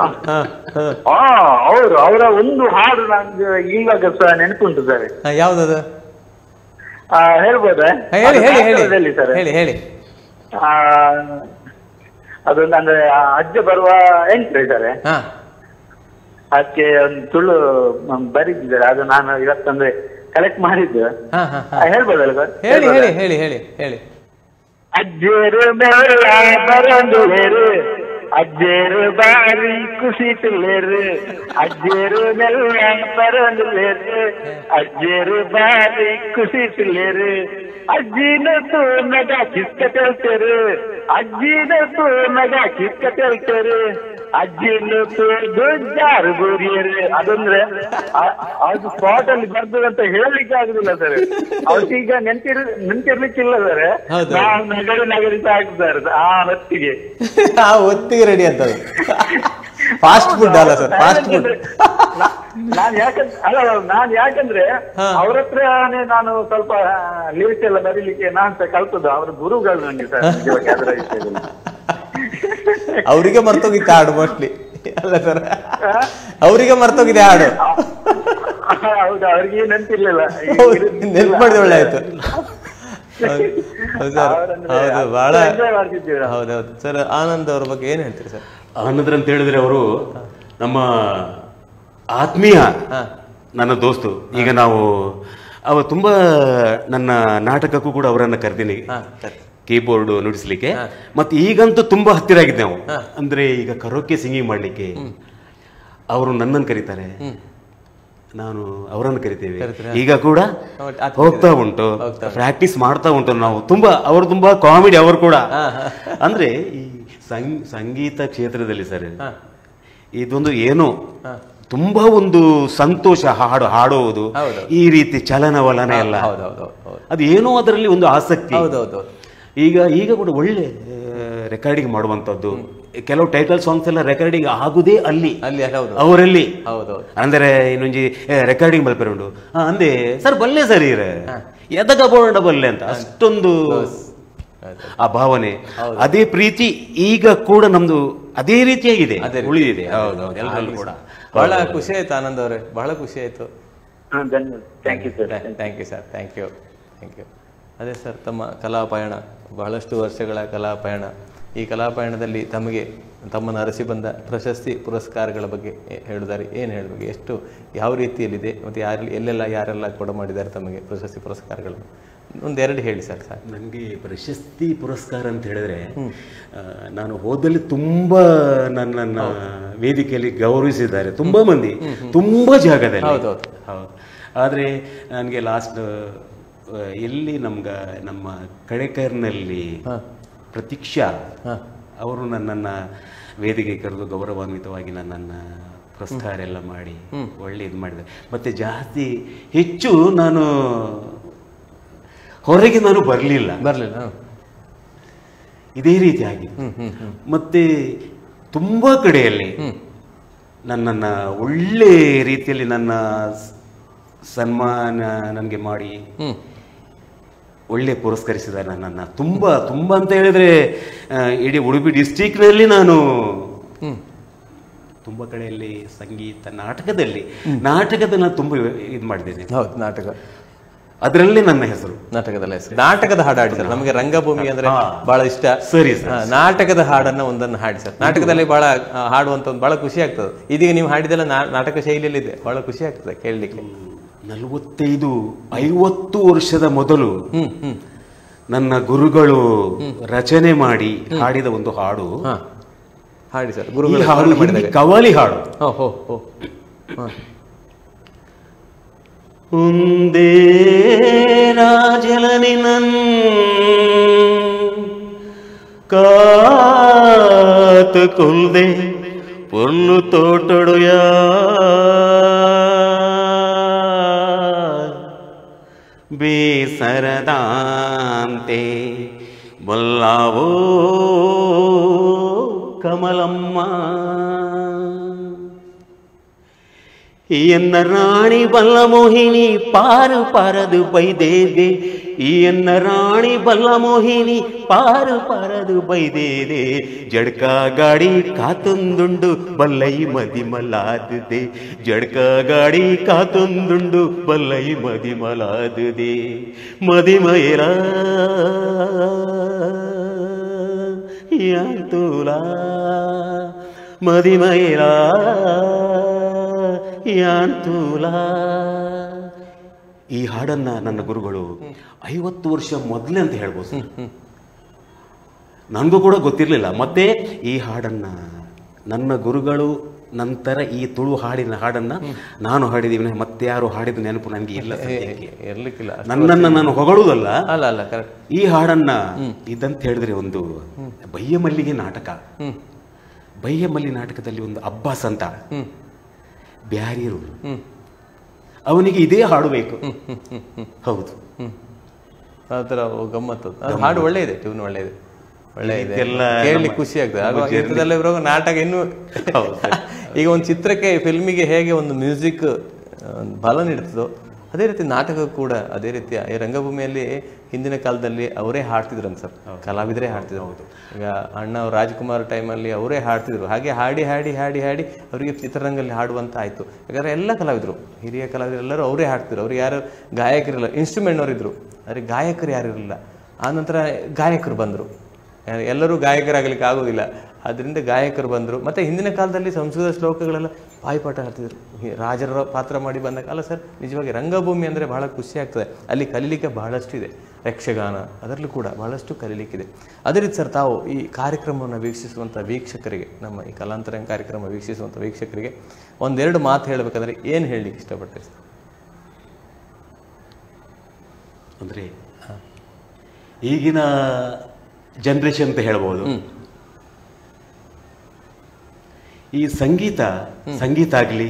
ಅವರು ಅವರ ಒಂದು ಹಾಡು ನಂಗೆ ಇವಾಗ ಸಹ ನೆನಪುಂಟು ಸರ್. ಯಾವ್ದದು ಹೇಳ್ಬೋದಾ? ಹೇಳಿ ಹೇಳಿ. ಅದೊಂದು ಅಂದ್ರೆ ಅಜ್ಜ ಬರುವ ಎಂಟ್ರಿ ಇದ್ದಾರೆ, ಅದಕ್ಕೆ ಒಂದು ತುಳು ಬರೀತಿದ್ದಾರೆ. ಅದು ನಾನು ಇವತ್ತಂದ್ರೆ ಕಲೆಕ್ಟ್ ಮಾಡಿದ್ದು. ಹೇಳ್ಬೋದಲ್ಲ ಸರ್? ಹೇಳಿ ಹೇಳಿ ಹೇಳಿ ಹೇಳಿ ಹೇಳಿ. ಅಜ್ಜೇರು ಬೆಲ್ಲ ಬರಂದುಲೇರು, ಅಜ್ಜೇರು ಬಾರಿ ಖುಷಿ ತಿಳ್ಳೇರು, ಅಜ್ಜೇರು ಬೆಲ್ಲ ಬರಂದುಲೇರು, ಅಜ್ಜೇರು ಬಾರಿ ಖುಷಿ ತಿಳ್ಳೇರು, ಅಜ್ಜಿನ ತೂ ನಗ ಕಿಸ್ಕಟೇಳ್ತೇರು, ಅಜ್ಜಿನ ತೂ ನಗ ಕಿಸ್ಕಟೇಳ್ತೇರು, ಅಜ್ಜಿನ ತೂ ದೊಡ್ಡಾರು ಬೂರಿಯರು. ಅದಂದ್ರೆ ಅದು ಸ್ಪಾಟ್ ಅಲ್ಲಿ ಬರ್ತದಂತ ಹೇಳಲಿಕ್ಕೆ ಆಗುದಿಲ್ಲ ಸರ್. ಅವ್ರಿಗೀಗ ನೆನ್ಪಿರ್ಲಿಕ್ಕಿಲ್ಲ ಸರ್. ನಾವು ನಗರಿ ಸಾಕ್ತಾರೆ ಆ ಹೊತ್ತಿಗೆ ರೆಡಿ ಅಂತ. ಫಾಸ್ಟ್ ಫುಡ್ ಅಲ್ಲ ಸರ್, ಫಾಸ್ಟ್ ಫುಡ್. ನಾನ್ ಯಾಕಂದ್ರೆ ಅವ್ರ ಹತ್ರನೇ ನಾನು ಸ್ವಲ್ಪ ಲಿರಿಕ್ಸ್ ಎಲ್ಲ ಬರೀಲಿಕ್ಕೆ ನಾನ್ ಕಲ್ತದ್ದು. ಅವ್ರ ಗುರುಗಳು ನಂಗೆ ಸರ್. ಅದರ ವಿಷಯದಲ್ಲಿ ಅವರಿಗೆ ಮರ್ತೋಗಿತ್ತು ಹಾಡು ಮೋಸ್ಟ್ಲಿ ಅಲ್ಲ ಸರ್? ಅವರಿಗೆ ಮರ್ತೋಗಿದೆ ಹಾಡು. ಹೌದು, ಅವ್ರಿಗೆ ನೆನಪಿರ್ಲಿಲ್ಲ. ನೆನ್ಪು ಮಾಡಿದ ಒಳ್ಳೆ ಆಯ್ತು. ಹೌದು, ಬಹಳ ಹೌದೌದು ಸರ್. ಆನಂದ್ ಅವ್ರ ಬಗ್ಗೆ ಏನ್ ಹೇಳ್ತೀರಿ ಸರ್? ಆನಂದ್ರ ಅಂತ ಹೇಳಿದ್ರೆ ಅವರು ನಮ್ಮ ಆತ್ಮೀಯ, ನನ್ನ ದೋಸ್ತು. ಈಗ ನಾವು ತುಂಬಾ ನನ್ನ ನಾಟಕಕ್ಕೂ ಕೂಡ ಅವರನ್ನ ಕರೆದಿನಿ ಕೀಬೋರ್ಡ್ ನುಡಿಸ್ಲಿಕ್ಕೆ. ಮತ್ತೆ ಈಗಂತೂ ತುಂಬಾ ಹತ್ತಿರ ಆಗಿದ್ದೆ ನಾವು. ಅಂದ್ರೆ ಈಗ ಕರೋಕೆ ಸಿಂಗಿಂಗ್ ಮಾಡ್ಲಿಕ್ಕೆ ಅವರು ನನ್ನನ್ನು ಕರೀತಾರೆ, ನಾನು ಅವರನ್ನು ಕರಿತೇವೆ. ಈಗ ಕೂಡ ಹೋಗ್ತಾ ಉಂಟು, ಪ್ರಾಕ್ಟೀಸ್ ಮಾಡ್ತಾ ಉಂಟು ನಾವು. ಅವರು ತುಂಬಾ ಕಾಮಿಡಿ ಅವರು ಕೂಡ. ಅಂದ್ರೆ ಈ ಸಂಗೀತ ಕ್ಷೇತ್ರದಲ್ಲಿ ಸರ್ ಇದೊಂದು ಏನು ತುಂಬಾ ಒಂದು ಸಂತೋಷ. ಹಾಡುವುದು, ಈ ರೀತಿ ಚಲನವಲನ ಎಲ್ಲ, ಅದು ಏನೋ ಅದರಲ್ಲಿ ಒಂದು ಆಸಕ್ತಿ. ಈಗ ಕೂಡ ಒಳ್ಳೆ ರೆಕಾರ್ಡಿಂಗ್ ಮಾಡುವಂತದ್ದು. ಕೆಲವು ಟೈಟಲ್ ಸಾಂಗ್ಸ್ ಎಲ್ಲ ರೆಕಾರ್ಡಿಂಗ್ ಆಗುದೇ ಅಲ್ಲಿ ಅವರಲ್ಲಿ. ಅಂದ್ರೆ ಇನ್ನೊಂಜಿ ರೆಕಾರ್ಡಿಂಗ್ ಮಲ್ಪೆರ ಉಂಡು ಅಂದೆ ಸರ್, ಬಲ್ಲೆ ಸರಿ ಎದಗ ಬೋರ್ಡ ಬಲ್ಲೆ ಅಂತ ಅಷ್ಟೊಂದು ಆ ಭಾವನೆ, ಅದೇ ಪ್ರೀತಿ ಈಗ ಕೂಡ ನಮ್ದು ಅದೇ ರೀತಿಯಾಗಿದೆ, ಉಳಿದಿದೆ. ಹೌದೌದು, ಎಲ್ಲರಲ್ಲೂ ಕೂಡ. ಬಹಳ ಖುಷಿ ಆಯ್ತು ಆನಂದ್ ಅವರೇ, ಬಹಳ ಖುಷಿ ಆಯ್ತು. ಧನ್ಯವಾದ. Thank you sir. Thank you sir, thank you. ಅದೇ ಸರ್, ತಮ್ಮ ಕಲಾ ಪಯಣ, ಬಹಳಷ್ಟು ವರ್ಷಗಳ ಕಲಾ ಪಯಣ. ಈ ಕಲಾ ಪಯಣದಲ್ಲಿ ತಮ್ಮನ್ನು ಅರಸಿ ಬಂದ ಪ್ರಶಸ್ತಿ ಪುರಸ್ಕಾರಗಳ ಬಗ್ಗೆ ಹೇಳಿದಾರೆ. ಏನು ಹೇಳಬೇಕು, ಎಷ್ಟು ಯಾವ ರೀತಿಯಲ್ಲಿದೆ, ಮತ್ತು ಯಾರೆಲ್ಲ ಕೊಡ ಮಾಡಿದ್ದಾರೆ ತಮಗೆ ಪ್ರಶಸ್ತಿ ಪುರಸ್ಕಾರಗಳನ್ನು? ಒಂದೆರಡು ಹೇಳಿ ಸರ್. ನನಗೆ ಪ್ರಶಸ್ತಿ ಪುರಸ್ಕಾರ ಅಂತ ಹೇಳಿದ್ರೆ, ನಾನು ಹೋದಲ್ಲಿ ತುಂಬ ನನ್ನನ್ನು ವೇದಿಕೆಯಲ್ಲಿ ಗೌರವಿಸಿದ್ದಾರೆ ತುಂಬ ಮಂದಿ, ತುಂಬ ಜಾಗದಲ್ಲಿ. ಹೌದು. ಆದರೆ ನನಗೆ ಲಾಸ್ಟ್ ಎಲ್ಲಿ ನಮ್ಮ ಕಡೆಕರ್ನಲ್ಲಿ ಪ್ರತೀಕ್ಷಾ ಅವರು ನನ್ನನ್ನು ವೇದಿಕೆ ಕರೆದು ಗೌರವಾನ್ವಿತವಾಗಿ ನನ್ನನ್ನು ಪುರಸ್ಕಾರ ಎಲ್ಲ ಮಾಡಿ ಒಳ್ಳೆ ಇದು ಮಾಡಿದ್ದಾರೆ. ಮತ್ತು ಹೆಚ್ಚು ನಾನು ಹೊರಗೆ ಬರಲಿಲ್ಲ. ಇದೇ ರೀತಿ ಆಗಿದೆ. ಮತ್ತೆ ತುಂಬ ಕಡೆಯಲ್ಲಿ ನನ್ನನ್ನು ಒಳ್ಳೆ ರೀತಿಯಲ್ಲಿ ನನ್ನ ಸನ್ಮಾನ ನನಗೆ ಮಾಡಿ ಒಳ್ಳೆ ಪುರಸ್ಕರಿಸಿದ್ದಾರೆ ನನ್ನನ್ನು. ತುಂಬ ತುಂಬ ಅಂತ ಹೇಳಿದ್ರೆ ಇಡೀ ಉಡುಪಿ ಡಿಸ್ಟಿಕ್ನಲ್ಲಿ ನಾನು ತುಂಬ ಕಡೆಯಲ್ಲಿ ಸಂಗೀತ ನಾಟಕದಲ್ಲಿ ನಾನು ತುಂಬ ಇದು ಮಾಡಿದ್ದೇನೆ. ಹೌದು, ನಾಟಕ ಅದರಲ್ಲಿ ನನ್ನ ಹೆಸರು, ನಾಟಕದ ಹಾಡು ಹಾಡಿ ಸರ್. ನಮಗೆ ರಂಗಭೂಮಿ ಅಂದ್ರೆ ಬಹಳ ಇಷ್ಟ. ಸರಿ ಸರ್, ನಾಟಕದ ಒಂದನ್ನು ಹಾಡಿ ಸರ್. ನಾಟಕದಲ್ಲಿ ಬಹಳ ಹಾಡುವಂತ ಬಹಳ ಖುಷಿ ಆಗ್ತದೆ. ಇದೀಗ ನೀವು ಹಾಡಿದೆಲ್ಲ ನಾಟಕ ಶೈಲಿಯಲ್ಲಿ ಇದೆ, ಬಹಳ ಖುಷಿ ಆಗ್ತದೆ ಕೇಳಲಿಕ್ಕೆ. 45-50 ವರ್ಷದ ಮೊದಲು ನನ್ನ ಗುರುಗಳು ರಚನೆ ಮಾಡಿ ಹಾಡಿದ ಒಂದು ಹಾಡು. ಹಾಡಿ ಸರ್. ಗುರುಗಳು ಕವಾಲಿ ಹಾಡು. ಒಂದೇ ರಾಜಲನಿನನ್ ಕಾತ ಕೊಲ್ದೆ ಪೊರ್ಲು ತೋಟೊಡುಯ ಬೇಸರದಾಂತೆ ಬಲ್ಲಾವೋ ಕಮಲಮ್ಮ. ಎನ್ನ ರಾಣಿ ಬಲ್ಲ ಮೋಹಿನಿ ಪಾರು ಪಾರದು ಬೈದೇದೆ. ಎನ್ನ ರಾಣಿ ಬಲ್ಲ ಮೋಹಿನಿ ಪಾರು ಪಾರದು ಬೈದೇದೆ. ಜಡ್ಕ ಗಾಡಿ ಕಾತೊಂದುಂಡು ಬಲ್ಲೈ ಮದಿ ಮಲಾದುದೆ. ಜಡ್ಕ ಗಾಡಿ ಕಾತೊಂದುಂಡು ಬಲ್ಲೈ ಮದಿ ಮಲಾದುದೆ. ಮದಿಮಯಲ ಯಾಂತೂಲ ಮದಿಮಯಲ ಯಾಂತೂಲ. ಈ ಹಾಡನ್ನ ನನ್ನ ಗುರುಗಳು 50 ವರ್ಷ ಮೊದಲೇ ಅಂತ ಹೇಳ್ಬೋದು ಸರ್. ನನಗೂ ಕೂಡ ಗೊತ್ತಿರಲಿಲ್ಲ. ಮತ್ತೆ ಈ ಹಾಡನ್ನ ನನ್ನ ಗುರುಗಳು ನಂತರ ಈ ತುಳು ಹಾಡನ್ನ ನಾನು ಹಾಡಿದೀವಿ, ಮತ್ತೆ ಯಾರು ಹಾಡಿದ ನೆನಪು ನನಗೆ ಇಲ್ಲ, ಇರ್ಲಿಕ್ಕಿಲ್ಲ. ನನ್ನನ್ನು ನಾನು ಹೊಗಳುವುದಲ್ಲ, ಅಲ್ಲ ಈ ಹಾಡನ್ನ ಇದಂತ ಹೇಳಿದ್ರೆ ಒಂದು ಬಯ್ಯಮಲ್ಲಿಗೆ ನಾಟಕ. ಬಯ್ಯಮಲ್ಲಿ ನಾಟಕದಲ್ಲಿ ಒಂದು ಅಬ್ಬಾಸ್ ಅಂತ ಬ್ಯಾರಿಯರು, ಅವನಿಗೆ ಇದೇ ಹಾಡು ಬೇಕು. ಹೌದು, ಆತರ ಗಮ್ಮತ್ತು. ಹಾಡು ಒಳ್ಳೆ ಇದೆ, ಟ್ಯೂನ್ ಒಳ್ಳೆ ಇದೆ, ಒಳ್ಳೆ ಇದೆ, ಕೇಳಲಿಕ್ಕೆ ಖುಷಿ ಆಗ್ತದೆ. ಬರೋ ನಾಟಕ ಇನ್ನೂ ಈಗ ಒಂದು ಚಿತ್ರಕ್ಕೆ, ಫಿಲ್ಮಿಗೆ ಹೇಗೆ ಒಂದು ಮ್ಯೂಸಿಕ್ ಬಲ ನೀಡ್ತದೋ ಅದೇ ರೀತಿ ನಾಟಕ ಕೂಡ ಅದೇ ರೀತಿಯ. ಈ ರಂಗಭೂಮಿಯಲ್ಲಿ ಹಿಂದಿನ ಕಾಲದಲ್ಲಿ ಅವರೇ ಹಾಡ್ತಿದ್ರು ಸರ್, ಕಲಾವಿದರೇ ಹಾಡ್ತಿದ್ರು. ಈಗ ಅಣ್ಣ ರಾಜ್ಕುಮಾರ್ ಟೈಮಲ್ಲಿ ಅವರೇ ಹಾಡ್ತಿದ್ರು. ಹಾಗೆ ಹಾಡಿ ಹಾಡಿ ಹಾಡಿ ಹಾಡಿ ಅವರಿಗೆ ಚಿತ್ರರಂಗದಲ್ಲಿ ಹಾಡುವಂತ ಆಯ್ತು. ಯಾಕಂದ್ರೆ ಎಲ್ಲ ಕಲಾವಿದರು, ಹಿರಿಯ ಕಲಾವಿದರು ಎಲ್ಲರೂ ಅವರೇ ಹಾಡ್ತಿದ್ರು. ಅವ್ರಿಗೆ ಯಾರು ಗಾಯಕರಿಲ್ಲ, ಇನ್ಸ್ಟ್ರೂಮೆಂಟ್ನವರಿದ್ರು, ಅವ್ರಿಗೆ ಗಾಯಕರು ಯಾರು ಇರಲಿಲ್ಲ. ಆನಂತರ ಗಾಯಕರು ಬಂದರು. ಎಲ್ಲರೂ ಗಾಯಕರಾಗಲಿಕ್ಕೆ ಆಗೋದಿಲ್ಲ, ಅದರಿಂದ ಗಾಯಕರು ಬಂದರು. ಮತ್ತು ಹಿಂದಿನ ಕಾಲದಲ್ಲಿ ಸಂಸ್ಕೃತ ಶ್ಲೋಕಗಳೆಲ್ಲ ಬಾಯಿಪಾಠ ಹಾಡ್ತಿದ್ರು, ರಾಜರ ಪಾತ್ರ ಮಾಡಿ ಬಂದಾಗ. ಅಲ್ಲ ಸರ್, ನಿಜವಾಗಿ ರಂಗಭೂಮಿ ಅಂದರೆ ಬಹಳ ಖುಷಿ ಆಗ್ತದೆ. ಅಲ್ಲಿ ಕಲೀಲಿಕ್ಕೆ ಬಹಳಷ್ಟು ಇದೆ. ಯಕ್ಷಗಾನ ಅದರಲ್ಲೂ ಕೂಡ ಬಹಳಷ್ಟು ಕಲೀಲಿಕ್ಕಿದೆ. ಅದೇ ರೀತಿ ಸರ್, ತಾವು ಈ ಕಾರ್ಯಕ್ರಮವನ್ನು ವೀಕ್ಷಿಸುವಂಥ ವೀಕ್ಷಕರಿಗೆ, ನಮ್ಮ ಈ ಕಲಾಂತರಂಗ ಕಾರ್ಯಕ್ರಮ ವೀಕ್ಷಿಸುವಂಥ ವೀಕ್ಷಕರಿಗೆ ಒಂದೆರಡು ಮಾತು ಹೇಳಬೇಕಂದ್ರೆ ಏನು ಹೇಳಲಿಕ್ಕೆ ಇಷ್ಟಪಡ್ತೀರಿ ಸರ್? ಅಂದರೆ ಈಗಿನ ಜನರೇಷನ್ ಅಂತ ಹೇಳ್ಬೋದು. ಈ ಸಂಗೀತ ಆಗಲಿ,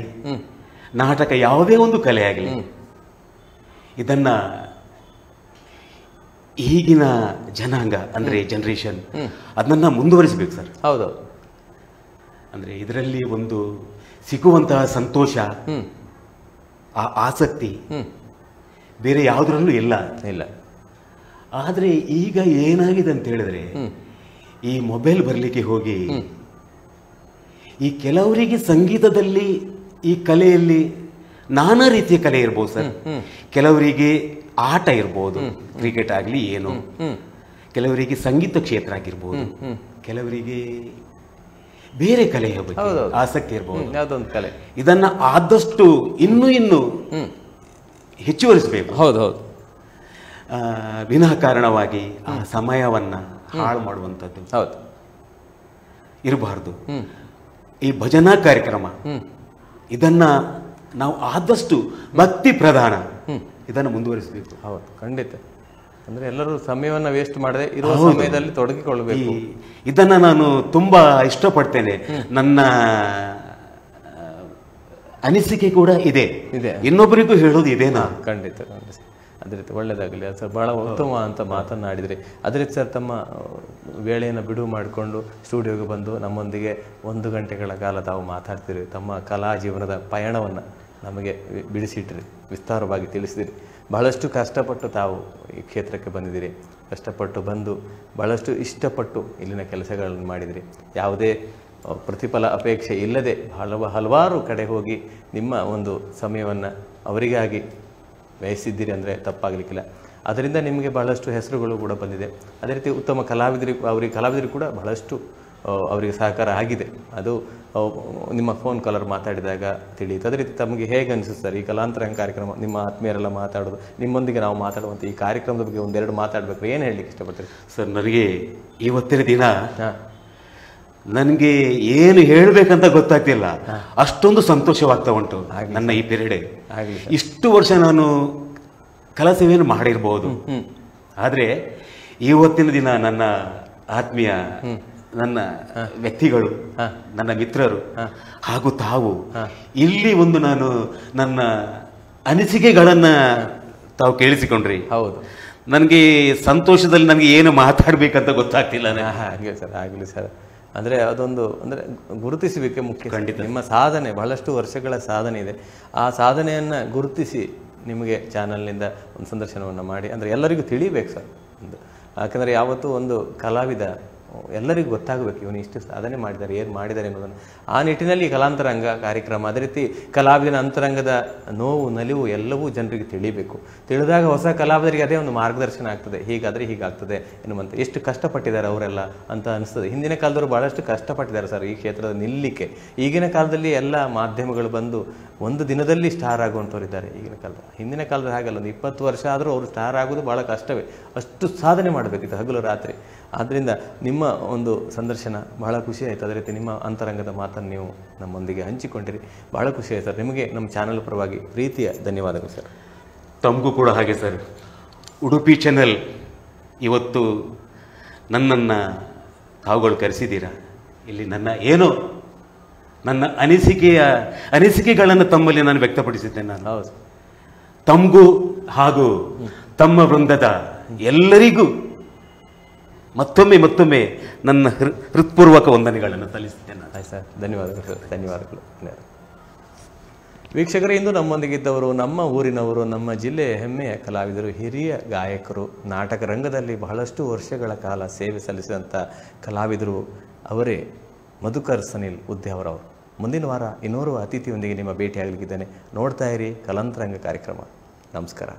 ನಾಟಕ ಯಾವುದೇ ಒಂದು ಕಲೆ ಆಗಲಿ, ಇದನ್ನ ಈಗಿನ ಜನಾಂಗ ಅಂದ್ರೆ ಜನರೇಷನ್ ಅದನ್ನ ಮುಂದುವರಿಸಬೇಕು ಸರ್. ಹೌದು. ಅಂದ್ರೆ ಇದರಲ್ಲಿ ಒಂದು ಸಿಗುವಂತಹ ಸಂತೋಷ, ಆ ಆಸಕ್ತಿ ಬೇರೆ ಯಾವುದರಲ್ಲೂ ಇಲ್ಲ. ಆದರೆ ಈಗ ಏನಾಗಿದೆ ಅಂತ ಹೇಳಿದ್ರೆ ಈ ಮೊಬೈಲ್ ಬರಲಿಕ್ಕೆ ಹೋಗಿ ಈ ಕೆಲವರಿಗೆ ಸಂಗೀತದಲ್ಲಿ ಈ ಕಲೆಯಲ್ಲಿ ನಾನಾ ರೀತಿಯ ಕಲೆ ಇರ್ಬೋದು ಸರ್. ಕೆಲವರಿಗೆ ಆಟ ಇರ್ಬೋದು, ಕ್ರಿಕೆಟ್ ಆಗಲಿ ಏನು, ಕೆಲವರಿಗೆ ಸಂಗೀತ ಕ್ಷೇತ್ರ ಆಗಿರ್ಬೋದು, ಕೆಲವರಿಗೆ ಬೇರೆ ಕಲೆಯ ಬಗ್ಗೆ ಆಸಕ್ತಿ ಇರಬಹುದು. ಯಾವುದೊಂದು ಕಲೆ ಇದನ್ನ ಆದಷ್ಟು ಇನ್ನೂ ಹೆಚ್ಚುವರಿಸಬೇಕು. ಹೌದೌದು. ವಿನಾಕಾರಣವಾಗಿ ಆ ಸಮಯವನ್ನ ಹಾಳು ಮಾಡುವಂಥದ್ದು ಹೌದು ಇರಬಾರ್ದು. ಈ ಭಜನಾ ಕಾರ್ಯಕ್ರಮ ಇದನ್ನ ನಾವು ಆದಷ್ಟು ಭಕ್ತಿ ಪ್ರಧಾನ ಇದನ್ನು ಮುಂದುವರಿಸಬೇಕು. ಹೌದು, ಖಂಡಿತ. ಅಂದ್ರೆ ಎಲ್ಲರೂ ಸಮಯವನ್ನು ವೇಸ್ಟ್ ಮಾಡದೆ ಇರುವ ಸಮಯದಲ್ಲಿ ತೊಡಗಿಕೊಳ್ಳಬೇಕು. ಇದನ್ನ ನಾನು ತುಂಬಾ ಇಷ್ಟಪಡ್ತೇನೆ. ನನ್ನ ಅನಿಸಿಕೆ ಕೂಡ ಇದೆ, ಇನ್ನೊಬ್ಬರಿಗೂ ಹೇಳೋದು ಇದೇನಾ. ಖಂಡಿತ ಖಂಡಿತ. ಅದೇ ರೀತಿ ಒಳ್ಳೇದಾಗಲಿ ಸರ್. ಬಹಳ ಉತ್ತಮ ಅಂತ ಮಾತನಾಡಿದ್ರಿ. ಅದೇ ರೀತಿ ಸರ್, ತಮ್ಮ ವೇಳೆಯನ್ನು ಬಿಡುವು ಮಾಡಿಕೊಂಡು ಸ್ಟುಡಿಯೋಗೆ ಬಂದು ನಮ್ಮೊಂದಿಗೆ 1 ಗಂಟೆಗಳ ಕಾಲ ತಾವು ಮಾತಾಡ್ತೀರಿ. ತಮ್ಮ ಕಲಾ ಜೀವನದ ಪಯಣವನ್ನು ನಮಗೆ ಬಿಡಿಸಿಟ್ರಿ, ವಿಸ್ತಾರವಾಗಿ ತಿಳಿಸಿದಿರಿ. ಬಹಳಷ್ಟು ಕಷ್ಟಪಟ್ಟು ತಾವು ಈ ಕ್ಷೇತ್ರಕ್ಕೆ ಬಂದಿದ್ದೀರಿ. ಕಷ್ಟಪಟ್ಟು ಬಂದು ಬಹಳಷ್ಟು ಇಷ್ಟಪಟ್ಟು ಇಲ್ಲಿನ ಕೆಲಸಗಳನ್ನು ಮಾಡಿದಿರಿ. ಯಾವುದೇ ಪ್ರತಿಫಲ ಅಪೇಕ್ಷೆ ಇಲ್ಲದೆ ಹಲವಾರು ಕಡೆ ಹೋಗಿ ನಿಮ್ಮ ಒಂದು ಸಮಯವನ್ನು ಅವರಿಗಾಗಿ ವ್ಯಯಿಸಿದ್ದೀರಿ ಅಂದರೆ ತಪ್ಪಾಗಲಿಕ್ಕಿಲ್ಲ. ಅದರಿಂದ ನಿಮಗೆ ಬಹಳಷ್ಟು ಹೆಸರುಗಳು ಕೂಡ ಬಂದಿದೆ. ಅದೇ ರೀತಿ ಉತ್ತಮ ಕಲಾವಿದರಿಗೆ ಕೂಡ ಬಹಳಷ್ಟು ಅವರಿಗೆ ಸಹಕಾರ ಆಗಿದೆ. ಅದು ನಿಮ್ಮ ಫೋನ್ ಕಾಲರ್ ಮಾತಾಡಿದಾಗ ತಿಳಿಯಿತು. ಅದೇ ರೀತಿ ತಮಗೆ ಹೇಗೆ ಅನಿಸುತ್ತೆ ಸರ್ ಈ ಕಲಾಂತರಂಗ ಕಾರ್ಯಕ್ರಮ? ನಿಮ್ಮ ಆತ್ಮೀಯರೆಲ್ಲ ಮಾತಾಡೋದು, ನಿಮ್ಮೊಂದಿಗೆ ನಾವು ಮಾತಾಡುವಂಥ ಈ ಕಾರ್ಯಕ್ರಮದ ಬಗ್ಗೆ ಒಂದೆರಡು ಮಾತಾಡಬೇಕು, ಏನು ಹೇಳಲಿಕ್ಕೆ ಇಷ್ಟಪಡ್ತೀರಿ ಸರ್? ನನಗೆ ಇವತ್ತಿನ ದಿನ ನನಗೆ ಏನು ಹೇಳಬೇಕಂತ ಗೊತ್ತಾಗ್ತಿಲ್ಲ, ಅಷ್ಟೊಂದು ಸಂತೋಷವಾಗ್ತಾ ಉಂಟು ನನ್ನ ಈ ಪೀರಿಯಡ್. ಇಷ್ಟು ವರ್ಷ ನಾನು ಕಲಾ ಸೇವೆಯನ್ನು ಮಾಡಿರ್ಬೋದು, ಆದರೆ ಇವತ್ತಿನ ದಿನ ನನ್ನ ಆತ್ಮೀಯ, ನನ್ನ ವ್ಯಕ್ತಿಗಳು, ನನ್ನ ಮಿತ್ರರು ಹಾಗೂ ತಾವು ಇಲ್ಲಿ ಒಂದು ನಾನು ನನ್ನ ಅನಿಸಿಕೆಗಳನ್ನ ತಾವು ಕೇಳಿಸಿಕೊಂಡ್ರಿ. ಹೌದು, ನನಗೆ ಸಂತೋಷದಲ್ಲಿ ನನಗೆ ಏನು ಮಾತಾಡ್ಬೇಕಂತ ಗೊತ್ತಾಗ್ತಿಲ್ಲ. ಹಾಗೆ ಸರ್, ಆಗಲಿ ಸರ್. ಅಂದರೆ ಅದೊಂದು ಅಂದರೆ ಗುರುತಿಸಬೇಕೆ ಮುಖ್ಯ. ಖಂಡಿತ ನಿಮ್ಮ ಸಾಧನೆ ಬಹಳಷ್ಟು ವರ್ಷಗಳ ಸಾಧನೆ ಇದೆ. ಆ ಸಾಧನೆಯನ್ನು ಗುರುತಿಸಿ ನಿಮಗೆ ಚಾನಲ್ನಿಂದ ಒಂದು ಸಂದರ್ಶನವನ್ನು ಮಾಡಿ ಅಂದರೆ ಎಲ್ಲರಿಗೂ ತಿಳಿಬೇಕು ಸರ್. ಒಂದು ಯಾಕಂದರೆ ಯಾವತ್ತೂ ಒಂದು ಕಲಾವಿದ ಎಲ್ಲರಿಗೂ ಗೊತ್ತಾಗಬೇಕು ಇವನು ಇಷ್ಟು ಸಾಧನೆ ಮಾಡಿದ್ದಾರೆ, ಏನು ಮಾಡಿದ್ದಾರೆ ಅನ್ನೋದನ್ನು. ಆ ನಿಟ್ಟಿನಲ್ಲಿ ಕಲಾಂತರಂಗ ಕಾರ್ಯಕ್ರಮ, ಅದೇ ರೀತಿ ಕಲಾವಿದನ ಅಂತರಂಗದ ನೋವು ನಲಿವು ಎಲ್ಲವೂ ಜನರಿಗೆ ತಿಳಿಬೇಕು. ತಿಳಿದಾಗ ಹೊಸ ಕಲಾವಿದರಿಗೆ ಅದೇ ಒಂದು ಮಾರ್ಗದರ್ಶನ ಆಗ್ತದೆ. ಹೀಗಾದರೆ ಹೀಗಾಗ್ತದೆ ಎನ್ನುವಂಥ ಎಷ್ಟು ಕಷ್ಟಪಟ್ಟಿದ್ದಾರೆ ಅವರೆಲ್ಲ ಅಂತ ಅನಿಸ್ತದೆ. ಹಿಂದಿನ ಕಾಲದವರು ಭಾಳಷ್ಟು ಕಷ್ಟಪಟ್ಟಿದ್ದಾರೆ ಸರ್ ಈ ಕ್ಷೇತ್ರದ ನಿಲ್ಲಲಿಕ್ಕೆ. ಈಗಿನ ಕಾಲದಲ್ಲಿ ಎಲ್ಲ ಮಾಧ್ಯಮಗಳು ಬಂದು ಒಂದು ದಿನದಲ್ಲಿ ಸ್ಟಾರ್ ಆಗುವಂಥವ್ರಿದ್ದಾರೆ ಈಗಿನ ಕಾಲದ. ಹಿಂದಿನ ಕಾಲದ ಹಾಗಲ್ಲ, ಒಂದು 20 ವರ್ಷ ಆದರೂ ಅವರು ಸ್ಟಾರ್ ಆಗೋದು ಭಾಳ ಕಷ್ಟವೇ. ಅಷ್ಟು ಸಾಧನೆ ಮಾಡಬೇಕಿತ್ತು ಹಗಲು ರಾತ್ರಿ. ಆದ್ದರಿಂದ ನಿಮ್ಮ ಒಂದು ಸಂದರ್ಶನ ಬಹಳ ಖುಷಿ ಆಯಿತು. ಅದೇ ರೀತಿ ನಿಮ್ಮ ಅಂತರಂಗದ ಮಾತನ್ನು ನೀವು ನಮ್ಮೊಂದಿಗೆ ಹಂಚಿಕೊಂಡಿರಿ, ಬಹಳ ಖುಷಿ ಆಯಿತು ಸರ್. ನಿಮಗೆ ನಮ್ಮ ಚಾನಲ್ ಪರವಾಗಿ ಪ್ರೀತಿಯ ಧನ್ಯವಾದಗಳು ಸರ್. ತಮಗೂ ಕೂಡ ಹಾಗೆ ಸರ್. ಉಡುಪಿ ಚಾನೆಲ್ ಇವತ್ತು ನನ್ನನ್ನು ತಾವುಗಳು ಕರೆಸಿದ್ದೀರಾ. ಇಲ್ಲಿ ನನ್ನ ಅನಿಸಿಕೆಗಳನ್ನು ತಮ್ಮಲ್ಲಿ ನಾನು ವ್ಯಕ್ತಪಡಿಸಿದ್ದೇನೆ. ನಾನು ಹೌದು, ತಮಗೂ ಹಾಗೂ ತಮ್ಮ ವೃಂದದ ಎಲ್ಲರಿಗೂ ಮತ್ತೊಮ್ಮೆ ನನ್ನ ಹೃತ್ಪೂರ್ವಕ ವಂದನೆಗಳನ್ನು ಸಲ್ಲಿಸುತ್ತೇನೆ. ಆಯ್ತು ಸರ್, ಧನ್ಯವಾದಗಳು ಸರ್, ಧನ್ಯವಾದಗಳು. ವೀಕ್ಷಕರೇ, ಇಂದು ನಮ್ಮೊಂದಿಗಿದ್ದವರು ನಮ್ಮ ಊರಿನವರು, ನಮ್ಮ ಜಿಲ್ಲೆಯ ಹೆಮ್ಮೆಯ ಕಲಾವಿದರು, ಹಿರಿಯ ಗಾಯಕರು, ನಾಟಕ ರಂಗದಲ್ಲಿ ಬಹಳಷ್ಟು ವರ್ಷಗಳ ಕಾಲ ಸೇವೆ ಸಲ್ಲಿಸಿದಂಥ ಕಲಾವಿದರು ಅವರೇ ಮಧುಕರ್ ಸನಿಲ್ ಉದ್ಯಾವರವರು. ಮುಂದಿನ ವಾರ ಇನ್ನೋರ್ವ ಅತಿಥಿಯೊಂದಿಗೆ ನಿಮ್ಮ ಭೇಟಿಯಾಗಲಿಕ್ಕಿದ್ದೇನೆ. ನೋಡ್ತಾ ಇರಿ ಕಲಾಂತರಂಗ ಕಾರ್ಯಕ್ರಮ. ನಮಸ್ಕಾರ.